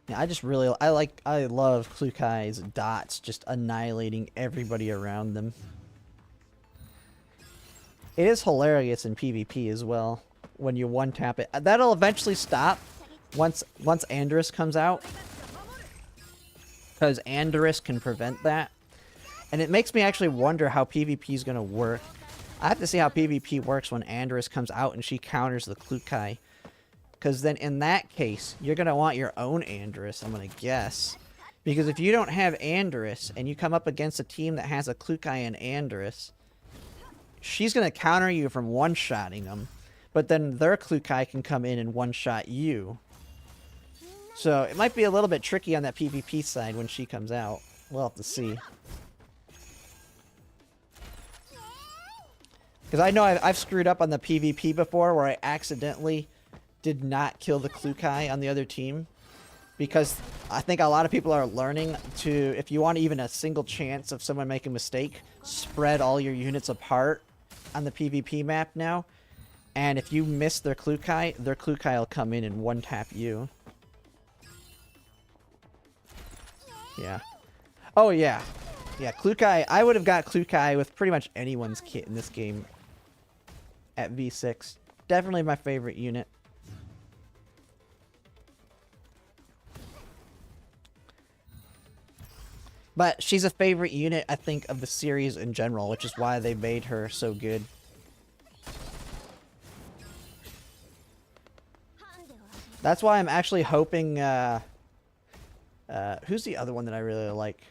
Yeah, I love Klukai's dots just annihilating everybody around them. It is hilarious in PvP as well when you one tap it. That'll eventually stop once Andrus comes out, because Andrus can prevent that. And it makes me actually wonder how PvP is going to work. I have to see how PvP works when Andrus comes out and she counters the Klukai. Because then in that case, you're going to want your own Andrus, I'm going to guess. Because if you don't have Andrus and you come up against a team that has a Klukai and Andrus, she's going to counter you from one-shotting them. But then their Klukai can come in and one-shot you. So it might be a little bit tricky on that PvP side when she comes out. We'll have to see. Because I know I've screwed up on the PvP before where I accidentally did not kill the Klukai on the other team, because I think a lot of people are learning to, if you want even a single chance of someone making a mistake, spread all your units apart on the PvP map now, and if you miss their Klukai will come in and one-tap you. Yeah. Oh yeah. Yeah, Klukai, I would have got Klukai with pretty much anyone's kit in this game at V6. Definitely my favorite unit. But she's a favorite unit, I think, of the series in general, which is why they made her so good. That's why I'm actually hoping, who's the other one that I really like?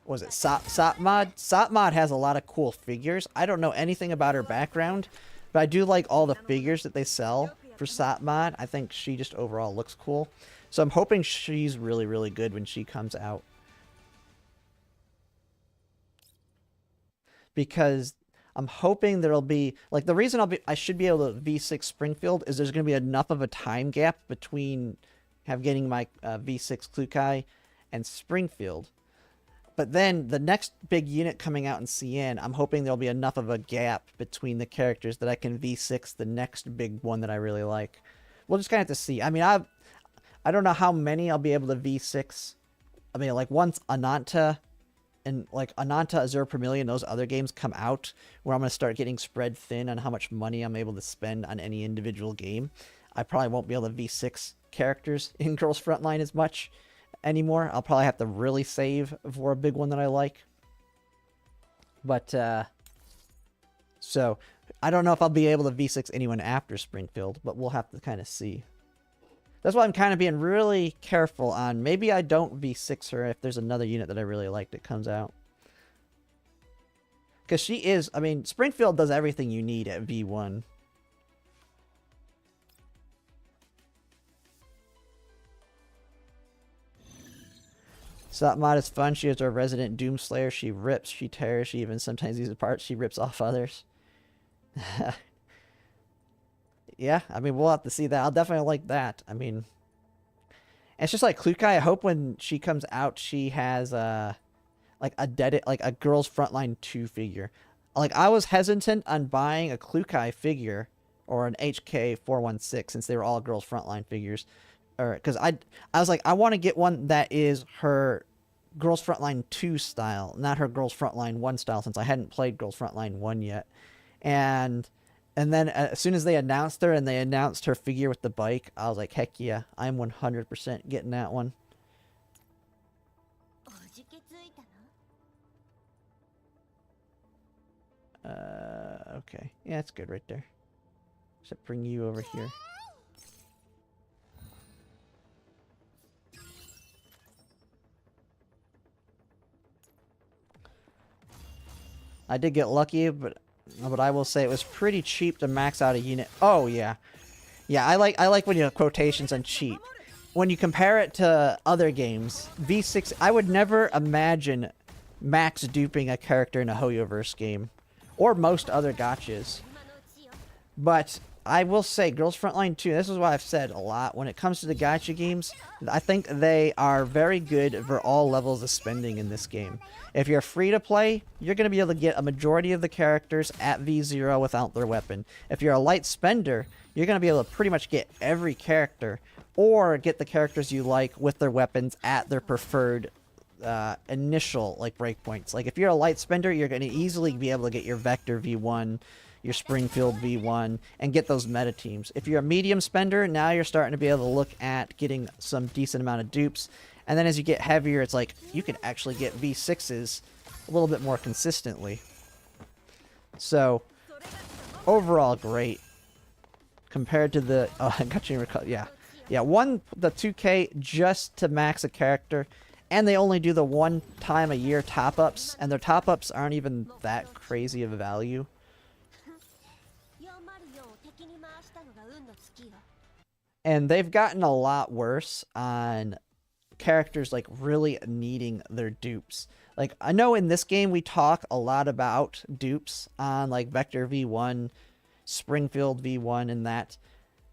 Was it Satmod? Satmod has a lot of cool figures. I don't know anything about her background, but I do like all the figures that they sell for Satmod. I think she just overall looks cool. So I'm hoping she's really, really good when she comes out. Because I'm hoping there'll be, like, the reason I should be able to V6 Springfield is there's going to be enough of a time gap between getting my V6 Klukai and Springfield. But then the next big unit coming out in CN, I'm hoping there'll be enough of a gap between the characters that I can V6 the next big one that I really like. We'll just kind of have to see. I mean, I don't know how many I'll be able to V6. I mean, like, once Ananta and like Ananta, Azure per Million, those other games come out, where I'm going to start getting spread thin on how much money I'm able to spend on any individual game, I probably won't be able to V6 characters in Girls Frontline as much anymore. I'll probably have to really save for a big one that I like. But, so, I don't know if I'll be able to V6 anyone after Springfield, but we'll have to kind of see. That's why I'm kind of being really careful on, maybe I don't V6 her if there's another unit that I really like that comes out. Because she is, I mean, Springfield does everything you need at V1. Satmod is fun. She is our resident Doomslayer. She rips, she tears, she even sometimes uses parts. She rips off others. Yeah, I mean, we'll have to see that. I'll definitely like that. I mean, it's just like Klukai. I hope when she comes out, she has like a Girls Frontline 2 figure. Like, I was hesitant on buying a Klukai figure or an HK 416 since they were all Girls Frontline figures, or because I was like, I want to get one that is her Girls Frontline 2 style, not her Girls Frontline 1 style, since I hadn't played Girls Frontline 1 yet, And then as soon as they announced her and they announced her figure with the bike, I was like, heck yeah, I'm 100% getting that one. Okay. Yeah, it's good right there. Except bring you over here. I did get lucky, but I will say it was pretty cheap to max out a unit. Oh yeah, yeah. I like when you have quotations on cheap. When you compare it to other games, V6, I would never imagine max duping a character in a Hoyoverse game, or most other gachas. But I will say, Girls Frontline 2, this is what I've said a lot. When it comes to the gacha games, I think they are very good for all levels of spending in this game. If you're free to play, you're going to be able to get a majority of the characters at V0 without their weapon. If you're a light spender, you're going to be able to pretty much get every character, or get the characters you like with their weapons at their preferred initial like breakpoints. Like if you're a light spender, you're going to easily be able to get your Vector V1, your Springfield V1, and get those meta teams. If you're a medium spender, now you're starting to be able to look at getting some decent amount of dupes. And then as you get heavier, it's like you can actually get V6s a little bit more consistently. So overall, great compared to the yeah. Yeah, the 2K just to max a character, and they only do the one time a year top-ups, and their top-ups aren't even that crazy of a value. And they've gotten a lot worse on characters like really needing their dupes. Like, I know in this game we talk a lot about dupes on like Vector V1, Springfield V1, and that.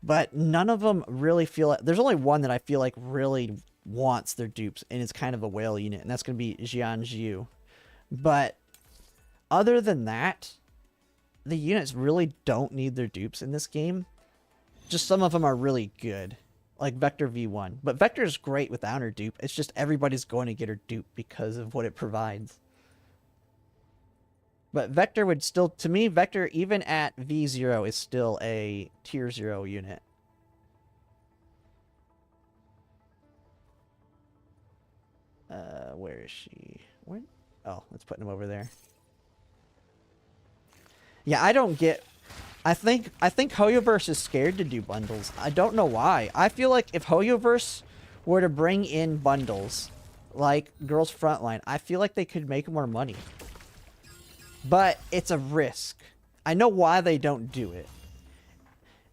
But none of them really feel like... There's only one that I feel like really wants their dupes, and it's kind of a whale unit, and that's going to be Jianzhu. But other than that, the units really don't need their dupes in this game. Just some of them are really good, like Vector V1. But Vector is great without her dupe. It's just everybody's going to get her dupe because of what it provides. But Vector would still, to me, Vector, even at V0, is still a tier 0 unit. Where is she? Where? Oh, let's put him over there. Yeah, I don't get... I think Hoyoverse is scared to do bundles. I don't know why. I feel like if Hoyoverse were to bring in bundles, like Girls Frontline, I feel like they could make more money. But it's a risk. I know why they don't do it.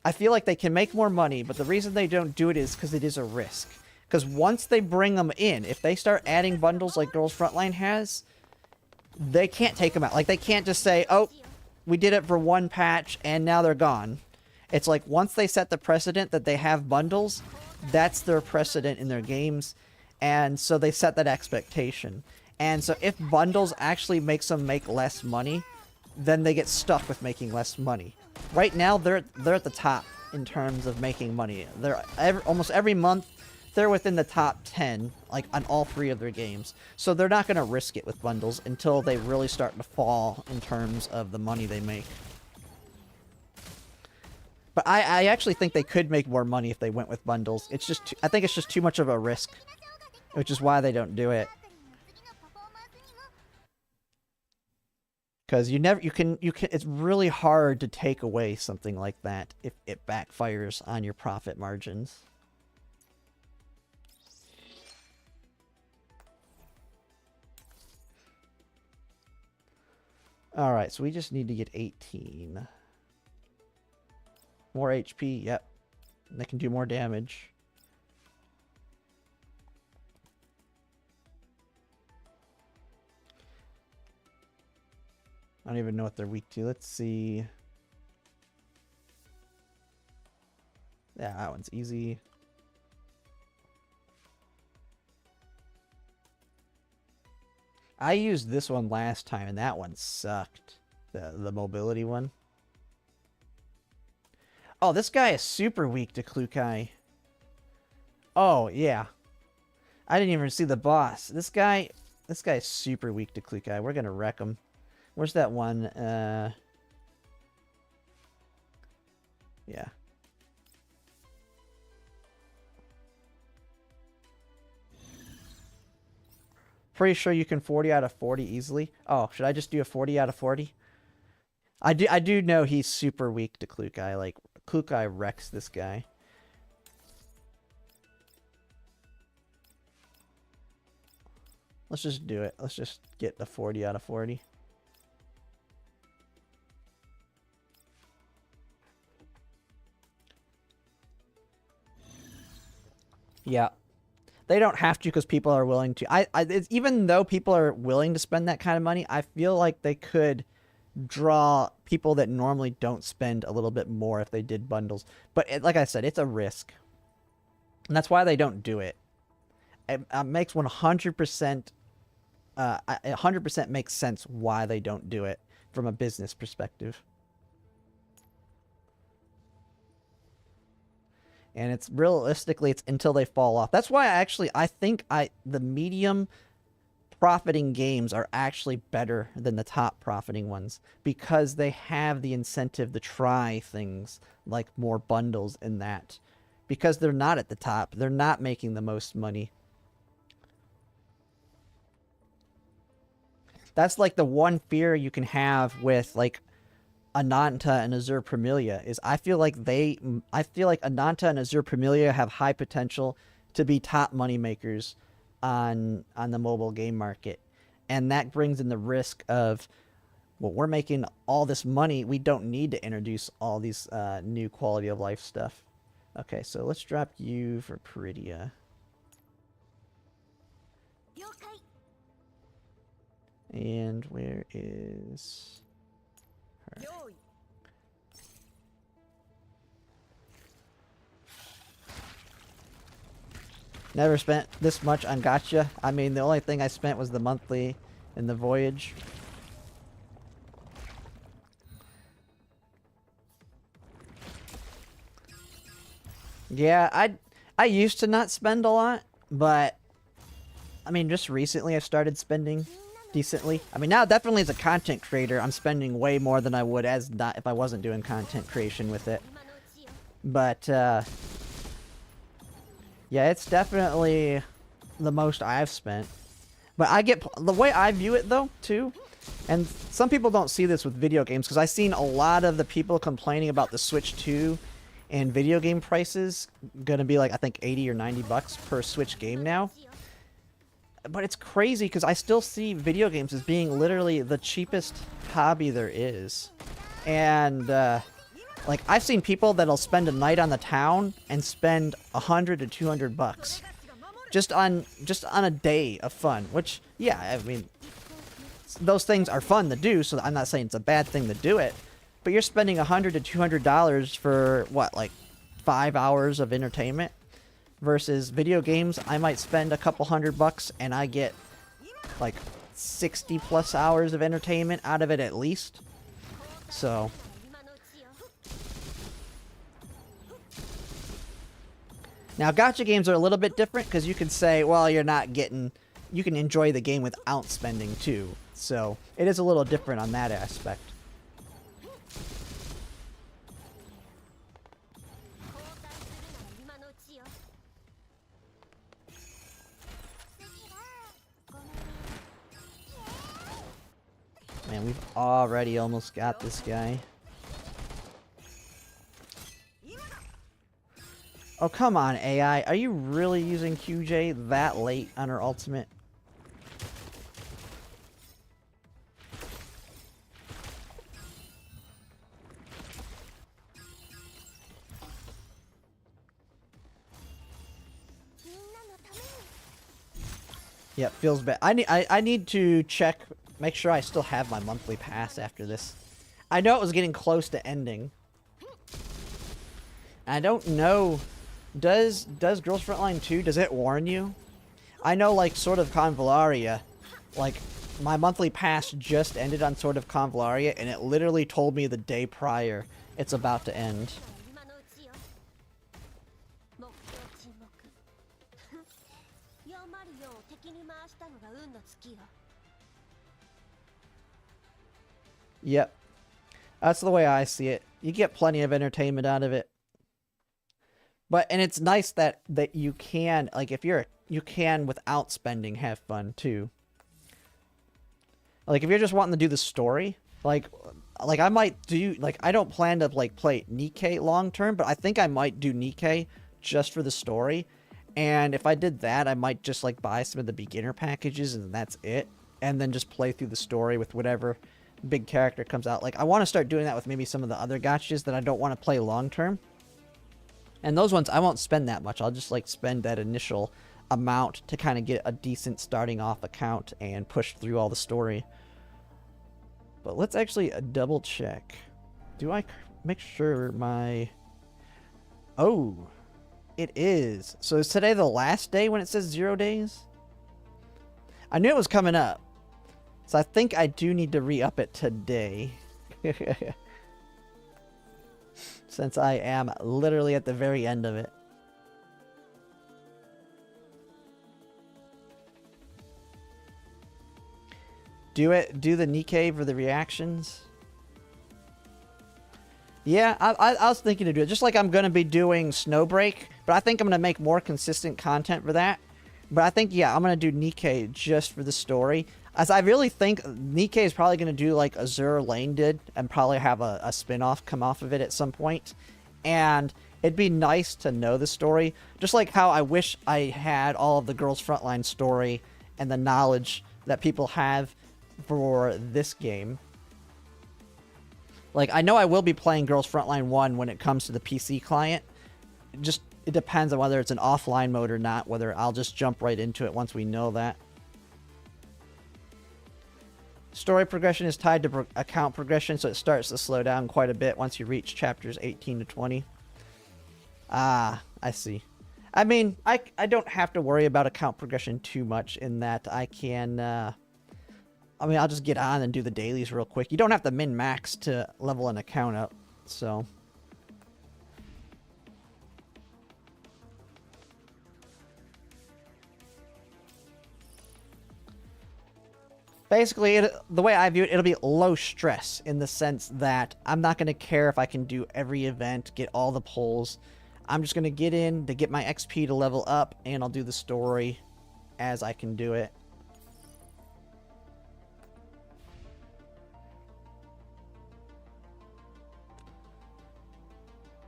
I feel like they can make more money, but the reason they don't do it is because it is a risk. Because once they bring them in, if they start adding bundles like Girls Frontline has, they can't take them out. Like, they can't just say, oh, we did it for one patch and now they're gone. It's like once they set the precedent that they have bundles, that's their precedent in their games. And so they set that expectation. And so if bundles actually makes them make less money, then they get stuck with making less money. Right now, they're at the top in terms of making money. They're almost every month, they're within the top 10, like on all 3 of their games. So they're not going to risk it with bundles until they really start to fall in terms of the money they make. But I actually think they could make more money if they went with bundles. It's just I think it's just too much of a risk, which is why they don't do it. Because it's really hard to take away something like that if it backfires on your profit margins. Alright, so we just need to get 18. More HP, yep. They can do more damage. I don't even know what they're weak to. Let's see. Yeah, that one's easy. I used this one last time, and that one sucked. The mobility one. Oh, this guy is super weak to Klukai. Oh, yeah. I didn't even see the boss. This guy is super weak to Klukai. We're gonna wreck him. Where's that one? Yeah. Pretty sure you can 40 out of 40 easily. Oh, should I just do a 40 out of 40? I do know he's super weak to Klukai. Like, Klukai wrecks this guy. Let's just do it. Let's just get the 40 out of 40. Yeah. They don't have to because people are willing to. Even though people are willing to spend that kind of money, I feel like they could draw people that normally don't spend a little bit more if they did bundles. But like I said, it's a risk. And that's why they don't do it. It makes 100%... 100% makes sense why they don't do it from a business perspective. And it's realistically, it's until they fall off. That's why I think the medium profiting games are actually better than the top profiting ones, because they have the incentive to try things like more bundles in that, because they're not at the top. They're not making the most money. That's like the one fear you can have with like Ananta and Azure Premilia is I feel like Ananta and Azure Premilia have high potential to be top money makers on the mobile game market. And that brings in the risk of, well, we're making all this money. We don't need to introduce all these new quality of life stuff. Okay, so let's drop you for Peridia. And where is her? Never spent this much on Gacha. I mean, the only thing I spent was the monthly and the voyage. Yeah, I used to not spend a lot, but I mean, just recently I started spending decently. I mean, now definitely as a content creator, I'm spending way more than I would if I wasn't doing content creation with it. But yeah, it's definitely the most I've spent. But the way I view it though, too, and some people don't see this with video games, because I've seen a lot of the people complaining about the Switch 2 and video game prices gonna be like, I think 80 or 90 bucks per Switch game now. But it's crazy because I still see video games as being literally the cheapest hobby there is. And like, I've seen people that'll spend a night on the town and spend 100 to 200 bucks just on a day of fun. Which, yeah, I mean, those things are fun to do, so I'm not saying it's a bad thing to do it. But you're spending $100 to $200 for what, like 5 hours of entertainment? Versus video games, I might spend a couple $100 and I get like 60 plus hours of entertainment out of it at least. So now gacha games are a little bit different because you can say, well, you can enjoy the game without spending too. So it is a little different on that aspect. Man, we've already almost got this guy. Oh, come on, AI. Are you really using QJ that late on her ultimate? Yep, feels bad. I need to check, make sure I still have my monthly pass after this. I know it was getting close to ending. I don't know. Does Girls Frontline 2, does it warn you? I know, like, Sword of Convalaria, like, my monthly pass just ended on Sword of Convalaria, and it literally told me the day prior it's about to end. Yep. That's the way I see it. You get plenty of entertainment out of it. And it's nice that you can, like, you can without spending have fun too. Like, if you're just wanting to do the story, like I might do, like, I don't plan to, like, play Nikkei long term, but I think I might do Nikkei just for the story. And if I did that, I might just, like, buy some of the beginner packages and that's it. And then just play through the story with whatever big character comes out. Like, I want to start doing that with maybe some of the other gachas that I don't want to play long term. And those ones, I won't spend that much. I'll just like spend that initial amount to kind of get a decent starting off account and push through all the story. But let's actually double check. Do I make sure my... Oh, it is. So is today the last day when it says 0 days? I knew it was coming up. So I think I do need to re-up it today. Since I am literally at the very end of it. Do the Nikkei for the reactions. Yeah, I was thinking to do it. Just like I'm going to be doing SnowBreak. But I think I'm going to make more consistent content for that. But I think, yeah, I'm going to do Nikkei just for the story. As I really think Nikkei is probably going to do like Azure Lane did. And probably have a spin-off come off of it at some point. And it'd be nice to know the story. Just like how I wish I had all of the Girls Frontline story. And the knowledge that people have for this game. Like, I know I will be playing Girls Frontline 1 when it comes to the PC client. It depends on whether it's an offline mode or not, whether I'll just jump right into it once we know that. Story progression is tied to account progression, so it starts to slow down quite a bit once you reach chapters 18 to 20. Ah, I see. I mean, I don't have to worry about account progression too much in that I can... I mean, I'll just get on and do the dailies real quick. You don't have to min-max to level an account up, so... Basically, the way I view it, it'll be low stress in the sense that I'm not going to care if I can do every event, get all the pulls. I'm just going to get in to get my XP to level up, and I'll do the story as I can do it.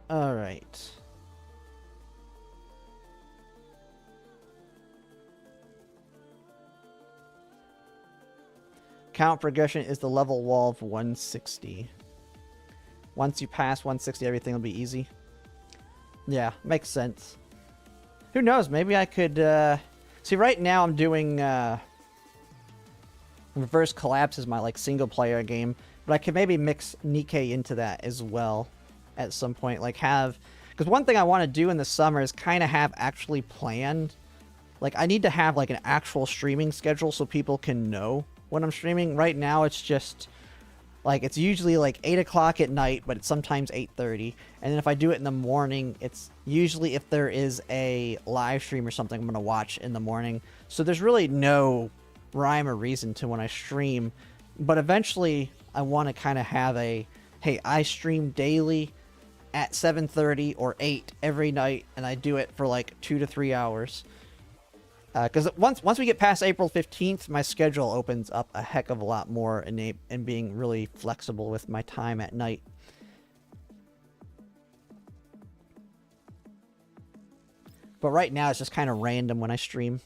Alright. Count progression is the level wall of 160. Once you pass 160, everything will be easy. Yeah, makes sense. Who knows? Maybe I could... See, right now I'm doing... Reverse Collapse is my like single-player game. But I could maybe mix Nikkei into that as well. At some point, like have... Because one thing I want to do in the summer is kind of have actually planned... Like, I need to have like an actual streaming schedule so people can know when I'm streaming. Right now, it's just... Like, it's usually like 8 o'clock at night, but it's sometimes 8:30. And then if I do it in the morning, it's usually if there is a live stream or something I'm going to watch in the morning. So there's really no rhyme or reason to when I stream. But eventually, I want to kind of have a... Hey, I stream daily at 7:30 or 8 every night, and I do it for like 2 to 3 hours. Because once we get past April 15th, my schedule opens up a heck of a lot more and being really flexible with my time at night. But right now, it's just kind of random when I stream.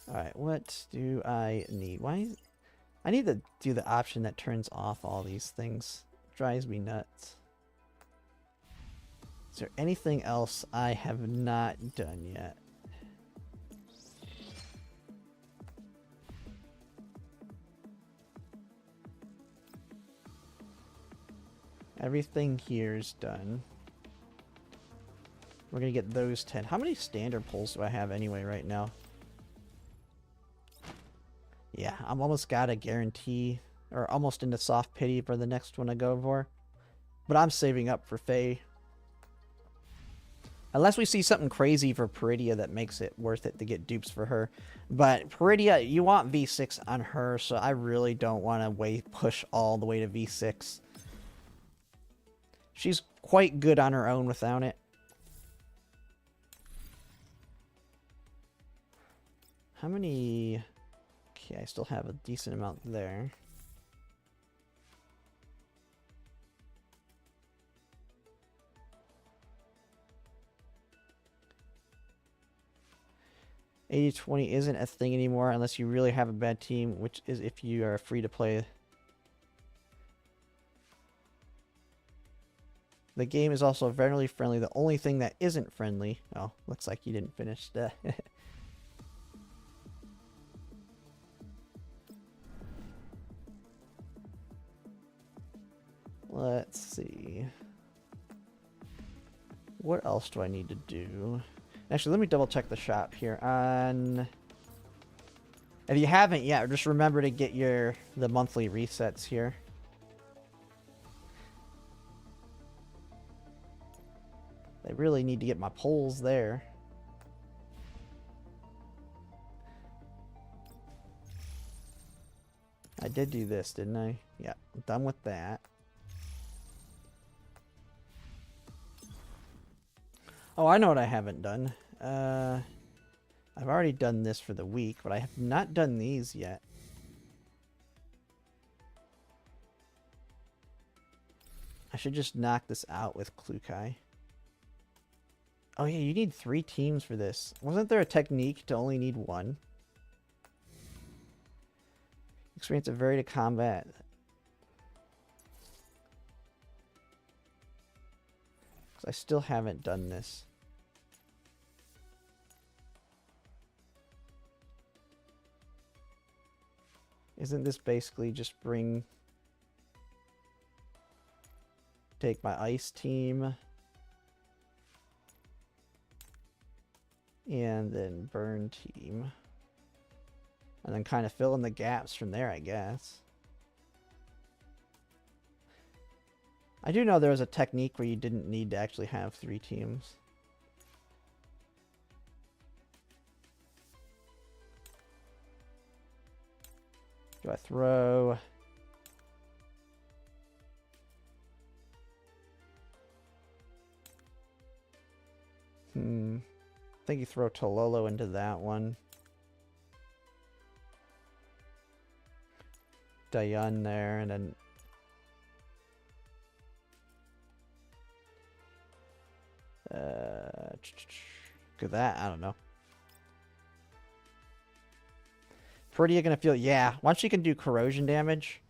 Alright, what do I need? I need to do the option that turns off all these things. Drives me nuts. Is there anything else I have not done yet? Everything here's done. We're gonna get those 10. How many standard pulls do I have anyway right now? Yeah, I'm almost got a guarantee, or almost into soft pity for the next one I go for. But I'm saving up for Faye. Unless we see something crazy for Peridia that makes it worth it to get dupes for her. But Peridia, you want V6 on her, so I really don't want to push all the way to V6. She's quite good on her own without it. How many... Okay, I still have a decent amount there. $80-20 isn't a thing anymore unless you really have a bad team, which is if you are free to play. The game is also very friendly. The only thing that isn't friendly... Oh, looks like you didn't finish that. Let's see. What else do I need to do? Actually, let me double check the shop here. If you haven't yet, just remember to get the monthly resets here. I really need to get my polls there. I did do this, didn't I? Yeah, I'm done with that. Oh, I know what I haven't done. I've already done this for the week, but I have not done these yet. I should just knock this out with Klukai. Oh yeah, you need 3 teams for this. Wasn't there a technique to only need 1? Experience a varied combat. Because I still haven't done this. Isn't this basically just take my ice team and then burn team and then kind of fill in the gaps from there, I guess. I do know there was a technique where you didn't need to actually have 3 teams. Do I throw... I think you throw Tololo into that one. Dayan there, and then... Look at that, I don't know. Pretty gonna feel... Yeah, once she can do corrosion damage...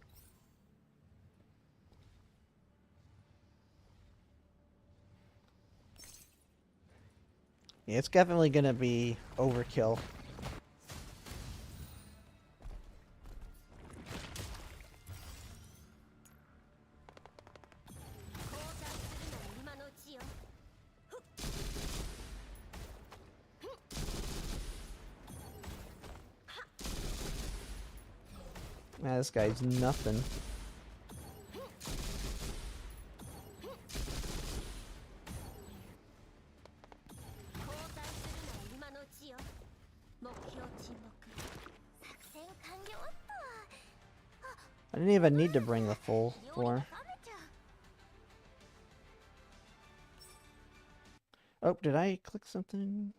Yeah, it's definitely gonna be overkill. Man, this guy's nothing. I didn't even need to bring the full 4. Oh, did I click something?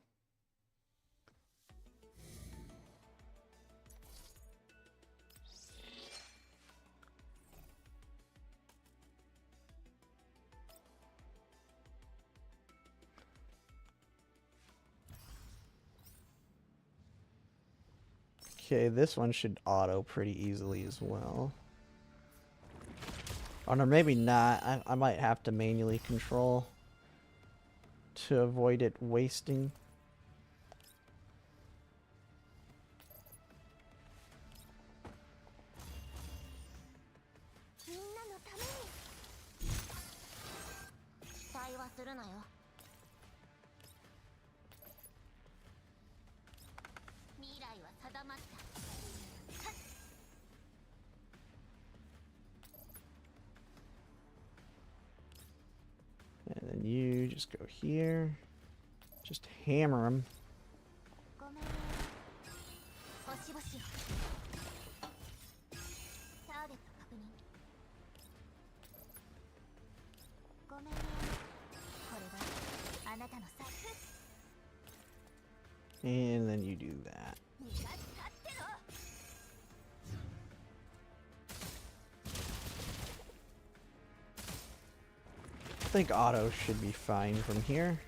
Okay, this one should auto pretty easily as well. Oh no, maybe not. I might have to manually control to avoid it wasting. And then you just go here. Just hammer them. And then you do that. I think auto should be fine from here.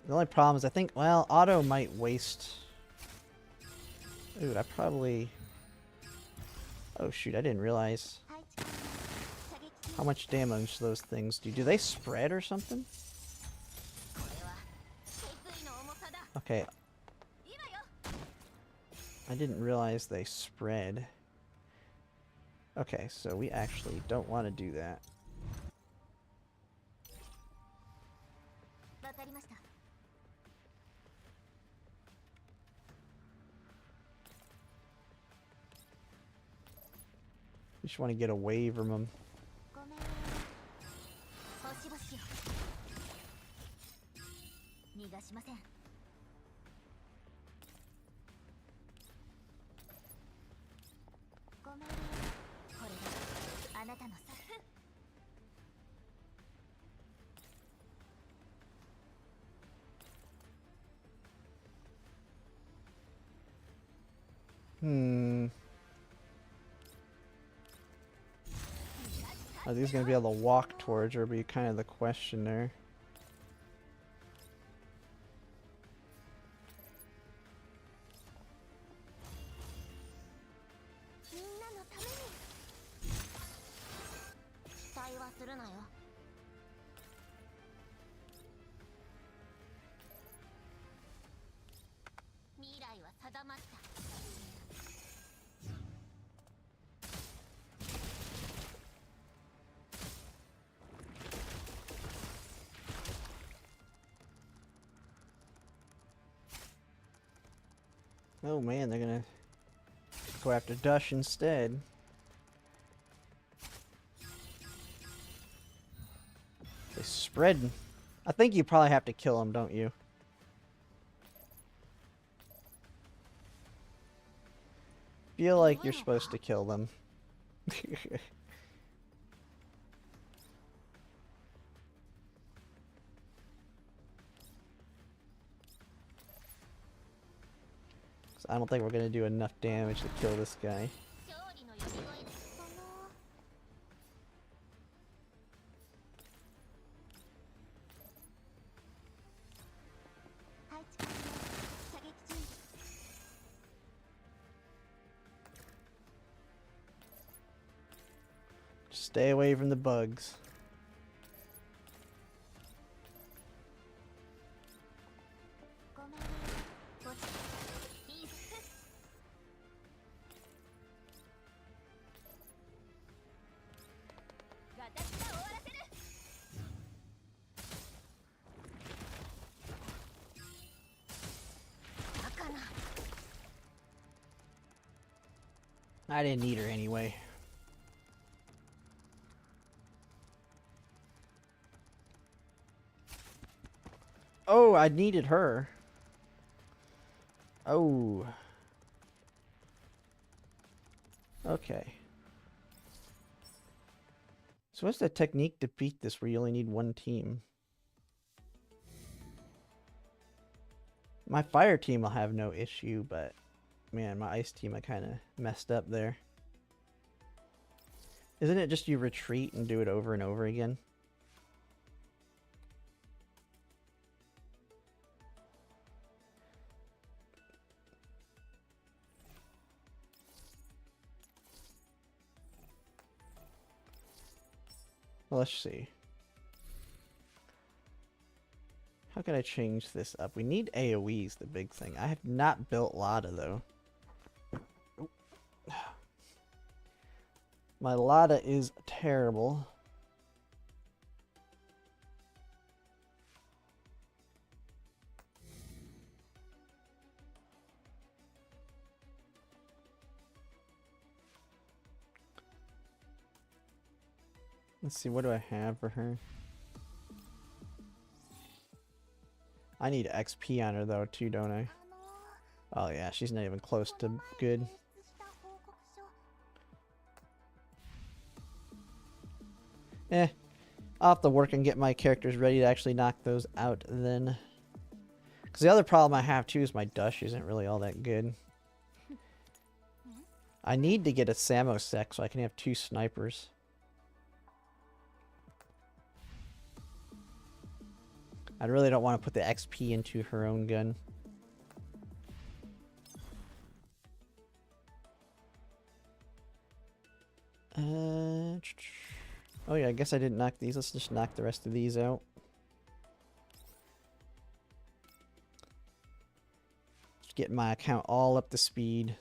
The only problem is I think, well, auto might waste... Ooh, I probably... Oh shoot, I didn't realize. How much damage those things do? Do they spread or something? これは決意の重さだ。 Okay, 今よ。 I didn't realize they spread. Okay, so we actually don't want to do that. わかりました。 We just want to get away from them. ごめん。星々よ。逃がしません。ごめん。これがあなたの作。 Hmm. Are these going to be able to walk towards her? Be kind of the question there. みんなのために。期待はするなよ。未来は定まった。 Oh man, they're gonna go after Dush instead. They spread. I think you probably have to kill them, don't you? Feel like you're supposed to kill them. I don't think we're gonna do enough damage to kill this guy. 勝利の呼び声です。配置完了。射撃準備。 Stay away from the bugs. ごめん。ごちいいです。私が終わらせる。だから。 I didn't need her anyway. Oh, I needed her. Oh. Okay. So what's the technique to beat this where you only need one team? My fire team will have no issue, but man, my ice team I kind of messed up there. Isn't it just you retreat and do it over and over again? Well, let's see. How can I change this up? We need AoEs, the big thing. I have not built Lada, though. My Lada is terrible. Let's see, what do I have for her? I need XP on her though too, don't I? Oh yeah, she's not even close to good. Eh, I'll have to work and get my characters ready to actually knock those out then. Because the other problem I have too is my Dush isn't really all that good. I need to get a Samosek so I can have 2 snipers. I really don't want to put the XP into her own gun. Oh yeah, I guess I didn't knock these. Let's just knock the rest of these out. Just get my account all up to speed.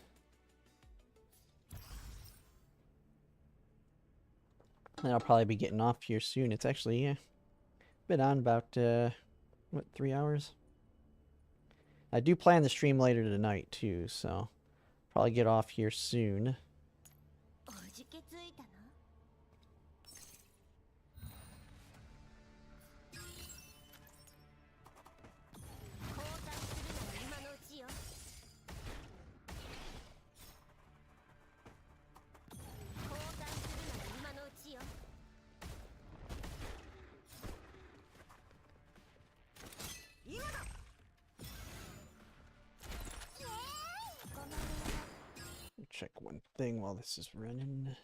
And I'll probably be getting off here soon. It's actually, yeah, been on about, what, 3 hours? I do plan the stream later tonight, too, so probably get off here soon. おじけついたの？交代するなら今のうちよ。交代するなら今のうちよ。今だ。イエーイ！ごめんね。 Check one thing while this is running.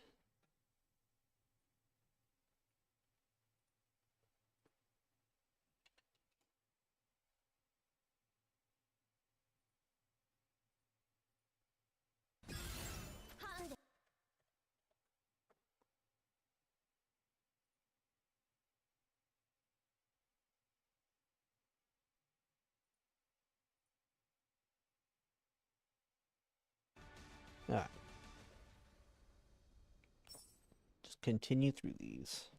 Alright. Just continue through these.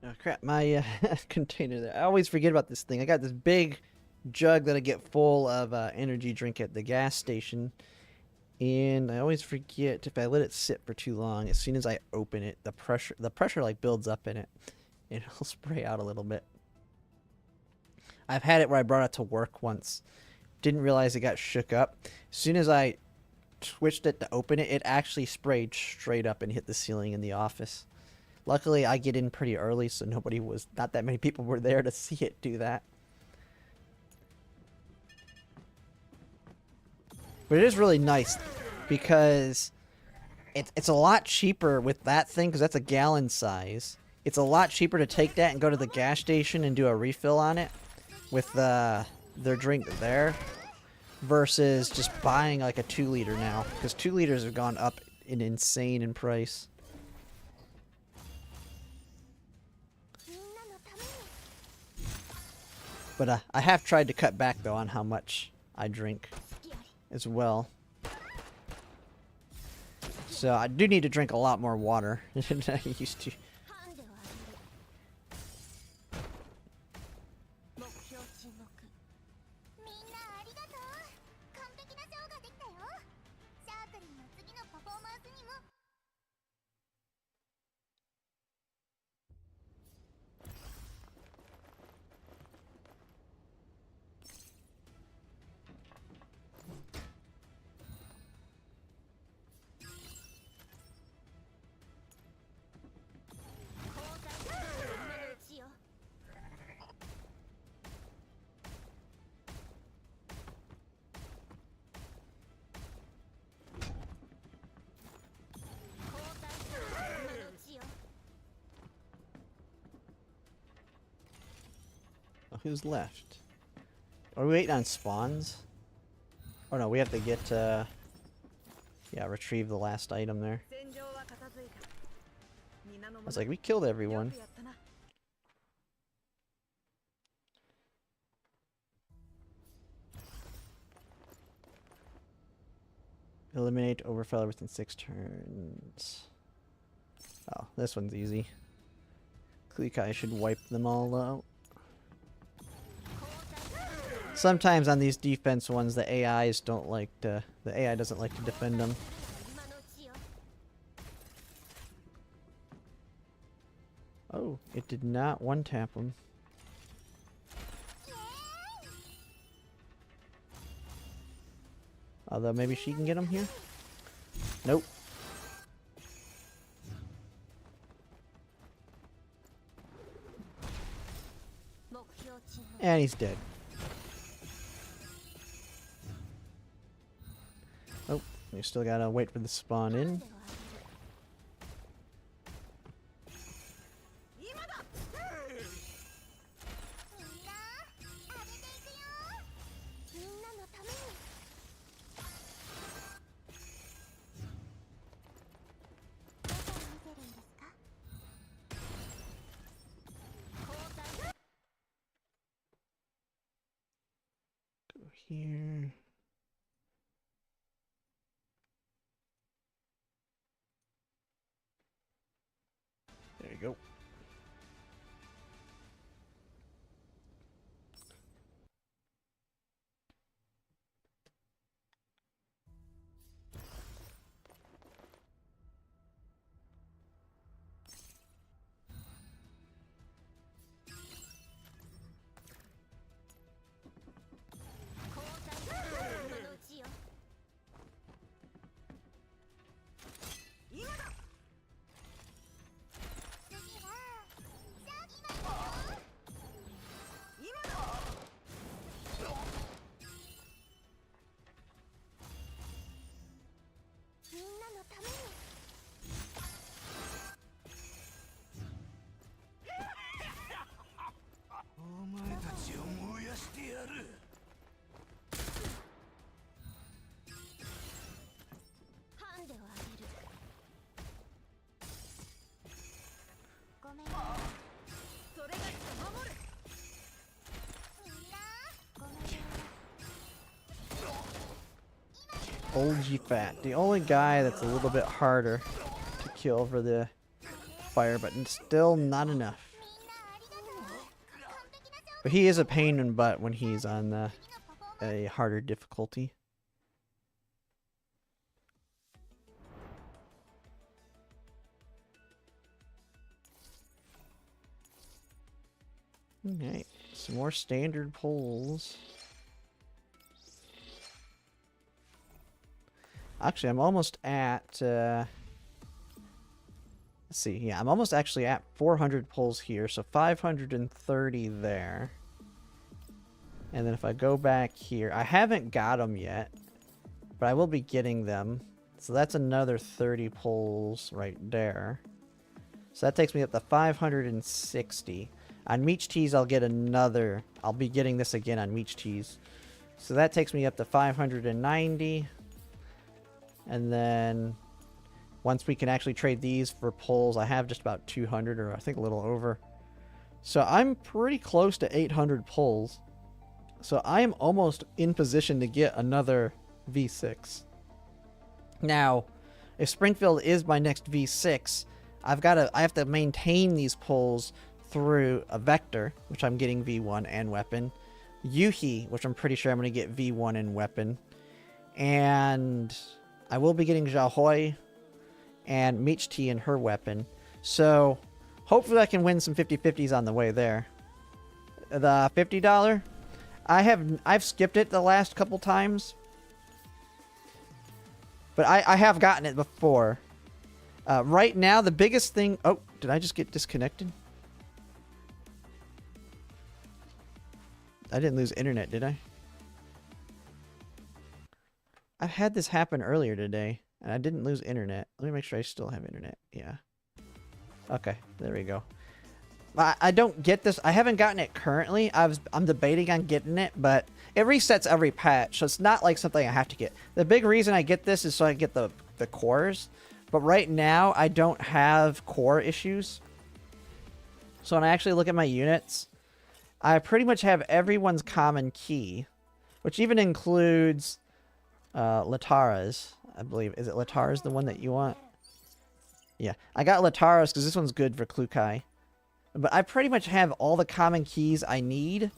Oh crap, my container there. I always forget about this thing. I got this big jug that I get full of energy drink at the gas station. And I always forget if I let it sit for too long, as soon as I open it, the pressure like builds up in it. And it'll spray out a little bit. I've had it where I brought it to work once. Didn't realize it got shook up. As soon as I switched it to open it, it actually sprayed straight up and hit the ceiling in the office. Luckily, I get in pretty early, so not that many people were there to see it do that. But it is really nice because it's a lot cheaper with that thing, because that's a gallon size. It's a lot cheaper to take that and go to the gas station and do a refill on it with their drink there versus just buying like a 2 liter now, because 2 liters have gone up insane in price. But I have tried to cut back, though, on how much I drink as well. So I do need to drink a lot more water than I used to. 'Cause who's left? Are we waiting on spawns? Oh no, we have to get, yeah, retrieve the last item there. I was like, we killed everyone. Eliminate overfiller within 6 turns. Oh, this one's easy. Klikai should wipe them all out. Sometimes on these defense ones, the AIs don't like to. The AI doesn't like to defend them. Oh, it did not one-tap him. Although maybe she can get him here? Nope. And he's dead. Oh, we still gotta wait for the spawn in. Go here. There you go. Old G Fat, the only guy that's a little bit harder to kill for the fire button. Still not enough. But he is a pain in the butt when he's on a harder difficulty. Alright, some more standard pulls. Actually, I'm almost at, let's see, yeah, I'm almost actually at 400 pulls here, so 530 there. And then if I go back here, I haven't got them yet, but I will be getting them. So that's another 30 pulls right there. So that takes me up to 560. On Meech Teas, I'll get another, I'll be getting this again on Meech Teas. So that takes me up to 590. And then once we can actually trade these for pulls, I have just about 200, or I think a little over. So I'm pretty close to 800 pulls. So I am almost in position to get another V6. Now, if Springfield is my next V6, I have to maintain these pulls through a Vector, which I'm getting V1 and weapon. Yuhi, which I'm pretty sure I'm going to get V1 and weapon. And I will be getting Xiaohui and Meech Tea and her weapon. So hopefully I can win some 50-50s on the way there. The $50, I've skipped it the last couple times. But I have gotten it before. Right now, the biggest thing... Oh, did I just get disconnected? I didn't lose internet, did I? I had this happen earlier today, and I didn't lose internet. Let me make sure I still have internet. Yeah. Okay, there we go. I don't get this. I haven't gotten it currently. I'm debating on getting it, but it resets every patch, so it's not like something I have to get. The big reason I get this is so I get the cores, but right now I don't have core issues. So when I actually look at my units, I pretty much have everyone's common key, which even includes Latara's, I believe. Is it Latara's the one that you want? Yeah, I got Latara's because this one's good for Klukai. But I pretty much have all the common keys I need.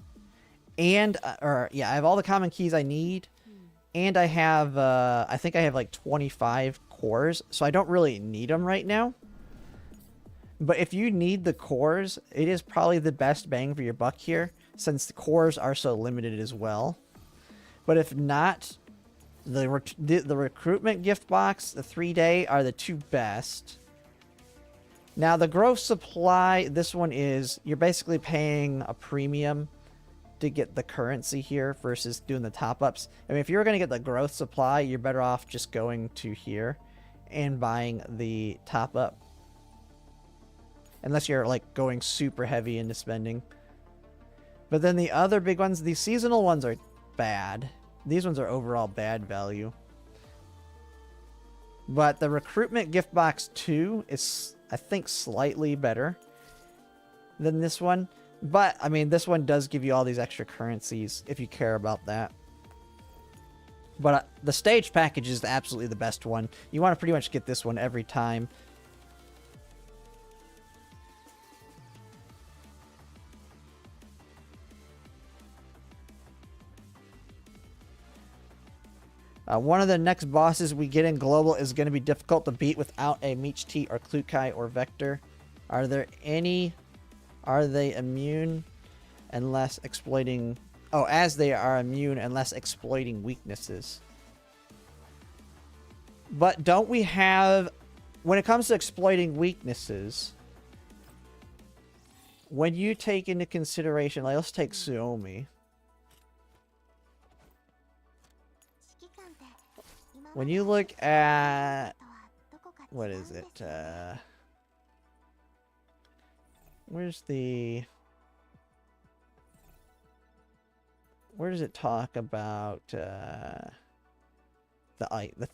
And, I have all the common keys I need. And I have, I think I have like 25 cores. So I don't really need them right now. But if you need the cores, it is probably the best bang for your buck here, since the cores are so limited as well. But if not, the recruitment gift box, the 3-day, are the two best. Now, the growth supply, this one is, you're basically paying a premium to get the currency here versus doing the top-ups. I mean, if you were going to get the growth supply, you're better off just going to here and buying the top-up. Unless you're, like, going super heavy into spending. But then the other big ones, the seasonal ones are bad. These ones are overall bad value. But the recruitment gift box 2 is, I think, slightly better than this one. But, I mean, this one does give you all these extra currencies if you care about that. But the stage package is absolutely the best one. You want to pretty much get this one every time. One of the next bosses we get in Global is going to be difficult to beat without a Meech T or Klukai or Vector. Are there any... Are they immune unless exploiting... Oh, as they are immune unless exploiting weaknesses. But don't we have... When it comes to exploiting weaknesses... When you take into consideration... Like, let's take Suomi. When you look at... What is it? Where's the... Where does it talk about the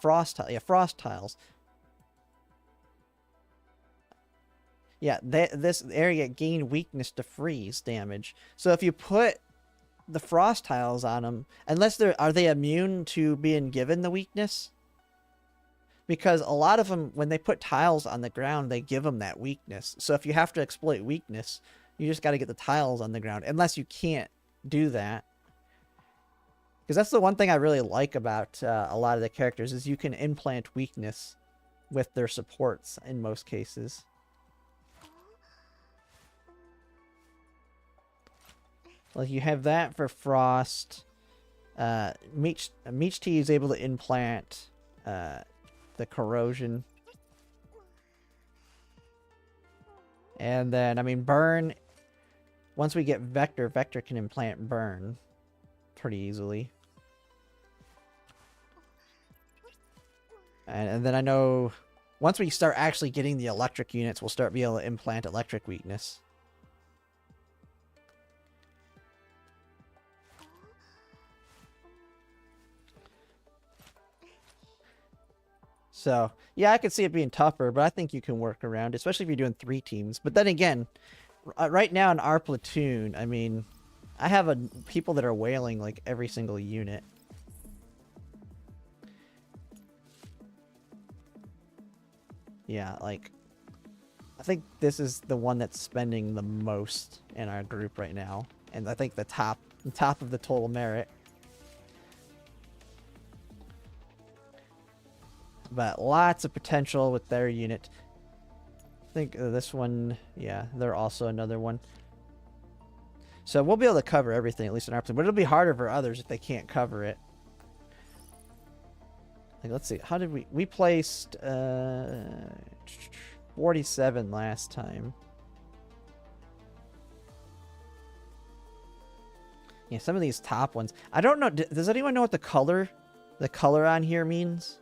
frost tile? Yeah, frost tiles. Yeah, this area gain weakness to freeze damage. So if you put the frost tiles on them, unless are they immune to being given the weakness? Because a lot of them, when they put tiles on the ground, they give them that weakness. So if you have to exploit weakness, you just got to get the tiles on the ground, unless you can't do that. Because that's the one thing I really like about a lot of the characters, is you can implant weakness with their supports in most cases. Like, you have that for Frost. Meech T is able to implant the Corrosion. And then, I mean, Burn. Once we get Vector, Vector can implant Burn pretty easily. And then I know once we start actually getting the electric units, we'll start being able to implant electric weakness. So, yeah, I could see it being tougher, but I think you can work around, especially if you're doing 3 teams. But then again, right now in our platoon, I mean, I have people that are whaling like every single unit. Yeah, like, I think this is the one that's spending the most in our group right now. And I think the top of the total merit. But lots of potential with their unit. I think this one, yeah, they're also another one. So we'll be able to cover everything, at least in our platoon. But it'll be harder for others if they can't cover it. Like, let's see, how did we placed 47 last time. Yeah, some of these top ones. I don't know, does anyone know what the color on here means?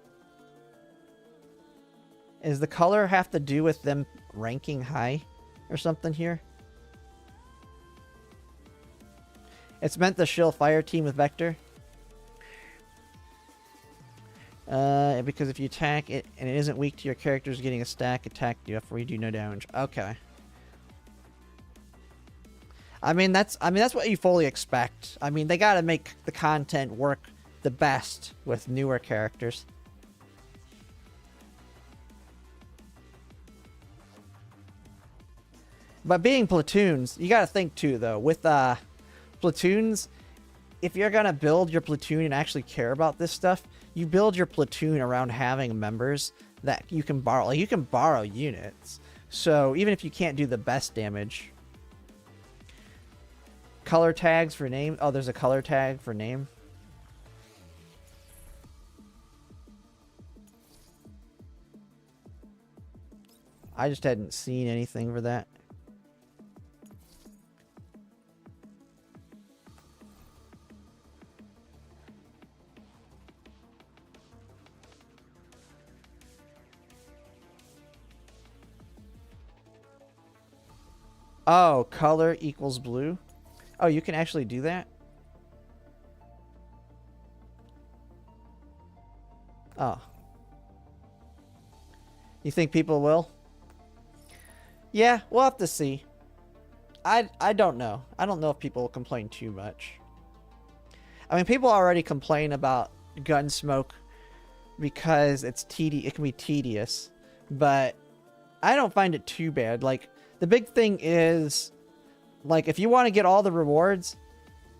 Does the color have to do with them ranking high or something here? It's meant to shield fire team with Vector. Because if you attack it and it isn't weak to your characters getting a stack attack, you have to do no damage. Okay. I mean that's what you fully expect. I mean, they gotta make the content work the best with newer characters. But being platoons, you gotta think too, though. With platoons, if you're gonna build your platoon and actually care about this stuff, you build your platoon around having members that you can borrow. Like, you can borrow units. So even if you can't do the best damage. Color tags for name. Oh, there's a color tag for name. I just hadn't seen anything for that. Oh, color equals blue. Oh, you can actually do that? Oh. You think people will? Yeah, we'll have to see. I don't know. I don't know if people will complain too much. I mean, people already complain about Gunsmoke because it can be tedious, but I don't find it too bad. Like, the big thing is, like, if you want to get all the rewards,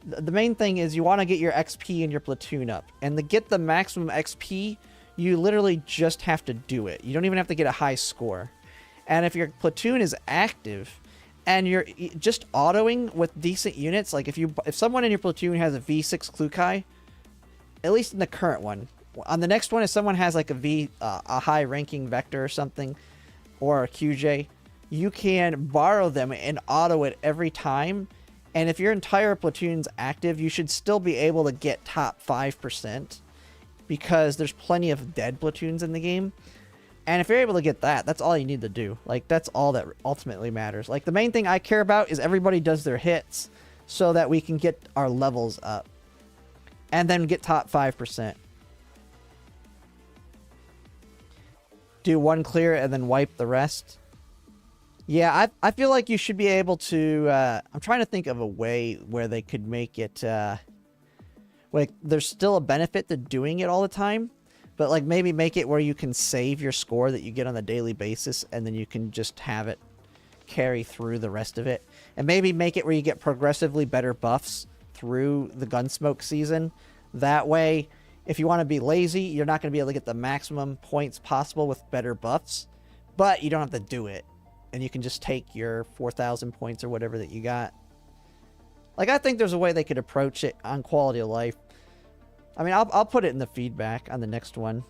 the main thing is you want to get your XP and your platoon up. And to get the maximum XP, you literally just have to do it. You don't even have to get a high score. And if your platoon is active and you're just autoing with decent units, like if someone in your platoon has a V6 Klukai, at least in the current one, on the next one, if someone has like a high ranking Vector or something, or a QJ, you can borrow them and auto it every time. And if your entire platoon's active, you should still be able to get top 5%, because there's plenty of dead platoons in the game. And if you're able to get that, that's all you need to do. Like, that's all that ultimately matters. Like, the main thing I care about is everybody does their hits so that we can get our levels up. And then get top 5%. Do one clear and then wipe the rest. Yeah, I feel like you should be able to... I'm trying to think of a way where they could make it... like, there's still a benefit to doing it all the time. But, like, maybe make it where you can save your score that you get on a daily basis, and then you can just have it carry through the rest of it. And maybe make it where you get progressively better buffs through the Gunsmoke season. That way, if you want to be lazy, you're not going to be able to get the maximum points possible with better buffs. But you don't have to do it. And you can just take your 4,000 points or whatever that you got. Like, I think there's a way they could approach it on quality of life. I mean, I'll put it in the feedback on the next one.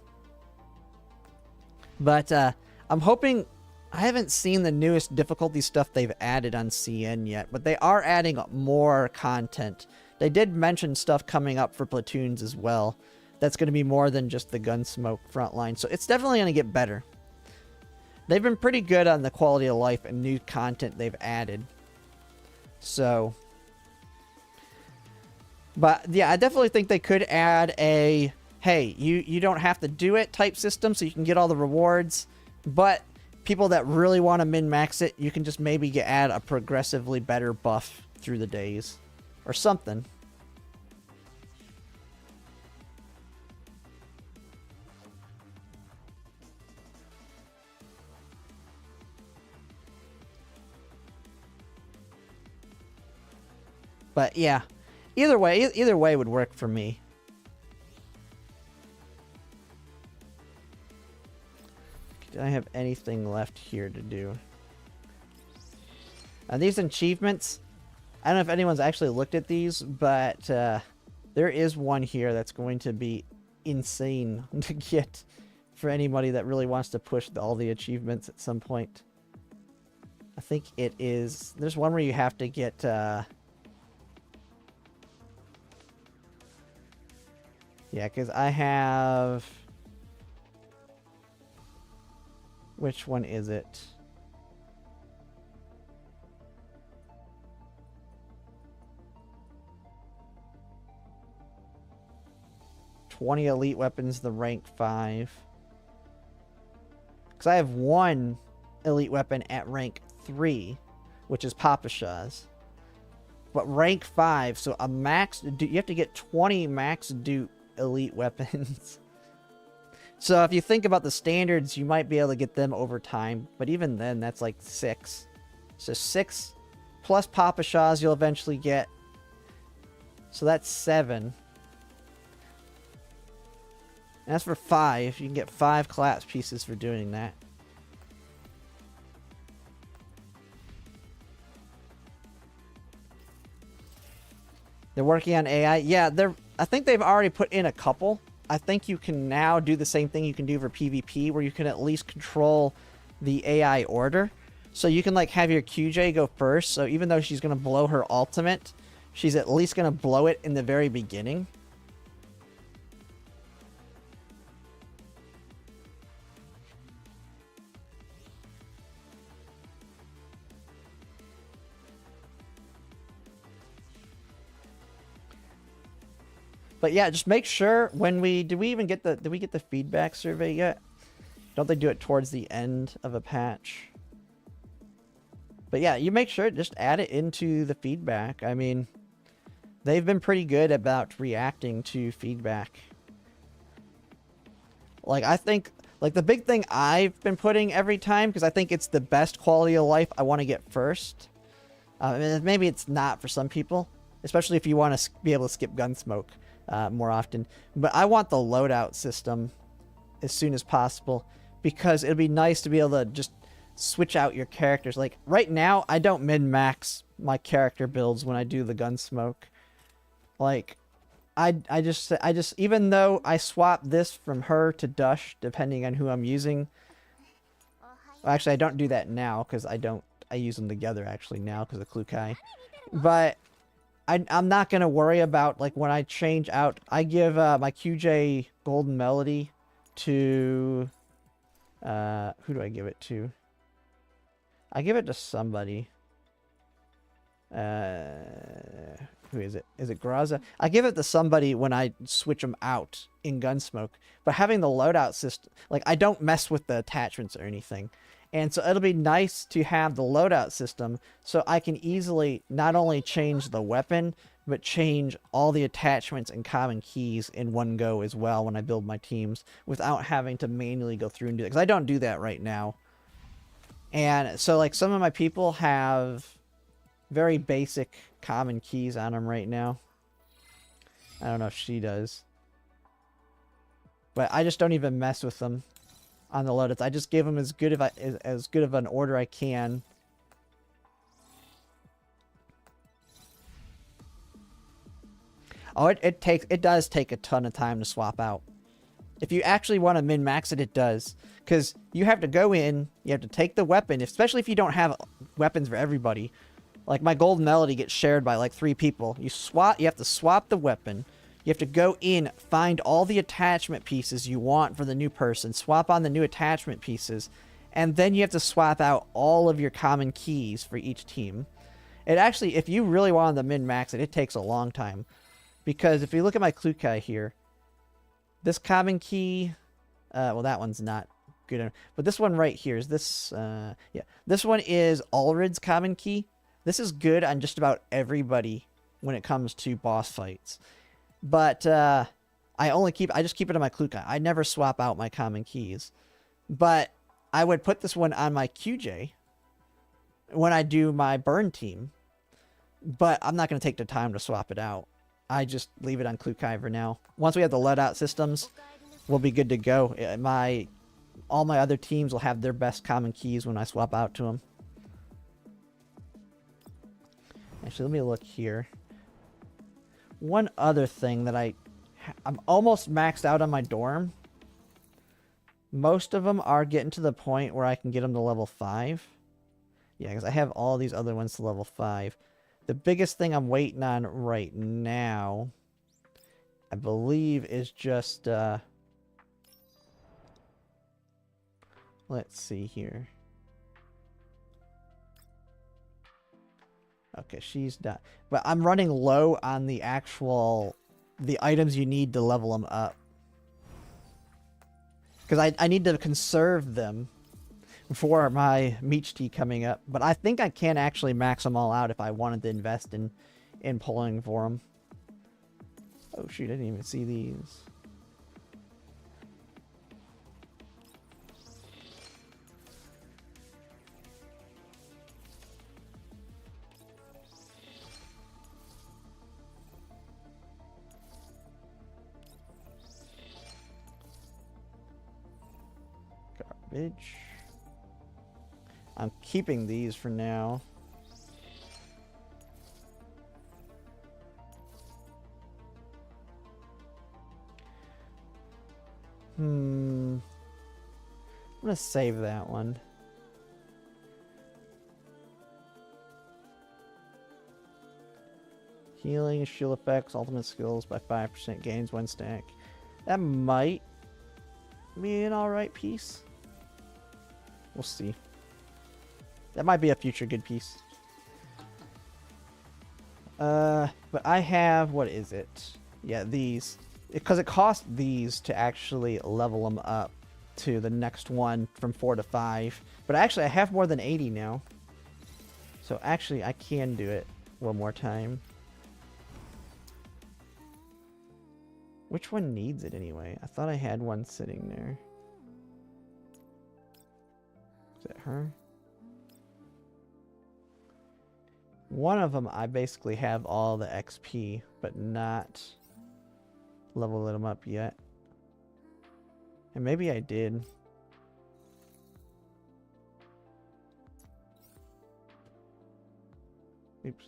But I'm hoping... I haven't seen the newest difficulty stuff they've added on CN yet, but they are adding more content. They did mention stuff coming up for platoons as well. That's going to be more than just the Gunsmoke Frontline, so it's definitely going to get better. They've been pretty good on the quality of life and new content they've added. So... But, yeah, I definitely think they could add a, hey, you don't have to do it type system so you can get all the rewards. But people that really want to min-max it, you can just maybe add a progressively better buff through the days. Or something. But, yeah. Either way would work for me. Do I have anything left here to do? These achievements, I don't know if anyone's actually looked at these, but there is one here that's going to be insane to get for anybody that really wants to push all the achievements at some point. I think it is... There's one where you have to get... Yeah, because I have... Which one is it? "20 elite weapons, the rank 5. Because I have one elite weapon at rank 3, which is Papashah's. But rank 5, so a max... You have to get 20 max dupe elite weapons. So if you think about the standards, you might be able to get them over time, but even then that's like 6. So 6 plus Papashahs you'll eventually get. So that's 7. And that's for 5. You can get 5 collapse pieces for doing that. They're working on AI. Yeah, I think they've already put in a couple. I think you can now do the same thing you can do for PvP, where you can at least control the AI order. So you can, like, have your QJ go first. So even though she's going to blow her ultimate, she's at least going to blow it in the very beginning. But yeah, just make sure when did we get the feedback survey yet? Don't they do it towards the end of a patch? But yeah, you make sure, just add it into the feedback. I mean, they've been pretty good about reacting to feedback. Like, I think, like, the big thing I've been putting every time, because I think it's the best quality of life I want to get first. I mean, maybe it's not for some people, especially if you want to be able to skip Gunsmoke more often. But I want the loadout system as soon as possible, because it'd be nice to be able to just switch out your characters. Like, right now, I don't min-max my character builds when I do the Gunsmoke. Like, I just even though I swap this from her to Dush, depending on who I'm using. Well, actually, I don't do that now, because I use them together, actually, now, because of Klukai. But I'm not going to worry about, like, when I change out. I give my QJ Golden Melody to... who do I give it to? I give it to somebody. Who is it? Is it Graza? I give it to somebody when I switch them out in Gunsmoke. But having the loadout system... Like, I don't mess with the attachments or anything. And so it'll be nice to have the loadout system so I can easily not only change the weapon, but change all the attachments and common keys in one go as well when I build my teams without having to manually go through and do it. Because I don't do that right now. And so, like, some of my people have very basic common keys on them right now. I don't know if she does. But I just don't even mess with them on the loadouts. I just give them as good of an order I can. Oh, it does take a ton of time to swap out. If you actually want to min-max it, it does. Because you have to go in, you have to take the weapon, especially if you don't have weapons for everybody. Like, my Golden Melody gets shared by, like, 3 people. You have to swap the weapon. You have to go in, find all the attachment pieces you want for the new person, swap on the new attachment pieces, and then you have to swap out all of your common keys for each team. It actually, if you really wanted to min-max it, it takes a long time. Because if you look at my Klukai here, this common key, well, that one's not good enough. But this one right here is this, yeah. This one is Ulrid's common key. This is good on just about everybody when it comes to boss fights. But I just keep it on my Klukai. I never swap out my common keys. But I would put this one on my QJ when I do my burn team. But I'm not going to take the time to swap it out. I just leave it on Klukai for now. Once we have the loadout systems, we'll be good to go. All my other teams will have their best common keys when I swap out to them. Actually, let me look here. One other thing that I'm almost maxed out on my dorm. Most of them are getting to the point where I can get them to level 5. Yeah, because I have all these other ones to level 5. The biggest thing I'm waiting on right now, I believe, is just, let's see here. Okay, she's done. But I'm running low on the items you need to level them up. Because I need to conserve them for my Meech Tea coming up. But I think I can actually max them all out if I wanted to invest in pulling for them. Oh shoot, I didn't even see these. Garbage. I'm keeping these for now. I'm gonna save that one. Healing, shield effects, ultimate skills by 5% gains 1 stack. That might be an alright piece. We'll see. That might be a future good piece. But I have, what is it? Yeah, these. Because it costs these to actually level them up to the next one from 4 to 5. But actually, I have more than 80 now. So actually, I can do it one more time. Which one needs it anyway? I thought I had one sitting there. Is it her? One of them, I basically have all the XP, but not level them up yet. And maybe I did. Oops.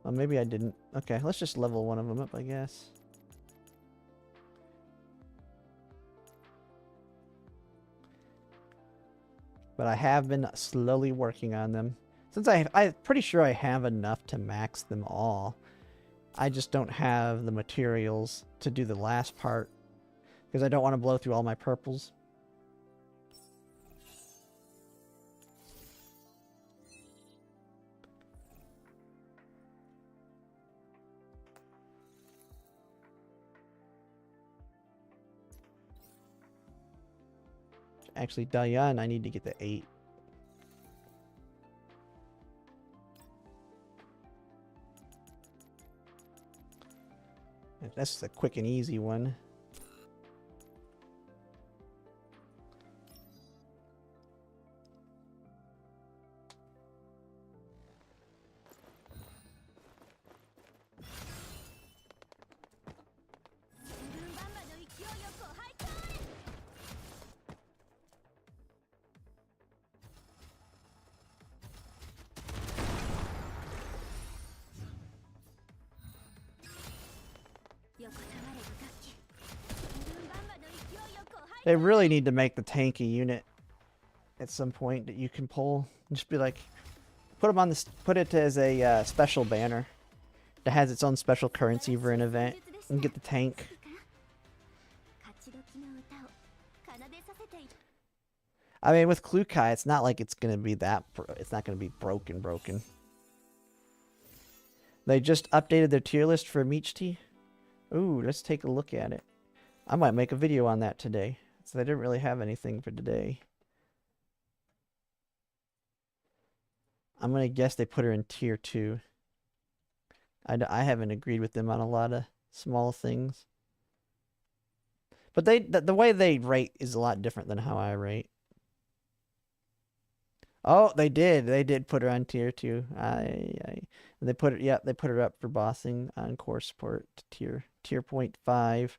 Well, maybe I didn't. Okay, let's just level one of them up, I guess. But I have been slowly working on them. Since I'm pretty sure I have enough to max them all. I just don't have the materials to do the last part. Because I don't want to blow through all my purples. Actually, Diane, I need to get to 8. That's a quick and easy one. They really need to make the tanky unit at some point that you can pull. Just be like, put them on this. Put it as a special banner that has its own special currency for an event, and get the tank. I mean, with Klukai, it's not like it's gonna be that. It's not gonna be broken. They just updated their tier list for Michti. Ooh, let's take a look at it. I might make a video on that today. So they didn't really have anything for today. I'm going to guess they put her in tier 2. I haven't agreed with them on a lot of small things. But the way they rate is a lot different than how I rate. Oh, they did. They did put her on tier 2. They put it. Yeah, they put her up for bossing on core support tier 0.5.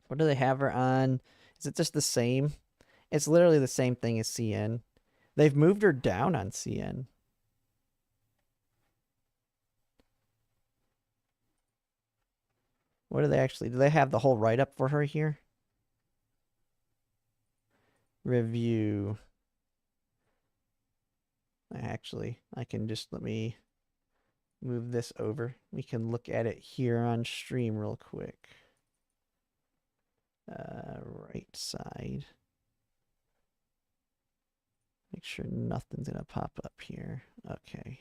What do they have her on? Is it just the same? It's literally the same thing as CN. They've moved her down on CN. What do they actually... Do they have the whole write-up for her here? Review. I can just... Let me move this over. We can look at it here on stream real quick. Right side. Make sure nothing's gonna pop up here. Okay.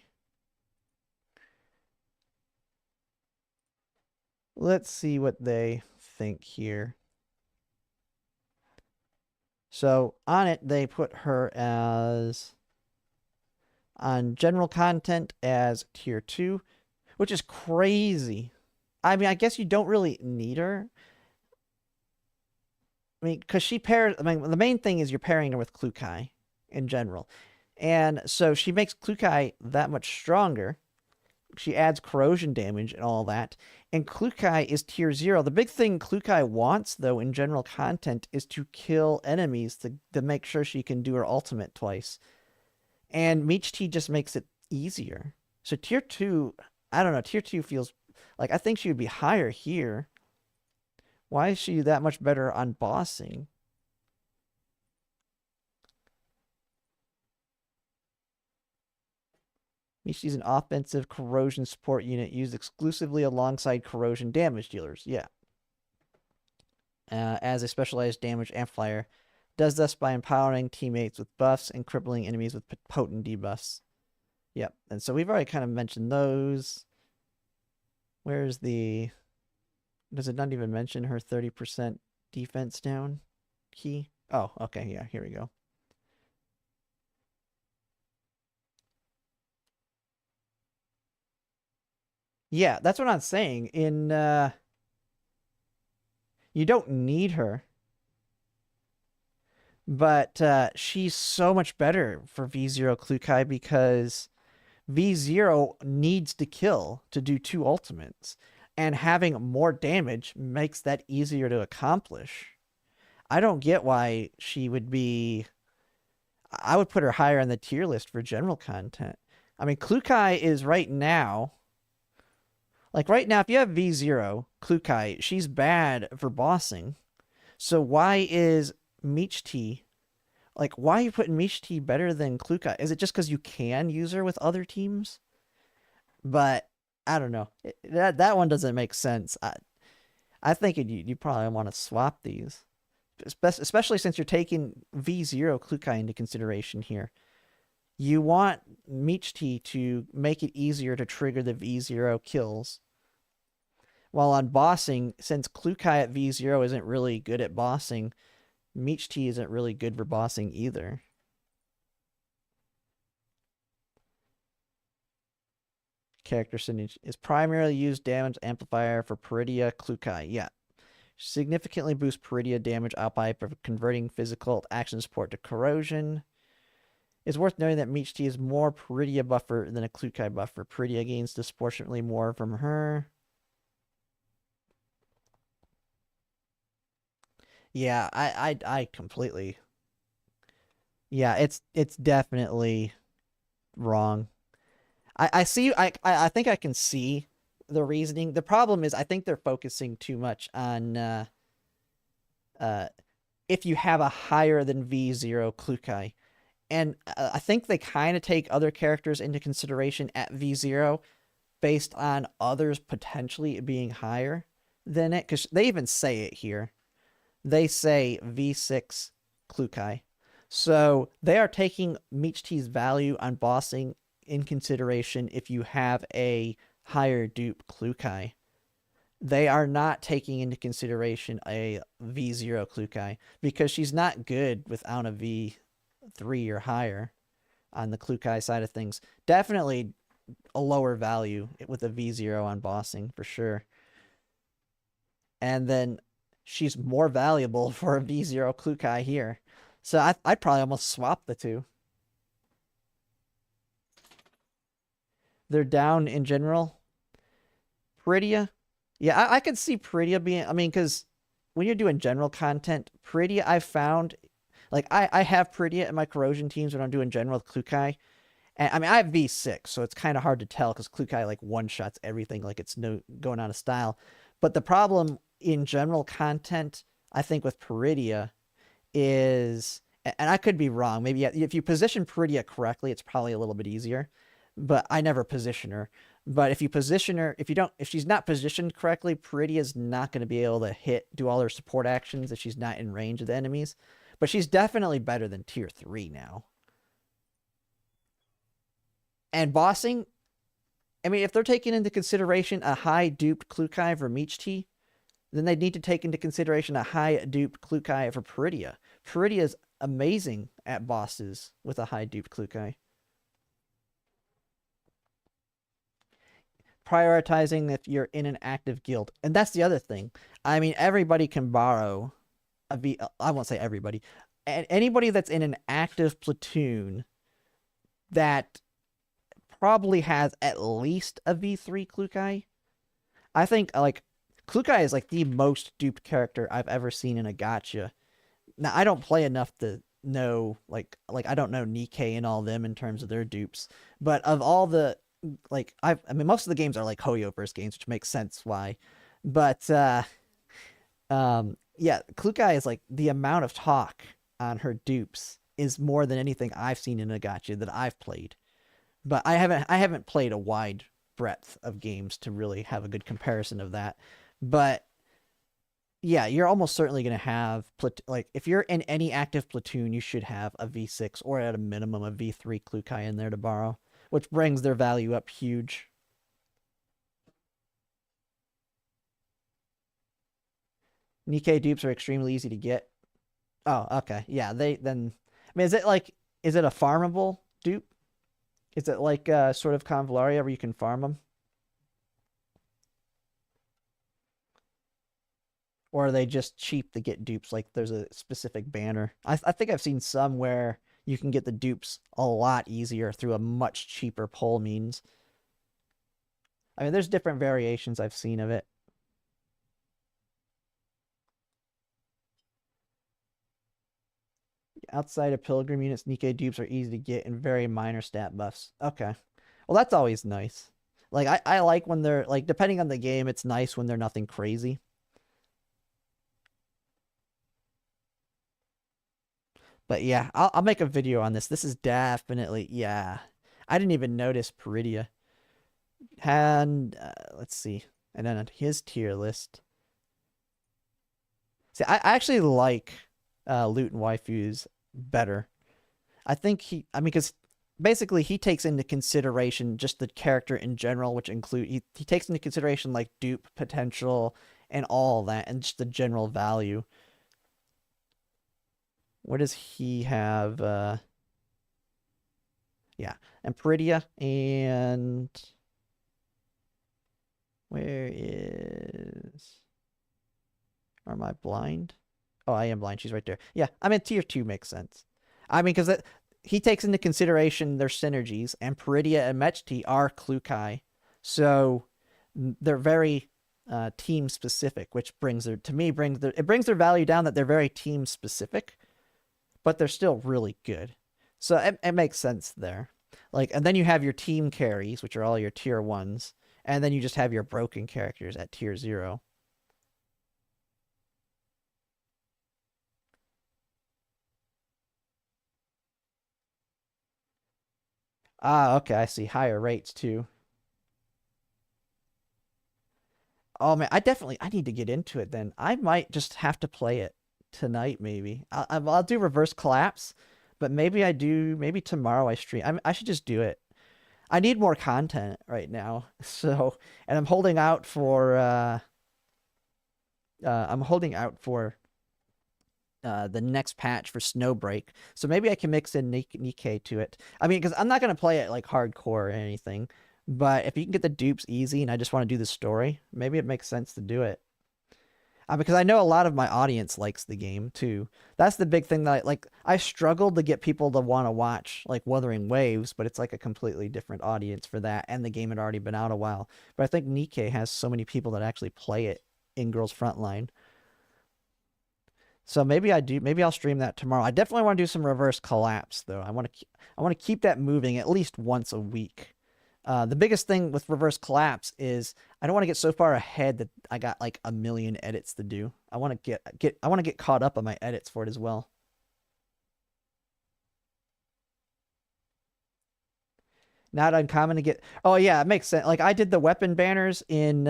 Let's see what they think here. So on it, they put her as on general content as tier 2, which is crazy. I mean, I guess you don't really need her. I mean, because she pairs... I mean, the main thing is you're pairing her with Klukai in general. And so she makes Klukai that much stronger. She adds corrosion damage and all that. And Klukai is tier 0. The big thing Klukai wants, though, in general content is to kill enemies to make sure she can do her ultimate twice. And Michti just makes it easier. So tier 2... I don't know. Tier 2 feels... Like, I think she would be higher here. Why is she that much better on bossing? Michi's an offensive corrosion support unit used exclusively alongside corrosion damage dealers. Yeah. As a specialized damage amplifier. Does this by empowering teammates with buffs and crippling enemies with potent debuffs. Yep. And so we've already kind of mentioned those. Where's the... Does it not even mention her 30% defense down key? Oh, okay. Yeah, here we go. Yeah, that's what I'm saying. You don't need her, but she's so much better for V0 Klukai because V0 needs to kill to do 2 ultimates, and having more damage makes that easier to accomplish. I don't get why she would be... I would put her higher on the tier list for general content. I mean, Klukai is right now... Like right now, if you have V0 Klukai, she's bad for bossing. So why is Michti... Like, why are you putting Michti better than Klukai? Is it just because you can use her with other teams? But I don't know. That one doesn't make sense. I think you probably want to swap these, especially since you're taking V0 Klukai into consideration here. You want Michti to make it easier to trigger the V0 kills. While on bossing, since Klukai at V0 isn't really good at bossing, Michti isn't really good for bossing either. Character signage is primarily used damage amplifier for Peridia Klukai. Yeah. Significantly boost Peridia damage output by converting physical action support to corrosion. It's worth noting that Michti is more Peridia buffer than a Klukai buffer. Peridia gains disproportionately more from her. Yeah, I completely... Yeah, it's definitely wrong. I see... I think I can see the reasoning. The problem is I think they're focusing too much on... if you have a higher than V0 Klukai. And I think they kind of take other characters into consideration at V0 based on others potentially being higher than it. Because they even say it here. They say V6 Klukai. So they are taking Michti's value on bossing in consideration if you have a higher dupe Klukai. They are not taking into consideration a V0 Klukai because she's not good without a V3 or higher on the Klukai side of things. Definitely a lower value with a V0 on bossing for sure. And then she's more valuable for a V0 Klukai here. So I'd probably almost swap the two. They're down in general. Peridia. Yeah, I could see Peridia being... I mean, because when you're doing general content, Peridia I've found... Like, I have Peridia in my corrosion teams when I'm doing general with Klukai. And I mean, I have V6, so it's kind of hard to tell because Klukai, like, one-shots everything like it's no going out of style. But the problem in general content, I think, with Peridia is... And I could be wrong. Maybe if you position Peridia correctly, it's probably a little bit easier. But I never position her. But if you position her, if she's not positioned correctly, Peridia is not going to be able to do all her support actions if she's not in range of the enemies. But she's definitely better than tier 3 now. And bossing, I mean, if they're taking into consideration a high duped Klukai for Michti, then they need to take into consideration a high duped Klukai for Peridia. Peridia is amazing at bosses with a high duped Klukai. Prioritizing if you're in an active guild. And that's the other thing. I mean, everybody can borrow a V... I won't say everybody. Anybody that's in an active platoon that probably has at least a V3 Klukai. I think, like, Klukai is, like, the most duped character I've ever seen in a gacha. Now, I don't play enough to know, like I don't know Nikkei and all them in terms of their dupes. But of all the... Like, I mean, most of the games are like Hoyoverse games, which makes sense why. But, yeah, Klukai is like the amount of talk on her dupes is more than anything I've seen in a gacha that I've played. But I haven't played a wide breadth of games to really have a good comparison of that. But, yeah, you're almost certainly going to have, like, if you're in any active platoon, you should have a V6 or at a minimum a V3 Klukai in there to borrow. which brings their value up huge. Nikkei dupes are extremely easy to get. Oh, okay. Yeah, then I mean, is it a farmable dupe? Is it like sort of Convallaria where you can farm them? Or are they just cheap to get dupes? Like there's a specific banner. I think I've seen some where you can get the dupes a lot easier through a much cheaper pull means. I mean, there's different variations I've seen of it. Outside of Pilgrim units, Nikkei dupes are easy to get and very minor stat buffs. Okay. Well, that's always nice. Like, I like when they're, like, depending on the game, it's nice when they're nothing crazy. But yeah, I'll make a video on this. This is definitely, yeah. I didn't even notice Peridia. And, let's see. And then on his tier list. See, I actually like Loot and Waifus better. I think because basically he takes into consideration just the character in general, which include, he takes into consideration like dupe potential and all that, and just the general value. What does he have? Yeah, and Peridia, and where is? Am I blind? Oh, I am blind. She's right there. Yeah, I mean, tier 2 makes sense. I mean, because he takes into consideration their synergies, and Peridia and Mechti are Klukai. So they're very team specific, which brings their value down, that they're very team specific, but they're still really good. So it makes sense there. Like, and then you have your team carries, which are all your tier 1s, and then you just have your broken characters at tier 0. Ah, okay, I see. Higher rates, too. Oh, man, I need to get into it, then. I might just have to play it tonight, maybe. I'll do Reverse Collapse, but maybe tomorrow I stream. I should just do it. I need more content right now, so... And I'm holding out for, the next patch for SnowBreak. So maybe I can mix in Nikkei to it. I mean, because I'm not going to play it like hardcore or anything. But if you can get the dupes easy and I just want to do the story, maybe it makes sense to do it. Because I know a lot of my audience likes the game too. That's the big thing that I struggled to get people to want to watch like Wuthering Waves, but it's like a completely different audience for that. And the game had already been out a while. But I think Nikkei has so many people that actually play it in Girls Frontline. So maybe I'll stream that tomorrow. I definitely want to do some Reverse Collapse though. I want to keep that moving at least once a week. The biggest thing with Reverse Collapse is I don't want to get so far ahead that I got like a million edits to do. I want to get caught up on my edits for it as well. Not uncommon to get. Oh yeah, it makes sense. Like I did the weapon banners in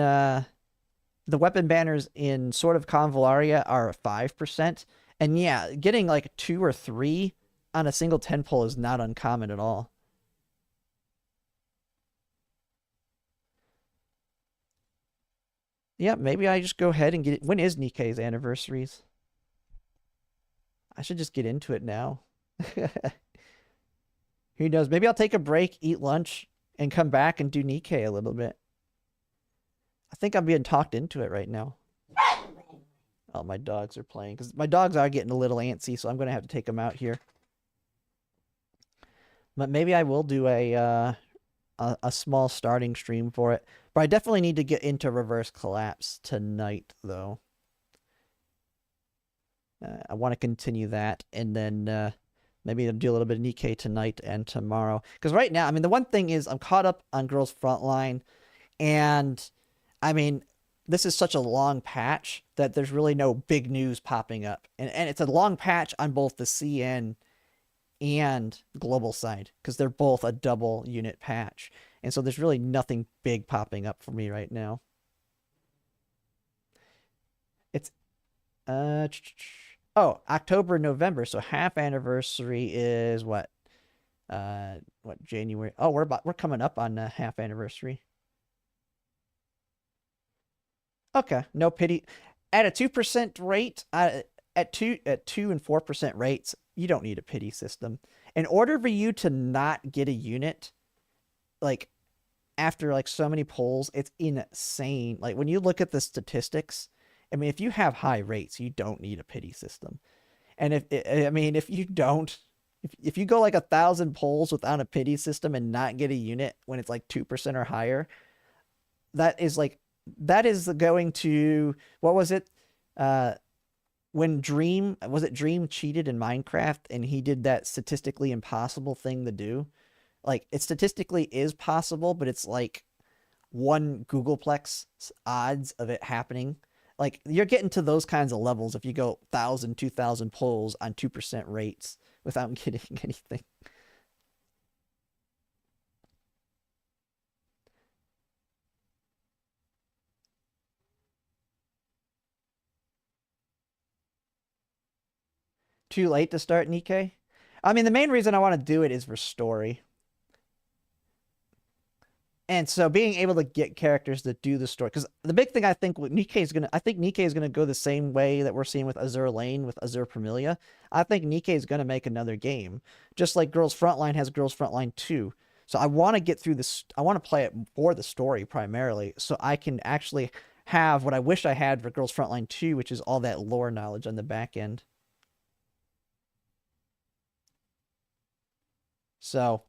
Sword of Convallaria are 5%. And yeah, getting like 2 or 3 on a single 10 pull is not uncommon at all. Yeah, maybe I just go ahead and get it. When is Nikkei's anniversaries? I should just get into it now. Who knows? Maybe I'll take a break, eat lunch, and come back and do Nikkei a little bit. I think I'm being talked into it right now. Oh, my dogs are playing. Because my dogs are getting a little antsy, so I'm going to have to take them out here. But maybe I will do a small starting stream for it. But I definitely need to get into Reverse Collapse tonight, though. I want to continue that, and then maybe I'll do a little bit of Nikkei tonight and tomorrow. Because right now, I mean, the one thing is I'm caught up on Girls Frontline, and I mean, this is such a long patch that there's really no big news popping up. And it's a long patch on both the CN and global side, because they're both a double unit patch. And so there's really nothing big popping up for me right now. It's October, November, so half anniversary is what? What, January? Oh, we're coming up on half anniversary. Okay, no pity. At a 2% rate, at 2 and 4% rates, you don't need a pity system. In order for you to not get a unit, like after like so many polls, it's insane. Like when you look at the statistics, I mean, if you have high rates, you don't need a pity system. And if you don't, if you go like 1,000 polls without a pity system and not get a unit when it's like 2% or higher, that is going to, what was it? When Dream cheated in Minecraft and he did that statistically impossible thing to do? Like, it statistically is possible, but it's like 1 Googleplex odds of it happening. Like, you're getting to those kinds of levels if you go 1,000, 2,000 polls on 2% rates without getting anything. Too late to start Nikkei? I mean, the main reason I want to do it is for story. And so being able to get characters that do the story, because the big thing I think Nikkei is gonna go the same way that we're seeing with Azure Lane with Azure Premilia. I think Nikkei is gonna make another game, just like Girls Frontline has Girls Frontline 2. So I want to get through this. I want to play it for the story primarily, so I can actually have what I wish I had for Girls Frontline 2, which is all that lore knowledge on the back end. So,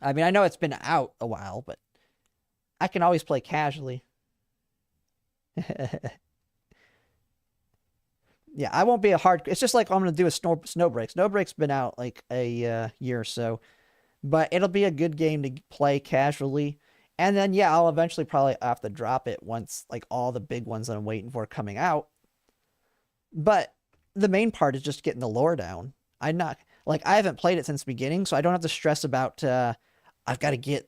I mean, I know it's been out a while, but I can always play casually. Yeah, I won't be a hard. It's just like I'm gonna do a SnowBreak. SnowBreak's been out like a year or so, but it'll be a good game to play casually. And then yeah, I'll eventually probably have to drop it once like all the big ones that I'm waiting for coming out. But the main part is just getting the lore down. I haven't played it since the beginning, so I don't have to stress about I've got to get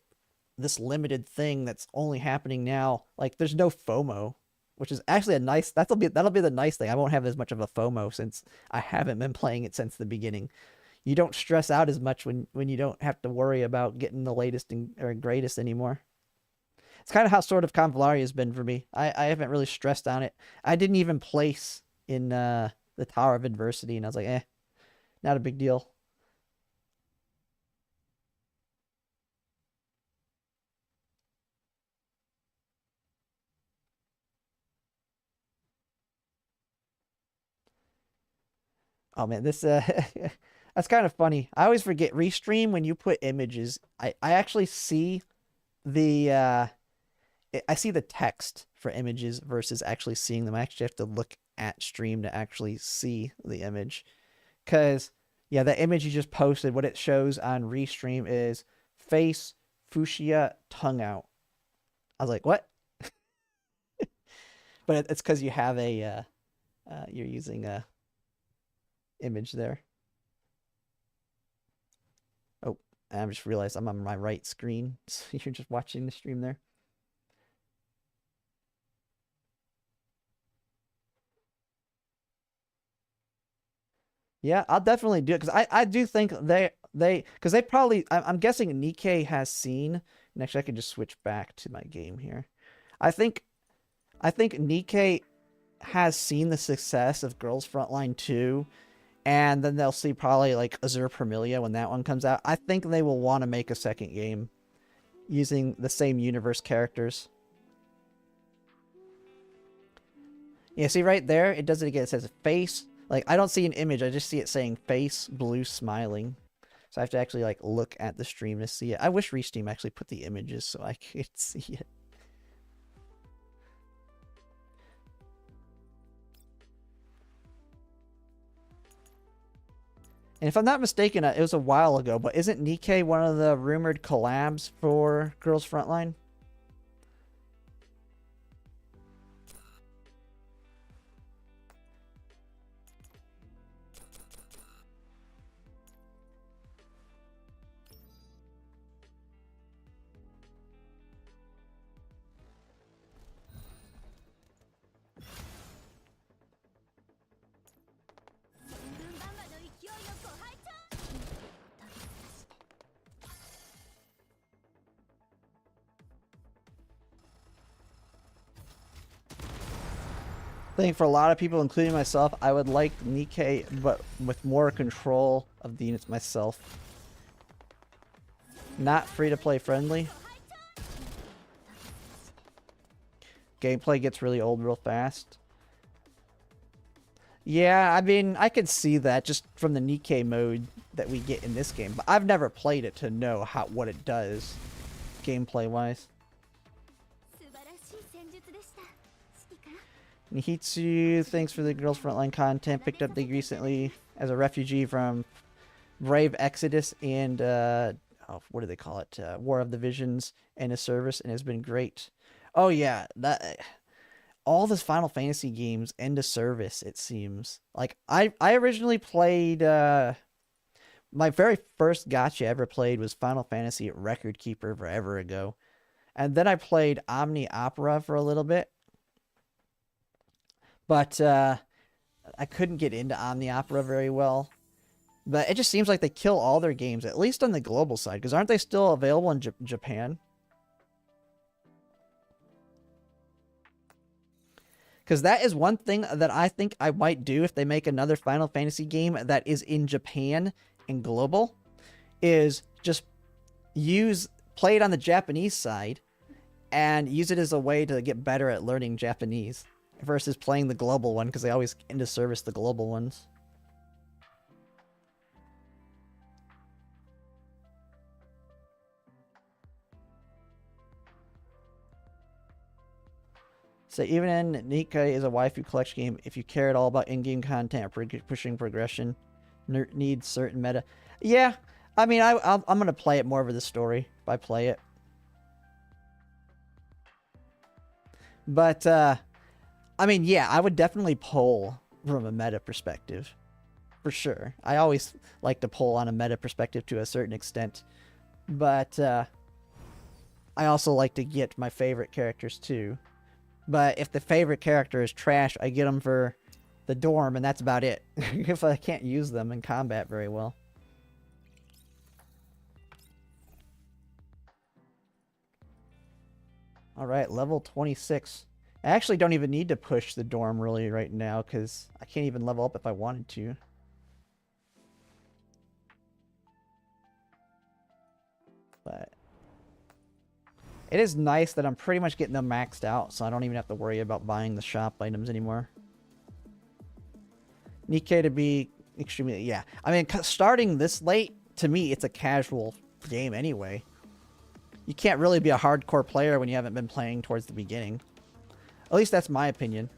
this limited thing that's only happening now. Like there's no FOMO, which is actually a nice, that'll be the nice thing. I won't have as much of a FOMO since I haven't been playing it since the beginning. You don't stress out as much when you don't have to worry about getting the latest or greatest anymore. It's kind of how Sword of Convalaria has been for me. I haven't really stressed on it. I didn't even place in the Tower of Adversity, and I was like, not a big deal. Oh man, this that's kind of funny. I always forget Restream when you put images. I actually see the I see the text for images versus actually seeing them. I actually have to look at stream to actually see the image. Cause yeah, the image you just posted, what it shows on Restream is face, fuchsia, tongue out. I was like, what? But it's because you have a you're using a image there. Oh, I just realized I'm on my right screen. So you're just watching the stream there. Yeah, I'll definitely do it because I do think because they probably I'm guessing Nikkei has seen, and actually I can just switch back to my game here. I think Nikkei has seen the success of Girls Frontline 2, and then they'll see probably like Azure Premilia when that one comes out. I think they will want to make a second game using the same universe characters. Yeah, see right there, it does it again. It says face. Like, I don't see an image. I just see it saying face, blue, smiling. So I have to actually, like, look at the stream to see it. I wish Restream actually put the images so I could see it. And if I'm not mistaken, it was a while ago, but isn't Nikkei one of the rumored collabs for Girls Frontline? I think for a lot of people, including myself, I would like Nikkei, but with more control of the units myself. Not free-to-play friendly. Gameplay gets really old real fast. Yeah, I mean, I could see that just from the Nikkei mode that we get in this game, but I've never played it to know what it does, gameplay-wise. Nihitsu, thanks for the Girls Frontline content. Picked up the recently as a refugee from Brave Exodus and, what do they call it? War of the Visions and his service, and has been great. Oh yeah, all this Final Fantasy games end of service, it seems. Like, I originally played, my very first gacha I ever played was Final Fantasy Record Keeper forever ago. And then I played Omni Opera for a little bit. But I couldn't get into Omni Opera very well. But it just seems like they kill all their games, at least on the global side. Because aren't they still available in Japan? Because that is one thing that I think I might do if they make another Final Fantasy game that is in Japan and global. Is just play it on the Japanese side and use it as a way to get better at learning Japanese. Versus playing the global one, because they always end of service the global ones. So even in Nikkei is a waifu collection game, if you care at all about in-game content or pushing progression, needs certain meta. Yeah, I mean, I'm going to play it more over the story if I play it. But, I mean, yeah, I would definitely pull from a meta perspective. For sure. I always like to pull on a meta perspective to a certain extent. But, I also like to get my favorite characters too. But if the favorite character is trash, I get them for the dorm, and that's about it. If I can't use them in combat very well. Alright, level 26. I actually don't even need to push the dorm really right now, because I can't even level up if I wanted to. But it is nice that I'm pretty much getting them maxed out, so I don't even have to worry about buying the shop items anymore. Nikkei to be extremely... Yeah. I mean, starting this late, to me, it's a casual game anyway. You can't really be a hardcore player when you haven't been playing towards the beginning. At least that's my opinion.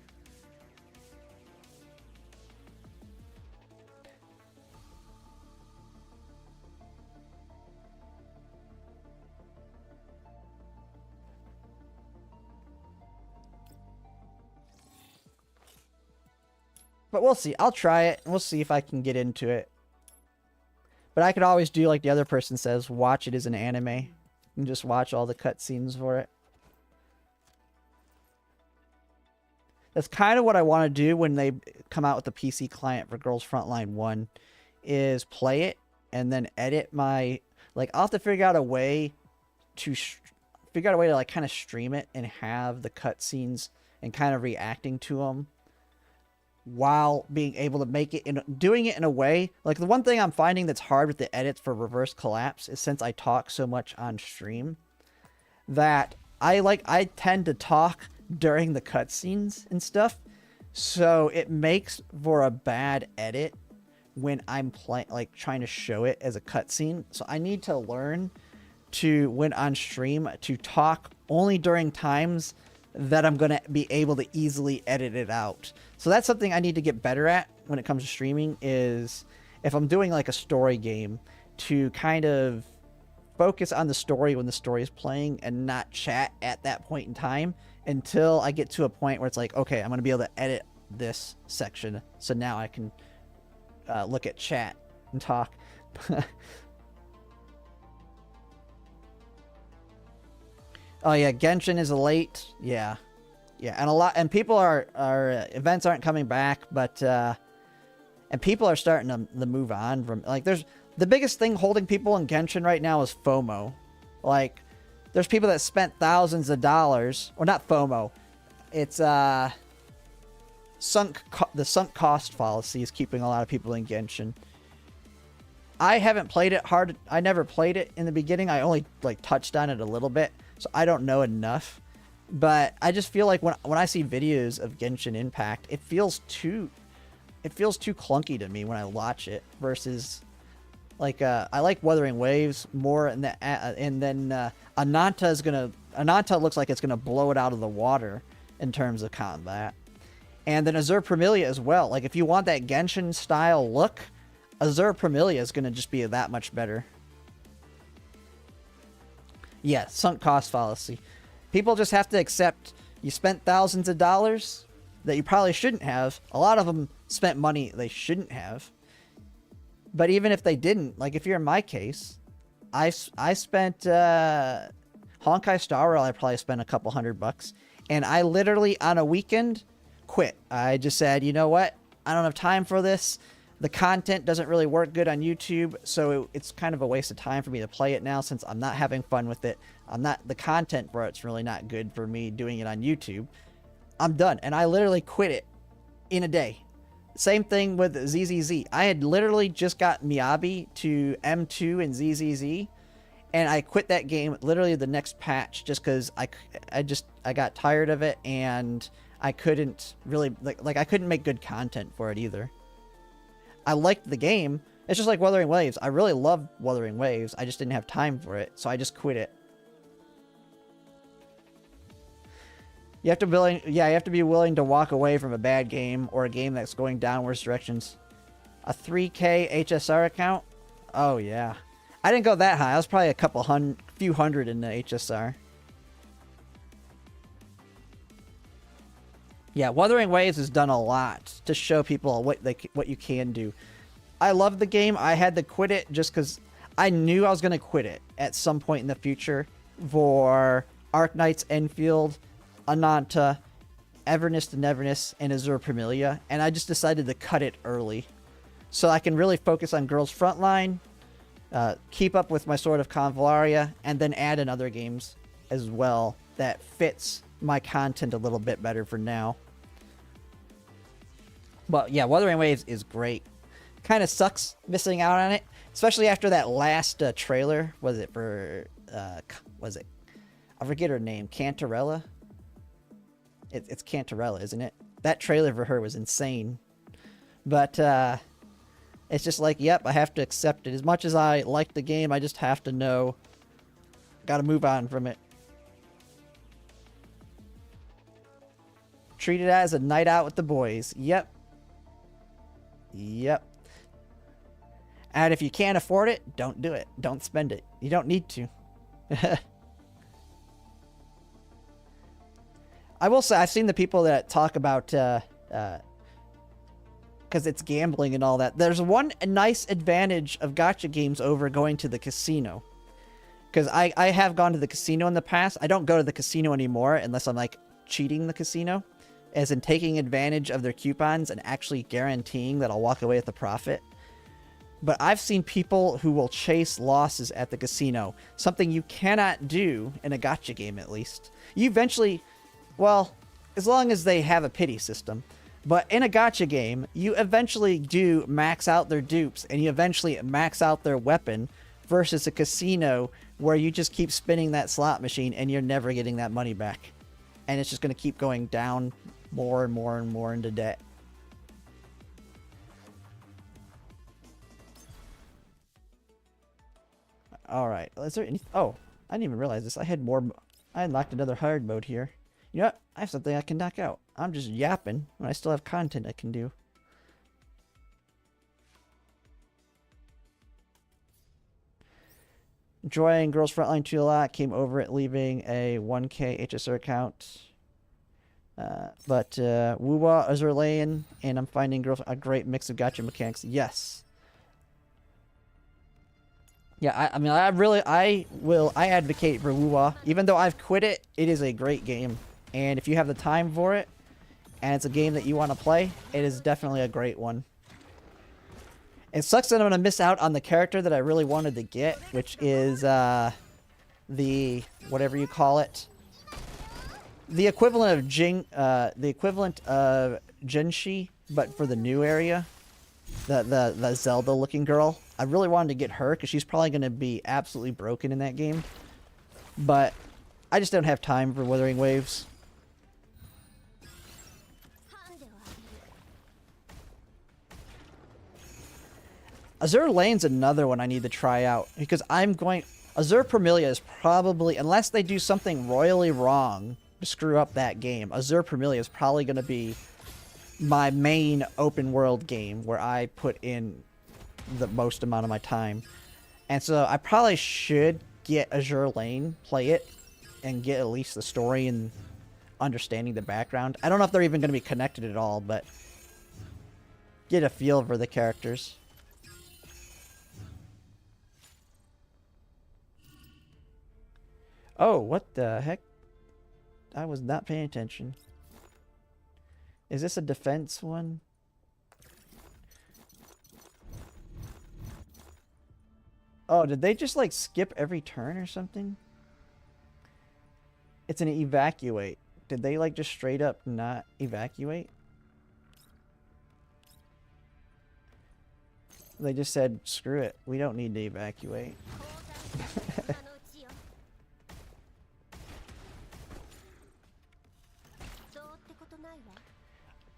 But we'll see. I'll try it, and we'll see if I can get into it. But I could always do like the other person says, watch it as an anime. And just watch all the cutscenes for it. That's kind of what I want to do when they come out with the PC client for Girls Frontline 1. Is play it and then edit my... Like, I'll have to figure out a way to... like kind of stream it and have the cutscenes and kind of reacting to them. While being able to make it... doing it in a way... Like, the one thing I'm finding that's hard with the edits for Reverse Collapse is since I talk so much on stream, that I tend to talk during the cutscenes and stuff, so it makes for a bad edit when I'm trying to show it as a cutscene. So I need to learn to, when on stream, to talk only during times that I'm gonna be able to easily edit it out. So that's something I need to get better at when it comes to streaming, is if I'm doing like a story game, to kind of focus on the story when the story is playing and not chat at that point in time, until I get to a point where it's like, okay, I'm going to be able to edit this section, so now I can look at chat and talk. Oh yeah, Genshin is late. Yeah. Yeah, and people events aren't coming back, but and people are starting to move on from, like, there's the biggest thing holding people in Genshin right now is FOMO. Like, there's people that spent thousands of dollars, or not FOMO. It's the sunk cost fallacy is keeping a lot of people in Genshin. I haven't played it hard. I never played it in the beginning. I only like touched on it a little bit, so I don't know enough. But I just feel like when I see videos of Genshin Impact, it feels too clunky to me when I watch it versus like I like Wuthering Waves more, and then Ananta looks like it's gonna blow it out of the water in terms of combat, and then Azure Promelia as well. Like if you want that Genshin style look, Azure Promelia is gonna just be that much better. Yeah, sunk cost fallacy. People just have to accept you spent thousands of dollars that you probably shouldn't have. A lot of them spent money they shouldn't have. But even if they didn't, like if you're in my case, I spent Honkai Star Rail, I probably spent a couple $100, and I literally on a weekend quit. I just said, you know what? I don't have time for this. The content doesn't really work good on YouTube, so it's kind of a waste of time for me to play it now since I'm not having fun with it. The content for it's really not good for me doing it on YouTube. I'm done. And I literally quit it in a day. Same thing with ZZZ. I had literally just got Miyabi to M2 and ZZZ, and I quit that game literally the next patch just because I got tired of it, and I couldn't really like I couldn't make good content for it either. I liked the game. It's just like Wuthering Waves. I really loved Wuthering Waves. I just didn't have time for it, so I just quit it. You have to be willing to walk away from a bad game or a game that's going downwards directions. A 3K HSR account? Oh yeah. I didn't go that high. I was probably a few hundred in the HSR. Yeah, Wuthering Waves has done a lot to show people what you can do. I love the game. I had to quit it just because I knew I was going to quit it at some point in the future for Arknight's Enfield, Ananta, Everness to Neverness, and Azure Promelia, and I just decided to cut it early so I can really focus on Girls Frontline, keep up with my Sword of Convalaria, and then add in other games as well that fits my content a little bit better for now. But yeah, Wuthering Waves is great. Kind of sucks missing out on it, especially after that last trailer. Was it for I forget her name, Cantarella? It's Cantarella, isn't it? That trailer for her was insane. But it's just like, yep, I have to accept it. As much as I like the game, I just have to know. Gotta move on from it. Treat it as a night out with the boys. Yep. Yep. And if you can't afford it, don't do it. Don't spend it. You don't need to. I will say, I've seen the people that talk about, because it's gambling and all that. There's one nice advantage of gacha games over going to the casino. Because I have gone to the casino in the past. I don't go to the casino anymore unless I'm like cheating the casino. As in taking advantage of their coupons and actually guaranteeing that I'll walk away with a profit. But I've seen people who will chase losses at the casino. Something you cannot do in a gacha game, at least. You eventually... Well, as long as they have a pity system. But in a gacha game, you eventually do max out their dupes, and you eventually max out their weapon, versus a casino where you just keep spinning that slot machine and you're never getting that money back. And it's just going to keep going down more and more and more into debt. Alright, is there any... Oh, I didn't even realize this. I unlocked another hard mode here. You know what? I have something I can knock out. I'm just yapping when I still have content I can do. Enjoying Girls Frontline 2 a lot. Came over it leaving a 1K HSR account. But Wuwa, Azurlayan, and I'm finding girls a great mix of gacha mechanics. Yes. Yeah, I mean, I advocate for Wuwa. Even though I've quit it, it is a great game. And if you have the time for it, and it's a game that you want to play, it is definitely a great one. It sucks that I'm going to miss out on the character that I really wanted to get, which is the, whatever you call it, the equivalent of Genshi, but for the new area. The Zelda-looking girl. I really wanted to get her, because she's probably going to be absolutely broken in that game. But I just don't have time for Wuthering Waves. Azure Lane's another one I need to try out, because Azure Premilia is probably, unless they do something royally wrong to screw up that game, Azure Premilia is probably going to be my main open world game where I put in the most amount of my time. And so I probably should get Azure Lane, play it, and get at least the story and understanding the background. I don't know if they're even going to be connected at all, but get a feel for the characters. Oh, what the heck? I was not paying attention. Is this a defense one? Oh, did they just like skip every turn or something? It's an evacuate. Did they like just straight up not evacuate? They just said, screw it. We don't need to evacuate.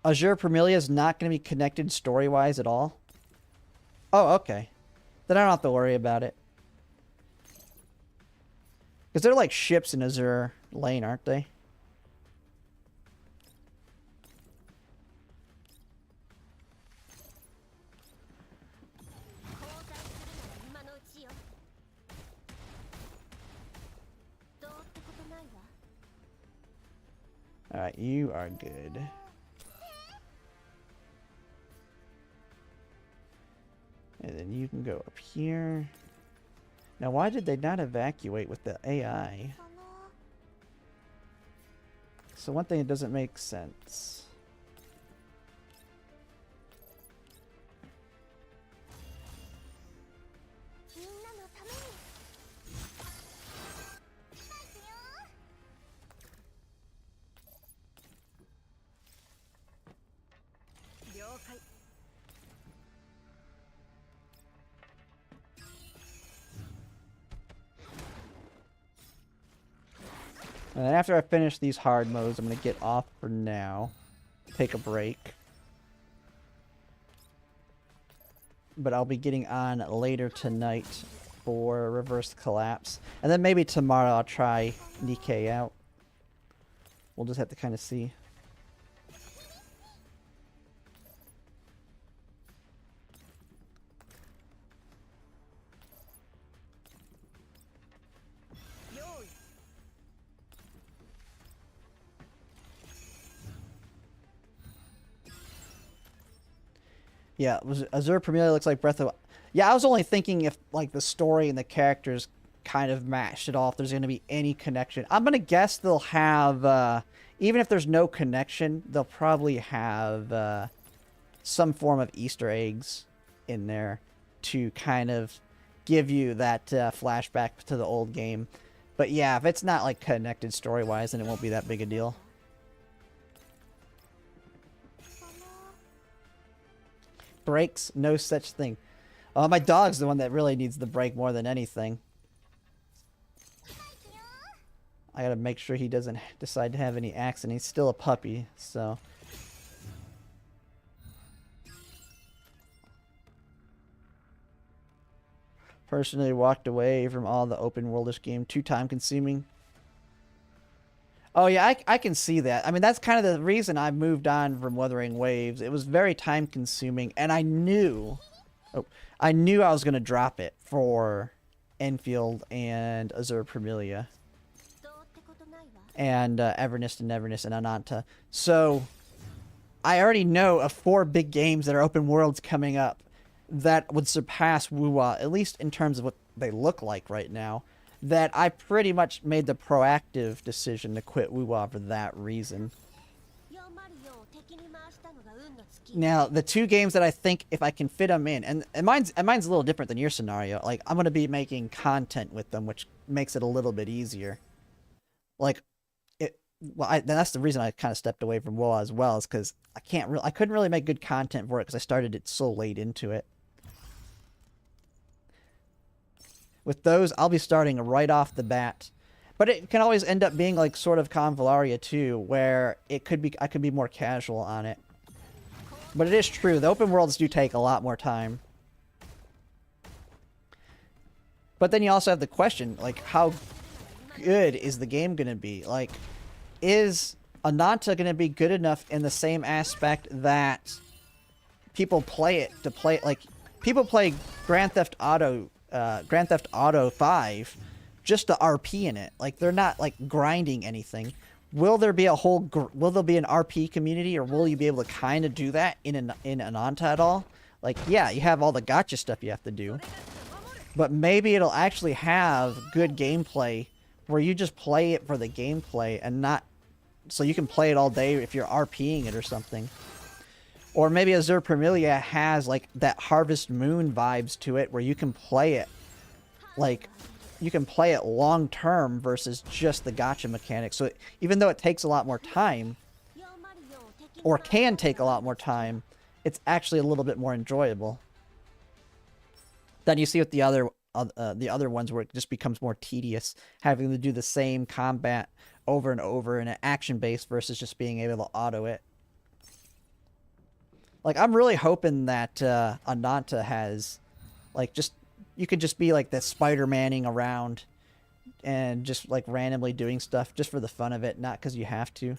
Azure Premilia is not going to be connected story-wise at all? Oh, okay. Then I don't have to worry about it. Because they're like ships in Azure Lane, aren't they? Alright, you are good. And then you can go up here. Now, why did they not evacuate with the AI? So one thing that doesn't make sense. And then after I finish these hard modes, I'm going to get off for now. Take a break. But I'll be getting on later tonight for Reverse Collapse. And then maybe tomorrow I'll try Nikkei out. We'll just have to kind of see. Yeah, Azure Premilia looks like Breath of... Yeah, I was only thinking if like the story and the characters kind of matched at all, if there's going to be any connection. I'm going to guess they'll have, even if there's no connection, they'll probably have some form of Easter eggs in there to kind of give you that flashback to the old game. But yeah, if it's not like connected story-wise, then it won't be that big a deal. Breaks, no such thing. My dog's the one that really needs the break more than anything. I gotta make sure he doesn't decide to have any accident. He's still a puppy, so... Personally walked away from all the open worldish game. Too time consuming. Oh yeah, I can see that. I mean, that's kind of the reason I moved on from Wuthering Waves. It was very time consuming, and I knew I was going to drop it for Enfield and Azure Premilia. And Evernest and Ananta. So, I already know of 4 big games that are open worlds coming up that would surpass Wuwa, at least in terms of what they look like right now. That I pretty much made the proactive decision to quit Wuwa for that reason. Now, the 2 games that I think if I can fit them in, and mine's a little different than your scenario. Like, I'm going to be making content with them, which makes it a little bit easier. Like, well, that's the reason I kind of stepped away from WoA as well, is because I couldn't really make good content for it because I started it so late into it. With those, I'll be starting right off the bat. But it can always end up being like sort of Convallaria too, where I could be more casual on it. But it is true, the open worlds do take a lot more time. But then you also have the question, like, how good is the game going to be? Like, is Ananta going to be good enough in the same aspect that people play it to play, like, people play Grand Theft Auto 5 just to RP in it. Like, they're not, like, grinding anything. Will there be an RP community, or will you be able to kind of do that in Ananta at all? Like, yeah, you have all the gacha stuff you have to do. But maybe it'll actually have good gameplay where you just play it for the gameplay and not so you can play it all day if you're RPing it or something. Or maybe Azure Premilia has like that Harvest Moon vibes to it where you can play it like you can play it long term versus just the gacha mechanics. So even though it takes a lot more time, or can take a lot more time, it's actually a little bit more enjoyable. Then you see with the other ones where it just becomes more tedious, having to do the same combat over and over in an action base versus just being able to auto it. Like, I'm really hoping that Ananta has, like, just you could just be like the Spider-Manning around and just like randomly doing stuff just for the fun of it, not because you have to.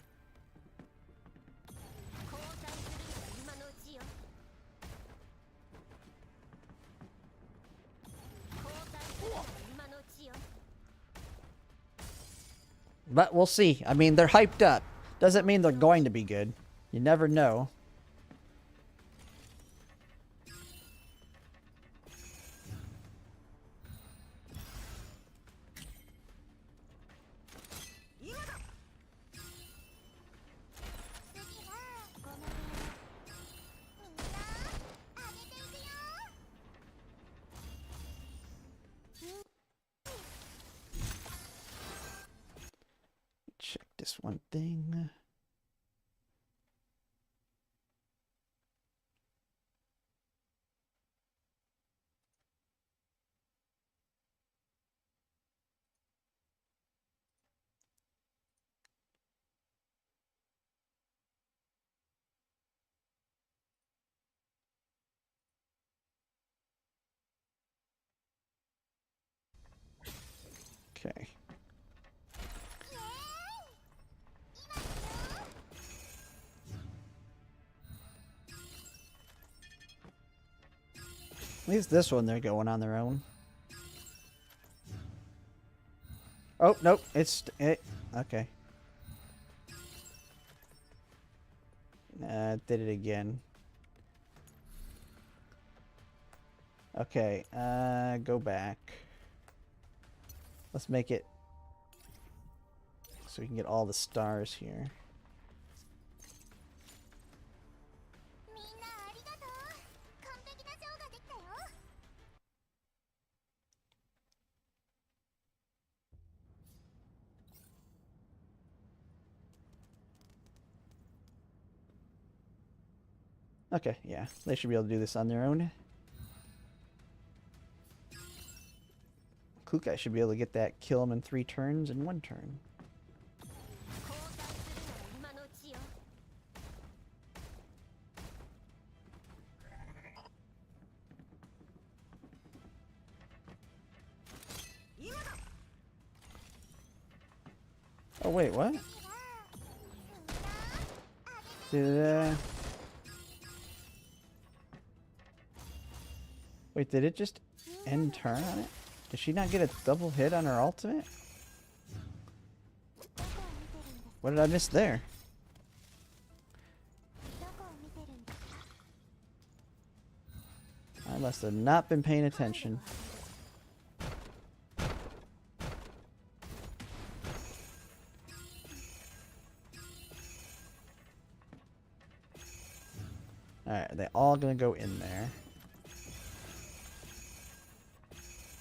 But we'll see. I mean, they're hyped up. Doesn't mean they're going to be good. You never know. Check this one thing. Okay. At least this one they're going on their own. Oh, nope. Okay. Did it again. Okay, go back. Let's make it so we can get all the stars here. Okay, yeah. They should be able to do this on their own. Kukai should be able to get that kill him in 3 turns in 1 turn. Oh wait, what? Wait, did it just end turn on it? Did she not get a double hit on her ultimate? What did I miss there? I must have not been paying attention. Alright, are they all gonna go in there?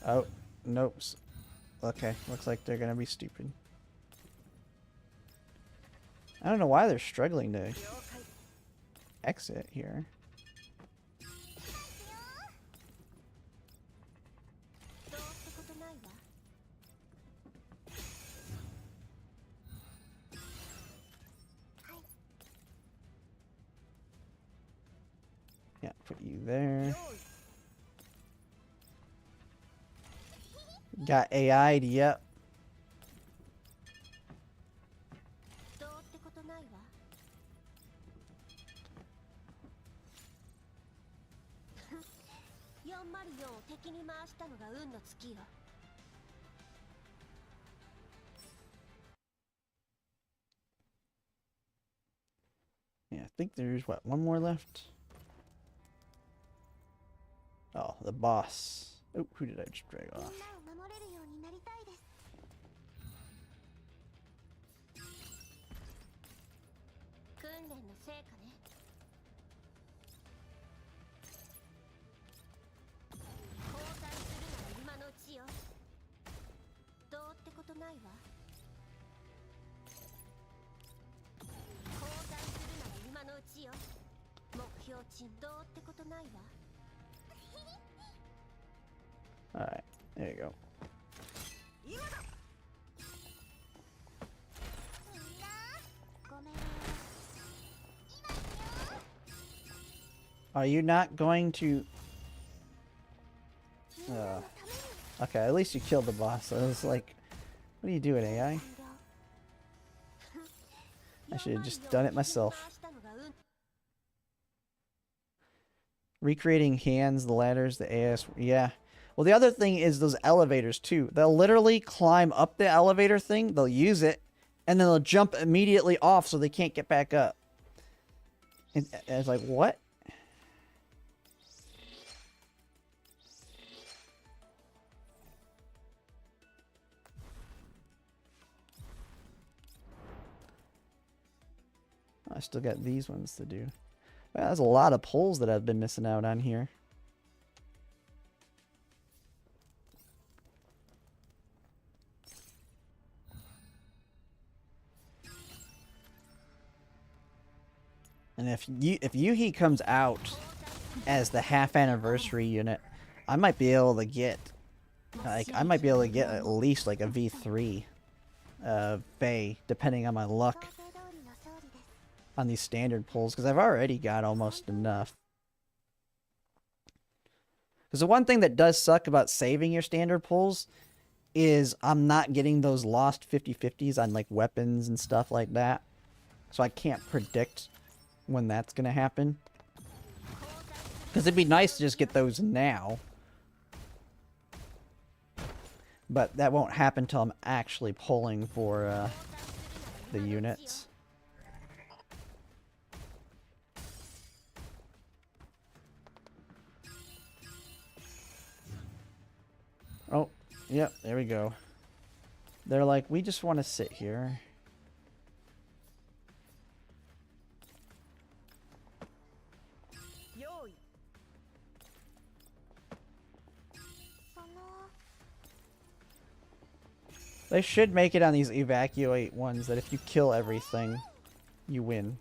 Oh, nope. Okay, looks like they're gonna be stupid. I don't know why they're struggling to exit here. Yeah, put you there. Got AI'd, yep. Yeah, I think there's, what, one more left? Oh, the boss. Oh, who did I just drag off? Alright, there you go. Are you not going to... okay, at least you killed the boss. I was like, what are you doing, AI? I should have just done it myself. Recreating hands, the ladders, the AS... Yeah. Well, the other thing is those elevators, too. They'll literally climb up the elevator thing, they'll use it, and then they'll jump immediately off so they can't get back up. And I was like, what? I still got these ones to do. Well, there's a lot of pulls that I've been missing out on here. And if Yuhi comes out as the half anniversary unit, I might be able to get at least like a V3 Faye, depending on my luck on these standard pulls, because I've already got almost enough. Because the one thing that does suck about saving your standard pulls is I'm not getting those lost 50/50s on like weapons and stuff like that. So I can't predict when that's going to happen. Because it'd be nice to just get those now. But that won't happen until I'm actually pulling for the units. Oh, yep, there we go. They're like, we just want to sit here. They should make it on these evacuate ones that if you kill everything, you win.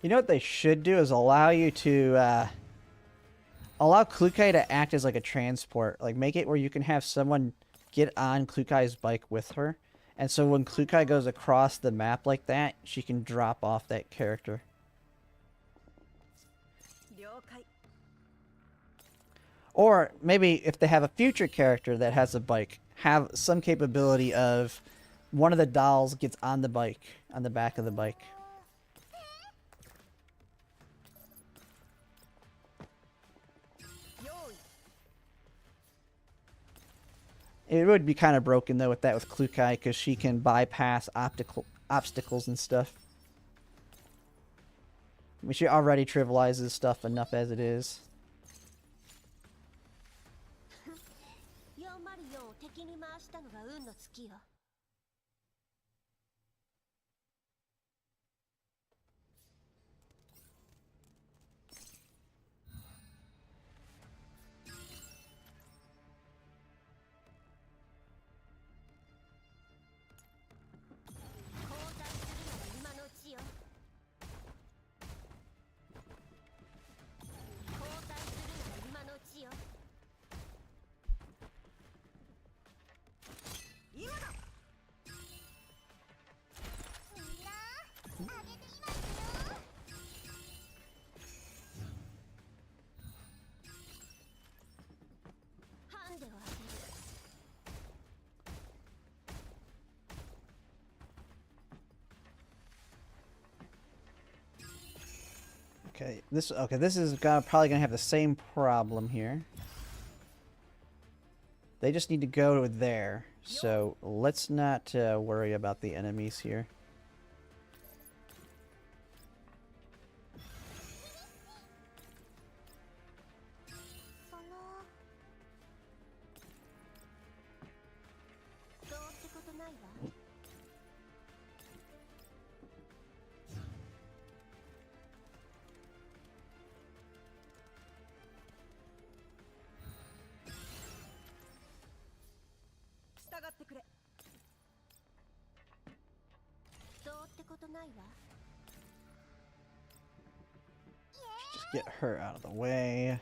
You know what they should do is allow you to allow Klukai to act as like a transport. Like make it where you can have someone get on Klukai's bike with her. And so when Klukai goes across the map like that, she can drop off that character. Or maybe if they have a future character that has a bike, have some capability of one of the dolls gets on the bike, on the back of the bike. It would be kind of broken though with that with Klukai because she can bypass obstacles and stuff. I mean, she already trivializes stuff enough as it is. 404を敵に回したのが運の尽きよ。交代するなら今のうちよ。交代するなら今のうちよ。今だ。みんなあげていますよ。ハンデを当てる。 Okay, this is probably gonna have the same problem here. They just need to go there, so let's not worry about the enemies here. そのどうってことないわ。従ってくれ。どうってことないわ。 Just get her out of the way.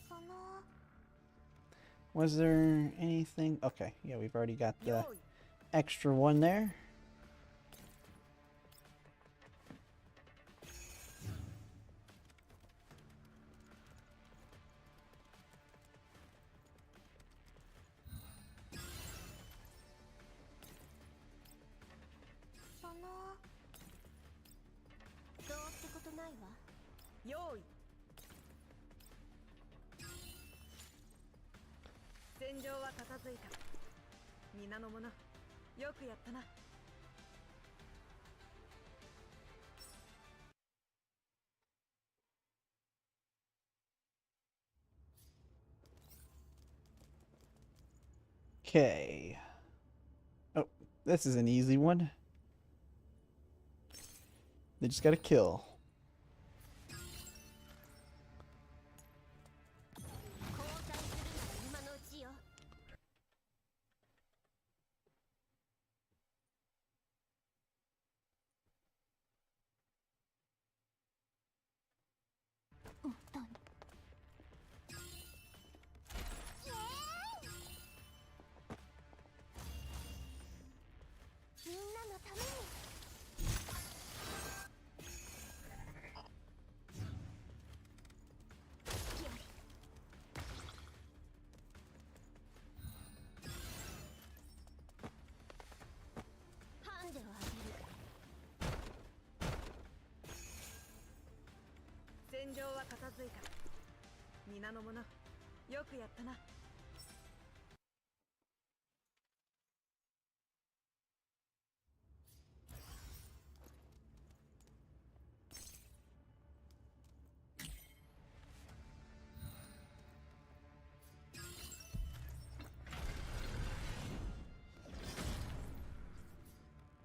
その Was there anything? Okay, yeah, we've already got the 用意。 extra one there. So どうってことないわ。用意。戦場は片付いた。皆の者、よくやったな。 Okay. Oh, this is an easy one. They just gotta kill. 交代するなら今のうちよ。本当に。みんなのために。 ハンデをあげる。戦場は片付いた。皆の者、よくやったな。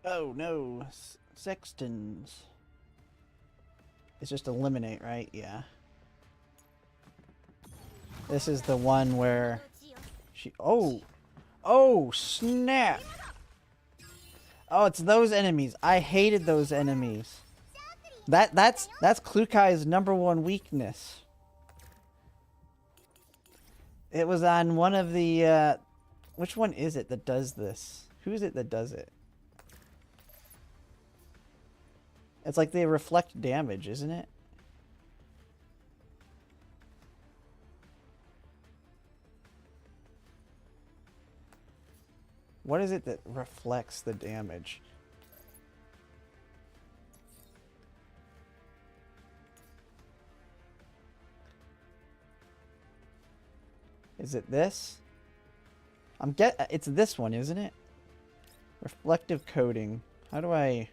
Oh no, sextons. It's just eliminate, right? Yeah. This is the one where she. Oh, oh snap! Oh, it's those enemies. I hated those enemies. That's Klukai's #1 weakness. It was on one of the. Which one is it that does this? Who is it that does it? It's like they reflect damage, isn't it? What is it that reflects the damage? Is it this? It's this one, isn't it? Reflective coating. How do I...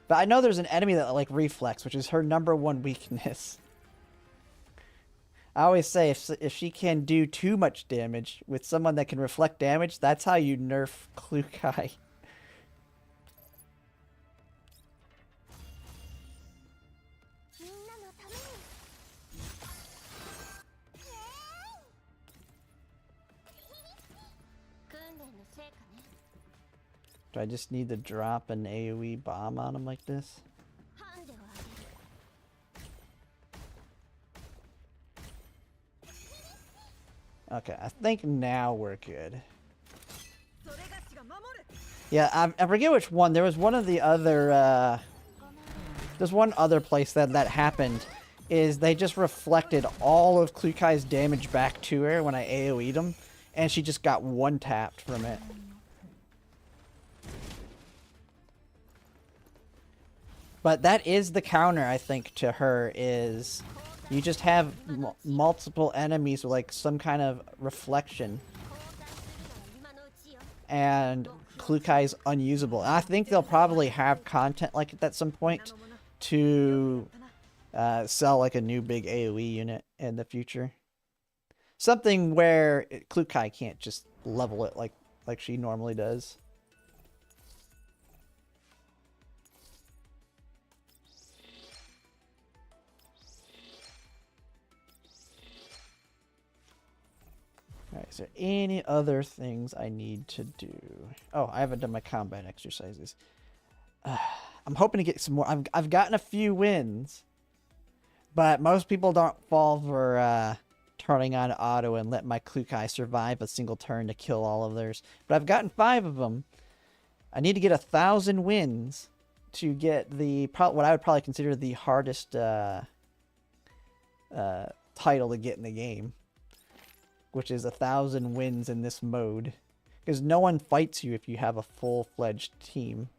But I know there's an enemy that like reflex, which is her #1 weakness. I always say if she can do too much damage with someone that can reflect damage, that's how you nerf Klukai. Do I just need to drop an AoE bomb on him like this? Okay, I think now we're good. Yeah, I forget which one. There was one of the other, there's one other place that happened. Is they just reflected all of Klukai's damage back to her when I AoE'd him. And she just got one-tapped from it. But that is the counter, I think, to her is... You just have multiple enemies with like some kind of reflection. And Klukai's unusable. And I think they'll probably have content like it at some point to sell like a new big AoE unit in the future. Something where Klukai can't just level it like she normally does. Alright, is there any other things I need to do? Oh, I haven't done my combat exercises. I'm hoping to get some more. I've gotten a few wins. But most people don't fall for turning on auto and let my Klukai survive a single turn to kill all of theirs. But I've gotten 5 of them. I need to get 1,000 wins to get the what I would probably consider the hardest title to get in the game. Which is 1,000 wins in this mode. Because no one fights you if you have a full-fledged team.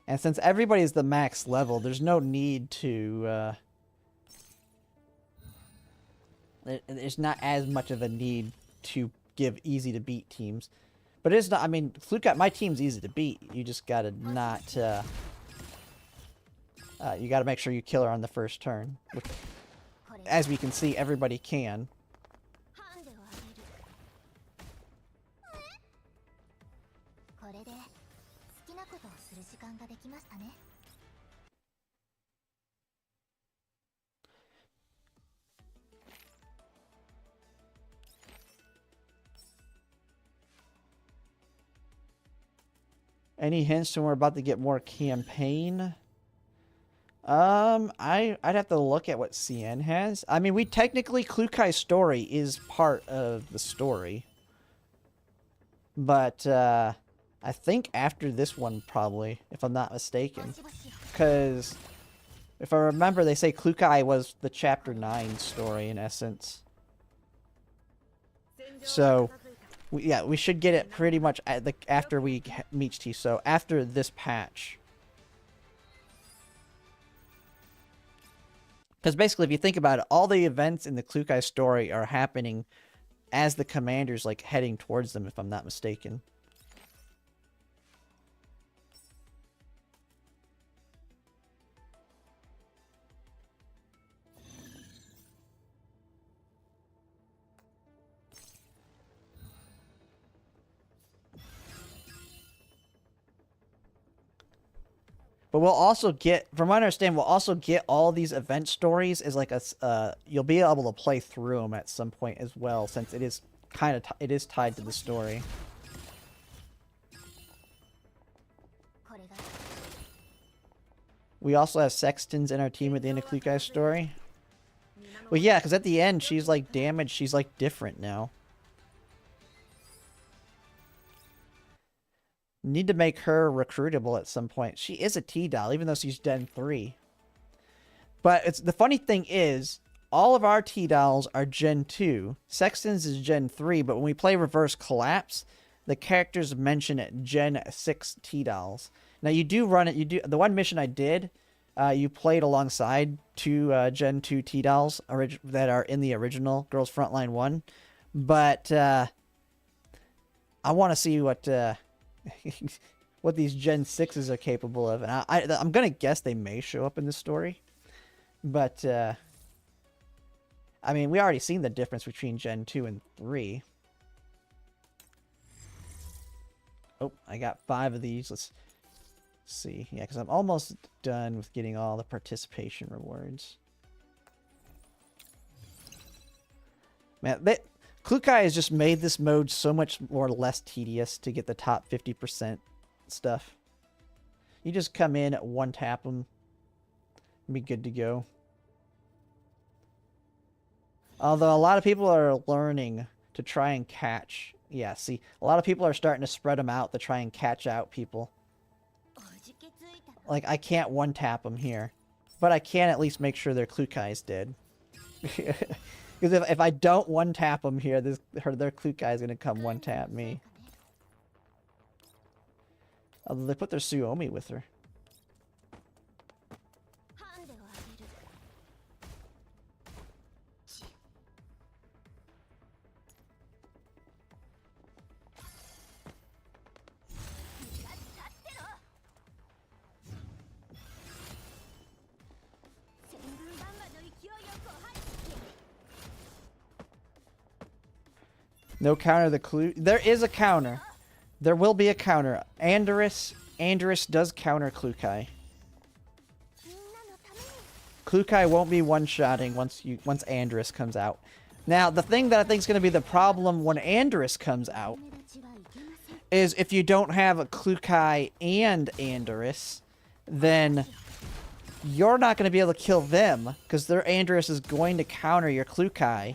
And since everybody's the max level, there's no need to... there's not as much of a need to give easy-to-beat teams. But it's not... I mean, Klukai, my team's easy to beat. You just gotta not... you gotta make sure you kill her on the first turn. Which, as we can see, everybody can. Any hints to when we're about to get more campaign? I'd have to look at what CN has. I mean, Klukai's story is part of the story. But, I think after this one, probably, if I'm not mistaken. Because, if I remember, they say Klukai was the Chapter 9 story, in essence. So, we should get it pretty much after we meet T. So, after this patch. Because basically, if you think about it, all the events in the Klukai story are happening as the commander's, like, heading towards them, if I'm not mistaken. But we'll also get, from what I understand, we'll also get all these event stories as like a, you'll be able to play through them at some point as well, since it is kind of, it is tied to the story. We also have Sextons in our team at the end of Klukai's story. Well, yeah, because at the end, she's like damaged, she's like different now. Need to make her recruitable at some point. She is a T-Doll, even though she's Gen 3. But it's the funny thing is, all of our T-Dolls are Gen 2. Sexton's is Gen 3, but when we play Reverse Collapse, the characters mention Gen 6 T-Dolls. Now, you do run it, the one mission I did, you played alongside 2 Gen 2 T-Dolls that are in the original Girls Frontline 1. But, I want to see what... what these Gen 6s are capable of. And I'm going to guess they may show up in the story. But, I mean, we already seen the difference between Gen 2 and 3. Oh, I got 5 of these. Let's see. Yeah, because I'm almost done with getting all the participation rewards. Man, Klukai has just made this mode so much more less tedious to get the top 50% stuff. You just come in, one tap them, and be good to go. Although a lot of people are learning to try and catch. Yeah, see, a lot of people are starting to spread them out to try and catch out people. Like, I can't one tap them here, but I can at least make sure their Klukai's dead. Because if I don't one tap them here, their Klukai is gonna come one tap me. Although they put their Suomi with her. No counter the clue. There is a counter. There will be a counter. Andorus does counter Klukai. Klukai won't be one-shotting once Andorus comes out. Now, the thing that I think is going to be the problem when Andorus comes out is if you don't have a Klukai and Andorus, then you're not going to be able to kill them because their Andorus is going to counter your Klukai.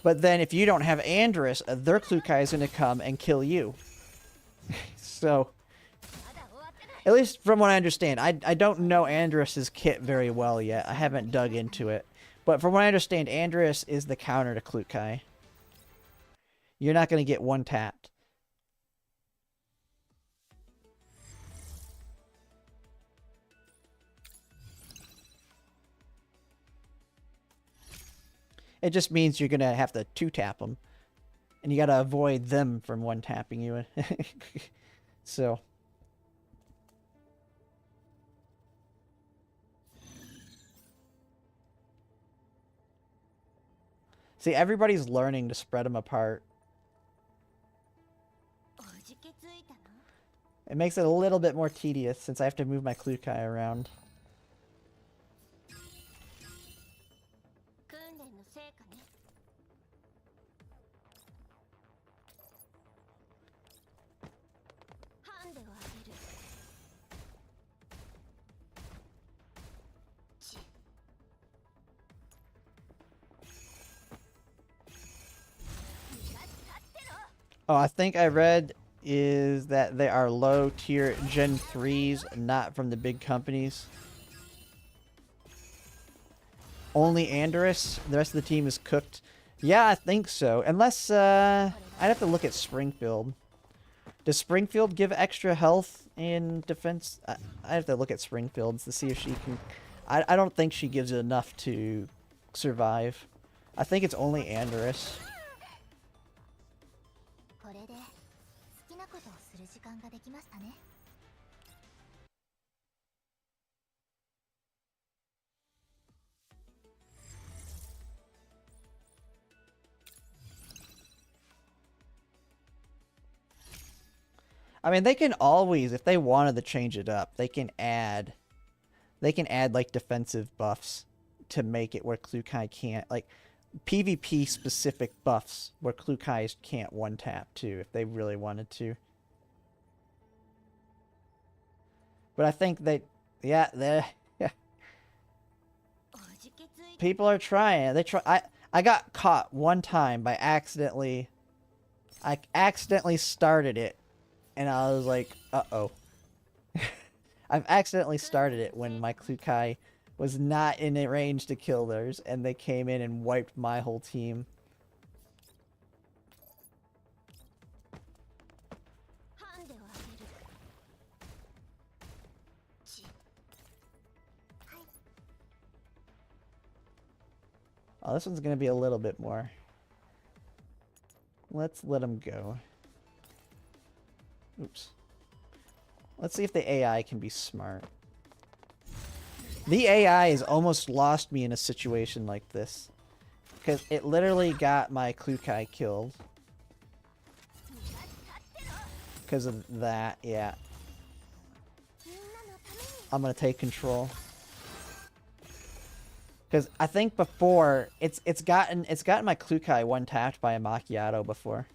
But then if you don't have Andorus, their Klukai is going to come and kill you. So, at least from what I understand, I don't know Andorus's kit very well yet. I haven't dug into it. But from what I understand, Andorus is the counter to Klukai. You're not going to get one tapped. It just means you're going to have to two-tap them. And you got to avoid them from one-tapping you. So. See, everybody's learning to spread them apart. It makes it a little bit more tedious since I have to move my Klukai around. Oh, I think I read is that they are low tier Gen 3s, not from the big companies. Only Andorus? The rest of the team is cooked? Yeah, I think so. Unless, I'd have to look at Springfield. Does Springfield give extra health and defense? I have to look at Springfield's to see if she can... I don't think she gives it enough to survive. I think it's only Andorus. I mean, they can always, if they wanted to change it up, they can add like defensive buffs to make it where Klukai can't, like PvP specific buffs where Klukai can't one tap too, if they really wanted to. But I think they, yeah, people are trying. They try. I got caught one time by accidentally. I accidentally started it. And I was like, uh-oh. I've accidentally started it when my Klukai was not in a range to kill theirs, and they came in and wiped my whole team. Oh, this one's going to be a little bit more. Let's let him go. Oops. Let's see if the AI can be smart. The AI has almost lost me in a situation like this. Because it literally got my Klukai killed. Because of that, yeah. I'm gonna take control. Because I think before it's gotten my Klukai one tapped by a Macchiato before.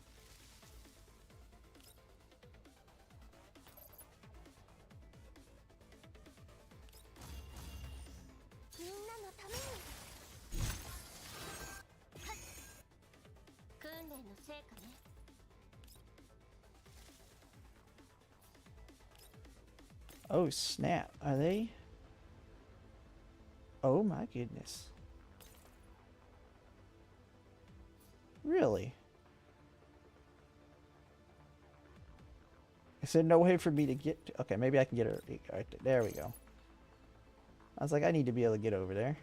Oh snap, are they? Oh my goodness. Really? Is there no way for me to get to, okay, maybe I can get her right there we go. I was like, I need to be able to get over there.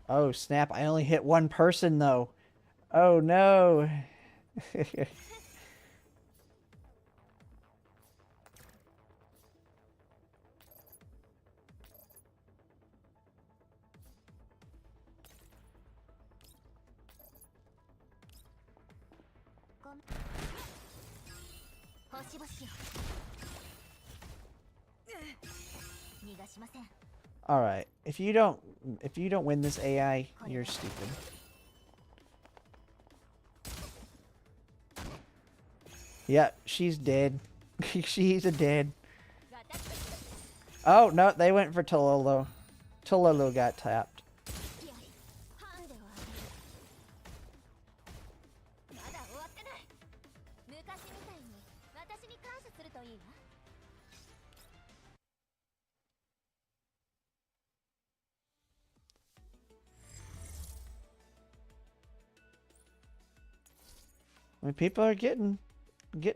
Oh snap, I only hit one person though. Oh no. All right, if you don't win this AI, you're stupid. Yep, she's dead. She's a dead. Oh no, they went for Tololo. Tololo got tapped. I mean, people are getting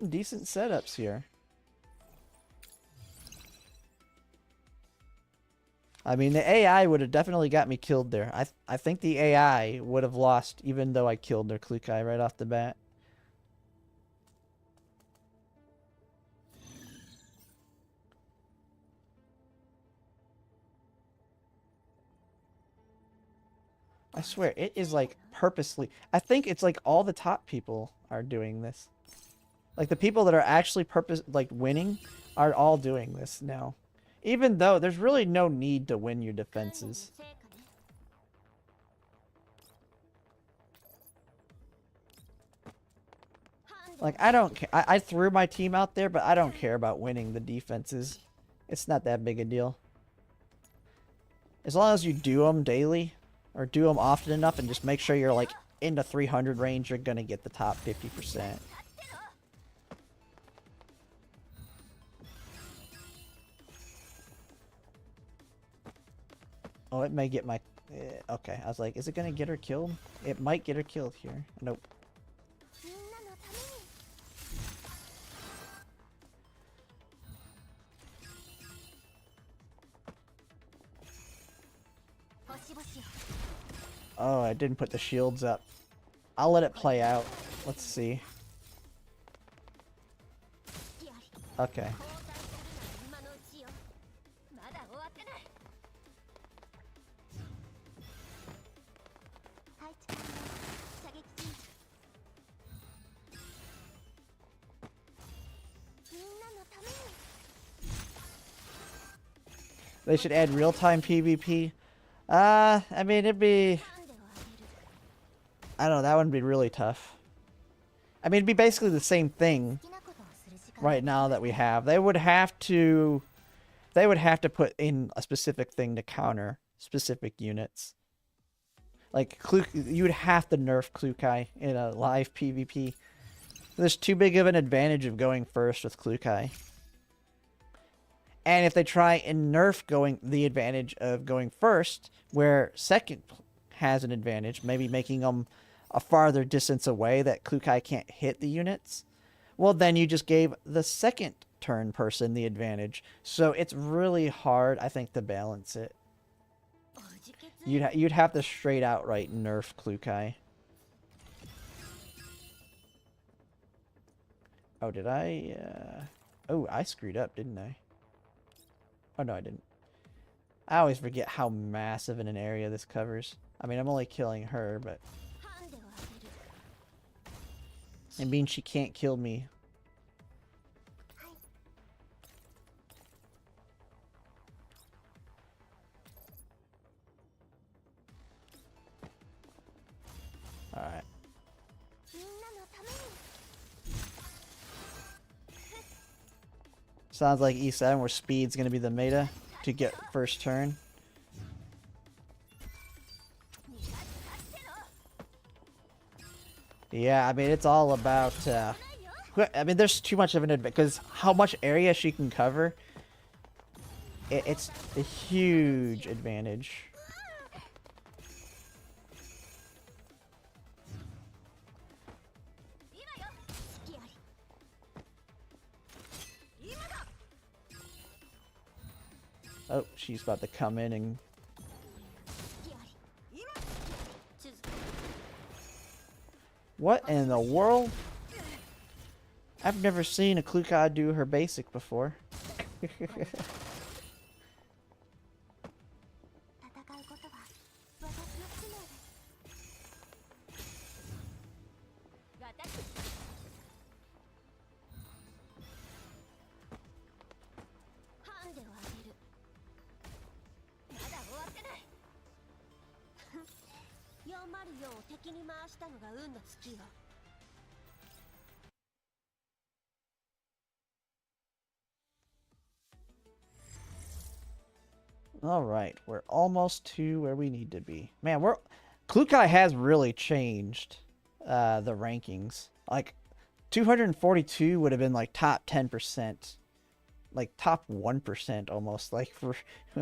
decent setups here. I mean, the AI would have definitely got me killed there. I think the AI would have lost even though I killed their Klukai right off the bat. I swear, it is like purposely. I think it's like all the top people are doing this. Like the people that are actually winning are all doing this now. Even though there's really no need to win your defenses. Like, I don't care. I threw my team out there, but I don't care about winning the defenses. It's not that big a deal. As long as you do them daily, or do them often enough, and just make sure you're, like, in the 300 range, you're gonna get the top 50%. Oh, it may get my... okay, I was like, is it gonna get her killed? It might get her killed here. Nope. Oh, I didn't put the shields up. I'll let it play out. Let's see. Okay. They should add real-time PvP. I mean, it'd be... I don't know, that would be really tough. I mean, it'd be basically the same thing right now that we have. They would have to put in a specific thing to counter specific units. Like, you would have to nerf Klukai in a live PvP. There's too big of an advantage of going first with Klukai. And if they try and nerf the advantage of going first, where second has an advantage, maybe making them a farther distance away that Klukai can't hit the units, well, then you just gave the second turn person the advantage. So it's really hard, I think, to balance it. You'd have to straight outright nerf Klukai. Oh, did I? Oh, I screwed up, didn't I? Oh no, I didn't. I always forget how massive in an area this covers. I mean, I'm only killing her, but it means she can't kill me. Alright. Sounds like E7 where speed's gonna be the meta to get first turn. Yeah, I mean, it's all about, I mean, there's too much of an advantage, because how much area she can cover, it's a huge advantage. Oh, she's about to come in and... What in the world? I've never seen a Klukai do her basic before. Alright, we're almost to where we need to be. Man, Klukai has really changed the rankings. Like, 242 would have been like top 10%. Like top 1% almost, like for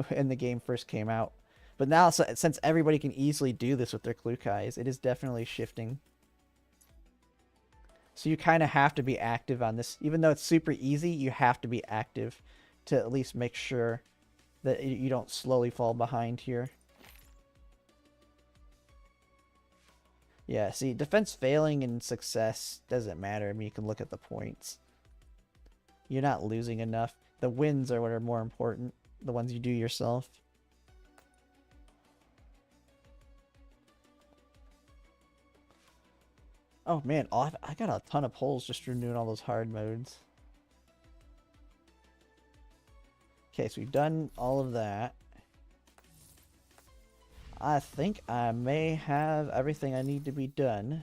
when the game first came out. But now, since everybody can easily do this with their Klukais, it is definitely shifting. So you kind of have to be active on this. Even though it's super easy, you have to be active to at least make sure that you don't slowly fall behind here. Yeah, see, defense failing and success doesn't matter. I mean, you can look at the points. You're not losing enough. The wins are what are more important. The ones you do yourself. Oh man, I got a ton of pulls just from doing all those hard modes. Okay, so we've done all of that. I think I may have everything I need to be done.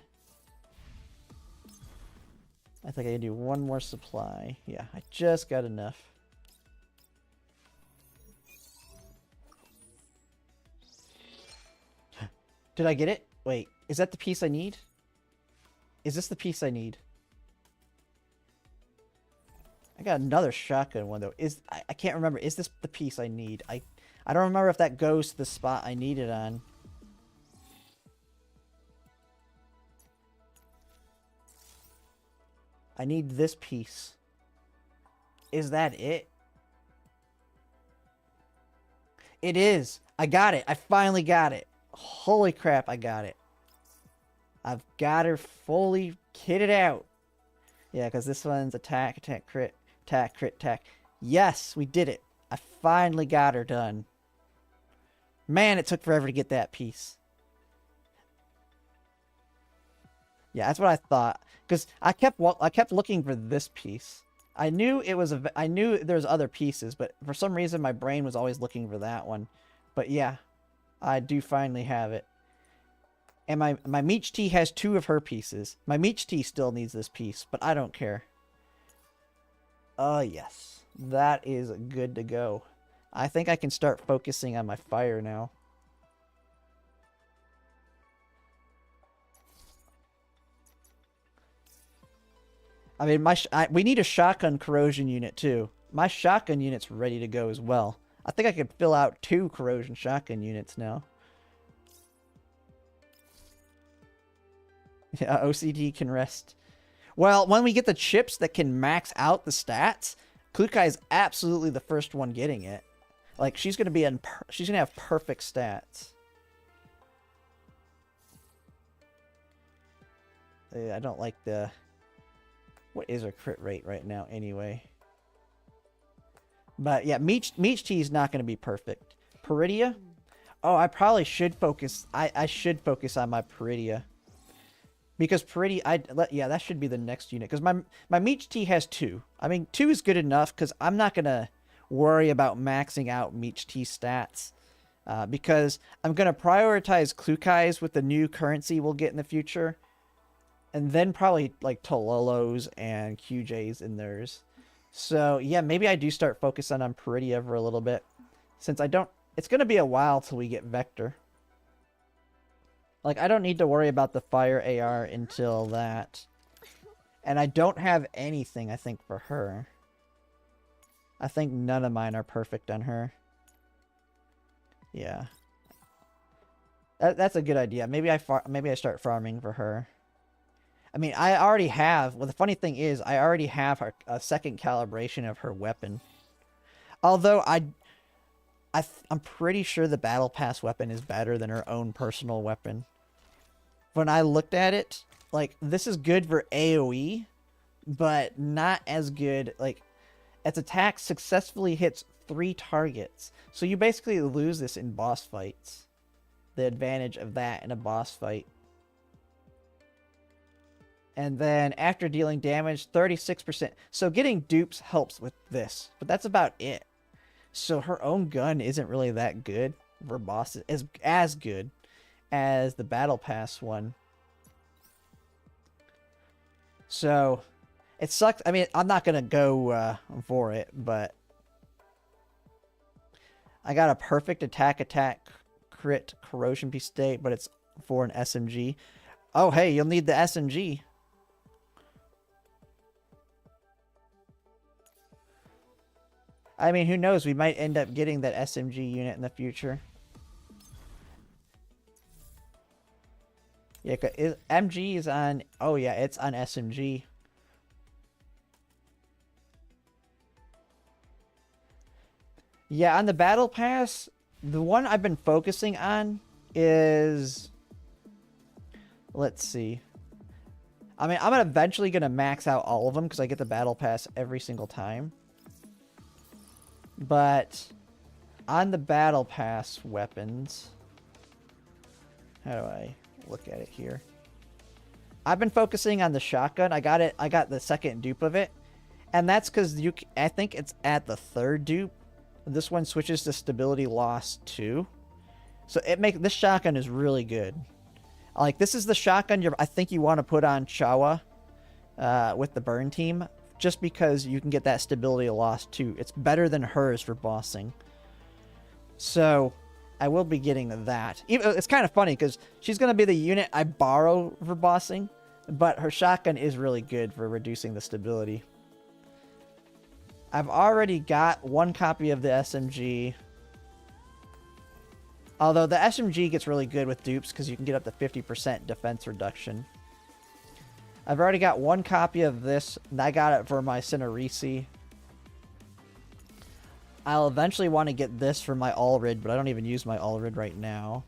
I think I can do one more supply. Yeah, I just got enough. Did I get it? Wait, is that the piece I need? Is this the piece I need? I got another shotgun one though. I can't remember. Is this the piece I need? I don't remember if that goes to the spot I need it on. I need this piece. Is that it? It is. I got it. I finally got it. Holy crap, I got it. I've got her fully kitted out. Yeah, because this one's attack, attack, crit, attack, crit, attack. Yes, we did it. I finally got her done. Man, it took forever to get that piece. Yeah, that's what I thought. Because I kept looking for this piece. I knew I knew there was other pieces, but for some reason my brain was always looking for that one. But yeah, I do finally have it. And my Meech Tea has 2 of her pieces. My Meech Tea still needs this piece, but I don't care. Oh, yes. That is good to go. I think I can start focusing on my fire now. I mean, we need a shotgun corrosion unit, too. My shotgun unit's ready to go as well. I think I could fill out 2 corrosion shotgun units now. Yeah, OCD can rest. Well, when we get the chips that can max out the stats, Klukai is absolutely the first one getting it. Like, she's gonna have perfect stats. I don't like the... What is her crit rate right now anyway? But yeah, Meech Tea is not going to be perfect. Peridia? Oh, I probably should focus. I should focus on my Peridia. Because Peridia, yeah, that should be the next unit. Because my Meech Tea has 2. I mean, 2 is good enough because I'm not going to worry about maxing out Meech Tea stats. Because I'm going to prioritize Klukais with the new currency we'll get in the future. And then probably like Tololos and QJs in theirs. So yeah, maybe I do start focusing on Peridia for a little bit. Since I don't... It's going to be a while till we get Vector. Like, I don't need to worry about the Fire AR until that. And I don't have anything, I think, for her. I think none of mine are perfect on her. Yeah. That's a good idea. Maybe I start farming for her. I mean, I already have... Well, the funny thing is, I already have a second calibration of her weapon. Although, I'm pretty sure the Battle Pass weapon is better than her own personal weapon. When I looked at it, like, this is good for AoE, but not as good, like, its attack successfully hits 3 targets. So you basically lose this in boss fights. The advantage of that in a boss fight. And then after dealing damage, 36%. So getting dupes helps with this, but that's about it. So her own gun isn't really that good for bosses, as good as the Battle Pass one. So it sucks. I mean, I'm not gonna go for it, but I got a perfect attack crit corrosion piece state, but it's for an SMG. Oh hey, you'll need the SMG. I mean, who knows? We might end up getting that SMG unit in the future. Yeah, MG is on... Oh, yeah, it's on SMG. Yeah, on the Battle Pass, the one I've been focusing on is... Let's see. I mean, I'm eventually going to max out all of them because I get the Battle Pass every single time. But on the Battle Pass weapons, how do I look at it here? I've been focusing on the shotgun. I got the second dupe of it, and that's because I think it's at the 3rd dupe. This one switches to stability loss 2, so this shotgun is really good. Like, this is the shotgun I think you want to put on Chawa with the burn team. Just because you can get that stability loss too. It's better than hers for bossing. So, I will be getting that. It's kind of funny because she's going to be the unit I borrow for bossing. But her shotgun is really good for reducing the stability. I've already got 1 copy of the SMG. Although the SMG gets really good with dupes because you can get up to 50% defense reduction. I've already got 1 copy of this, and I got it for my Cinerisi. I'll eventually want to get this for my Ulrid, but I don't even use my Ulrid right now.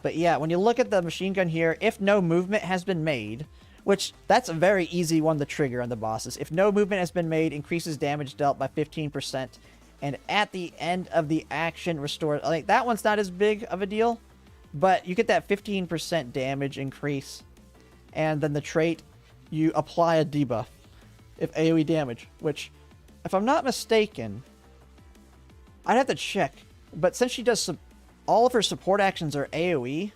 But yeah, when you look at the machine gun here, if no movement has been made, which that's a very easy one to trigger on the bosses. If no movement has been made, increases damage dealt by 15%, and at the end of the action restores... Like, that one's not as big of a deal, but you get that 15% damage increase. And then the trait, you apply a debuff if AoE damage, which, if I'm not mistaken, I'd have to check. But since she does all of her support actions are AoE,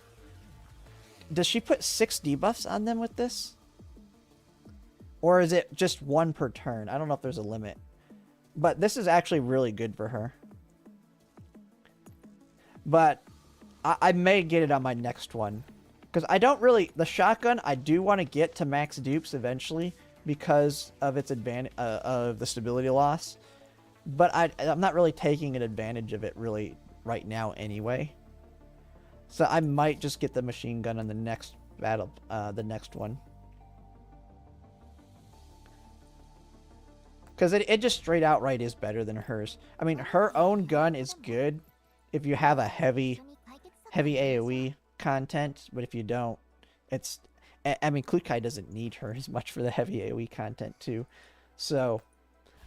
does she put 6 debuffs on them with this? Or is it just 1 per turn? I don't know if there's a limit. But this is actually really good for her. But I may get it on my next one. Because I don't really... The shotgun, I do want to get to max dupes eventually because of its advantage of the stability loss. But I'm not really taking an advantage of it really right now anyway. So I might just get the machine gun on the next battle, the next one. Because it just straight outright is better than hers. I mean, her own gun is good if you have a heavy AoE content, but if you don't, I mean, Klukai doesn't need her as much for the heavy AoE content too. So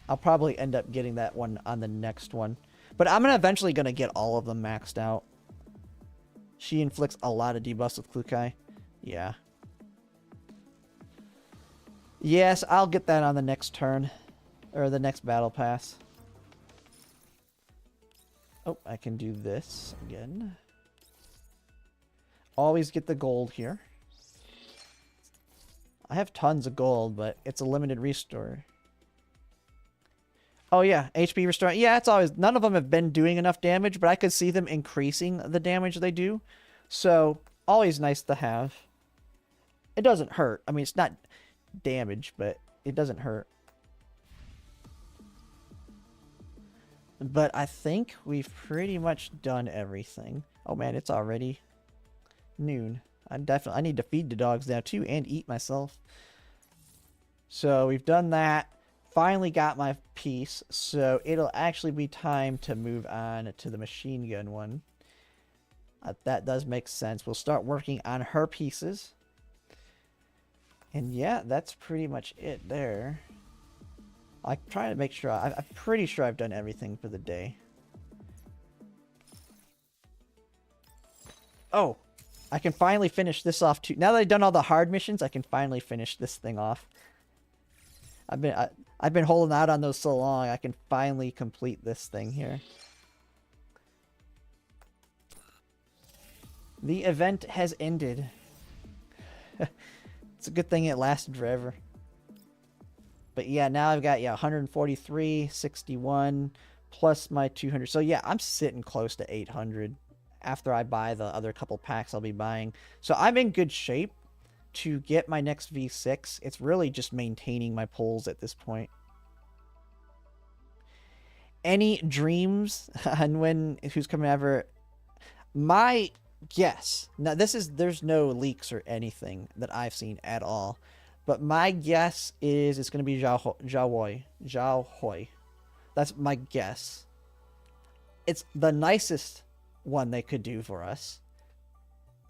I'll probably end up getting that one on the next one. But I'm eventually going to get all of them maxed out. She inflicts a lot of debuffs with Klukai. Yeah. Yes, I'll get that on the next turn. Or the next battle pass. Oh, I can do this again. Always get the gold here. I have tons of gold, but it's a limited restore. Oh yeah, HP restore. Yeah, it's always... None of them have been doing enough damage, but I could see them increasing the damage they do. So, always nice to have. It doesn't hurt. I mean, it's not damage, but it doesn't hurt. But I think we've pretty much done everything. Oh man, it's already noon. I need to feed the dogs now too and eat myself. So we've done that. Finally got my piece. So it'll actually be time to move on to the machine gun one. That does make sense. We'll start working on her pieces. And yeah, that's pretty much it there. I'm trying to make sure. I'm pretty sure I've done everything for the day. Oh, I can finally finish this off too. Now that I've done all the hard missions, I can finally finish this thing off. I've been holding out on those so long. I can finally complete this thing here. The event has ended. It's a good thing it lasted forever. But yeah, now I've got 143, 61, plus my 200. So yeah, I'm sitting close to 800 after I buy the other couple packs I'll be buying. So I'm in good shape to get my next V6. It's really just maintaining my pulls at this point. Any dreams on when who's coming ever? My guess. Now there's no leaks or anything that I've seen at all. But my guess is it's going to be Zhao Hoi. That's my guess. It's the nicest one they could do for us.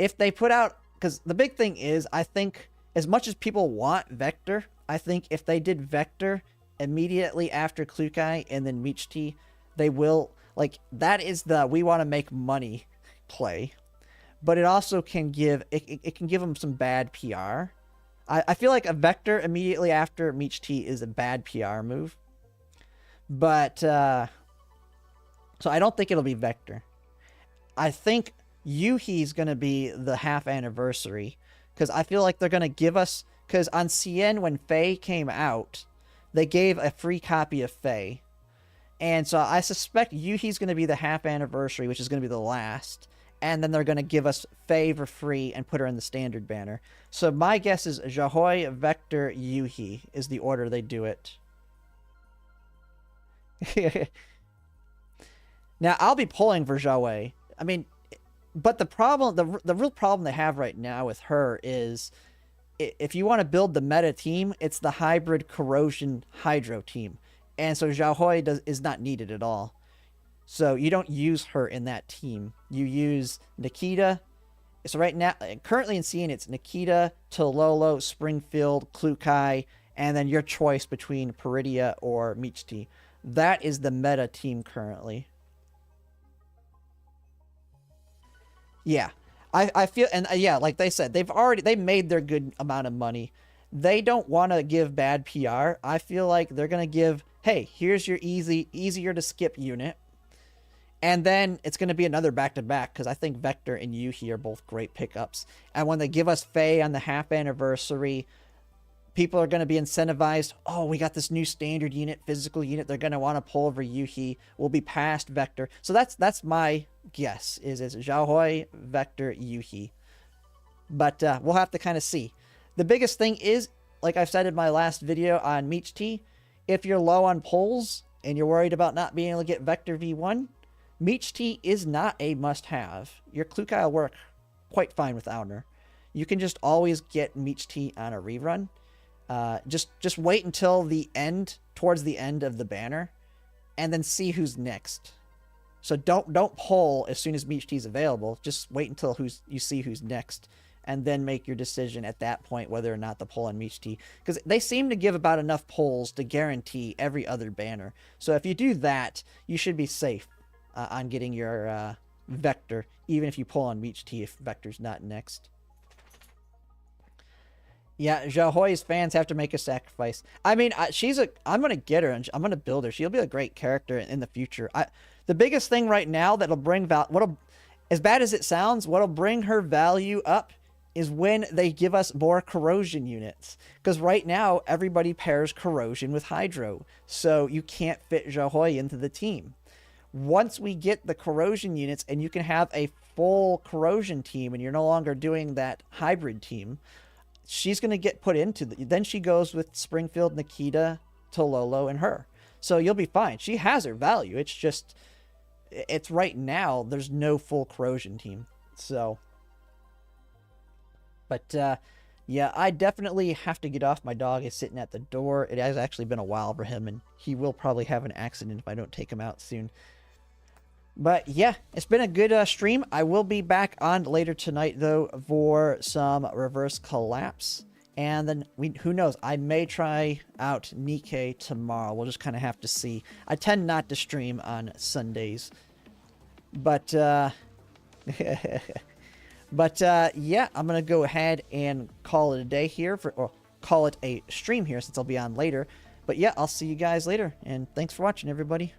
If they put out... Because the big thing is, I think, as much as people want Vector, I think if they did Vector immediately after Klukai and then Michti, they will... Like, that is the we want to make money play. But it also can give... It can give them some bad PR. I feel like a Vector immediately after Michti is a bad PR move. But, so I don't think it'll be Vector. I think Yuhi's going to be the half anniversary. Because I feel like they're going to give us... Because on CN, when Faye came out, they gave a free copy of Faye. And so I suspect Yuhi's going to be the half anniversary, which is going to be the last. And then they're going to give us Faye for free and put her in the standard banner. So my guess is Zhahoi, Vector, Yuhi is the order they do it. Now, I'll be pulling for Zhahoi. I mean, but the problem, the real problem they have right now with her is if you want to build the meta team, it's the hybrid corrosion hydro team. And so Zhahoi is not needed at all. So you don't use her in that team. You use Nikita. So right now, currently in CN, it's Nikita, Tololo, Springfield, Klukai, and then your choice between Peridia or Michti. That is the meta team currently. Yeah. I feel, and yeah, like they said, they made their good amount of money. They don't want to give bad PR. I feel like they're going to give, hey, here's your easier to skip unit. And then it's going to be another back-to-back because I think Vector and Yuhi are both great pickups. And when they give us Faye on the half anniversary, people are going to be incentivized. Oh, we got this new standard unit, physical unit. They're going to want to pull over Yuhi. We'll be past Vector. So that's my guess is Zhahoi, Vector, Yuhi. But we'll have to kind of see. The biggest thing is, like I've said in my last video on Michti, if you're low on pulls and you're worried about not being able to get Vector V1, Michti is not a must-have. Your Klukai will work quite fine without her. You can just always get Michti on a rerun. Just wait until the end, towards the end of the banner, and then see who's next. So don't pull as soon as Michti is available. Just wait until you see who's next, and then make your decision at that point whether or not to pull on Meech T. Because they seem to give about enough pulls to guarantee every other banner. So if you do that, you should be safe on getting your Vector, even if you pull on Meech T if Vector's not next. Yeah, Xiaohui's fans have to make a sacrifice. I mean, I'm going to get her, and I'm going to build her. She'll be a great character in the future. The biggest thing right now that'll bring as bad as it sounds, what'll bring her value up is when they give us more corrosion units. Because right now, everybody pairs corrosion with hydro. So you can't fit Xiaohui into the team. Once we get the corrosion units and you can have a full corrosion team and you're no longer doing that hybrid team, she's going to get put into then she goes with Springfield, Nikita, Tololo, and her. So you'll be fine. She has her value. It's just, it's right now, there's no full corrosion team. So, but yeah, I definitely have to get off. My dog is sitting at the door. It has actually been a while for him, and he will probably have an accident if I don't take him out soon. But yeah, it's been a good stream. I will be back on later tonight, though, for some Reverse Collapse. And then, who knows, I may try out Nikkei tomorrow. We'll just kind of have to see. I tend not to stream on Sundays. But, yeah, I'm going to go ahead and call it a day here, or call it a stream here since I'll be on later. But yeah, I'll see you guys later. And thanks for watching, everybody.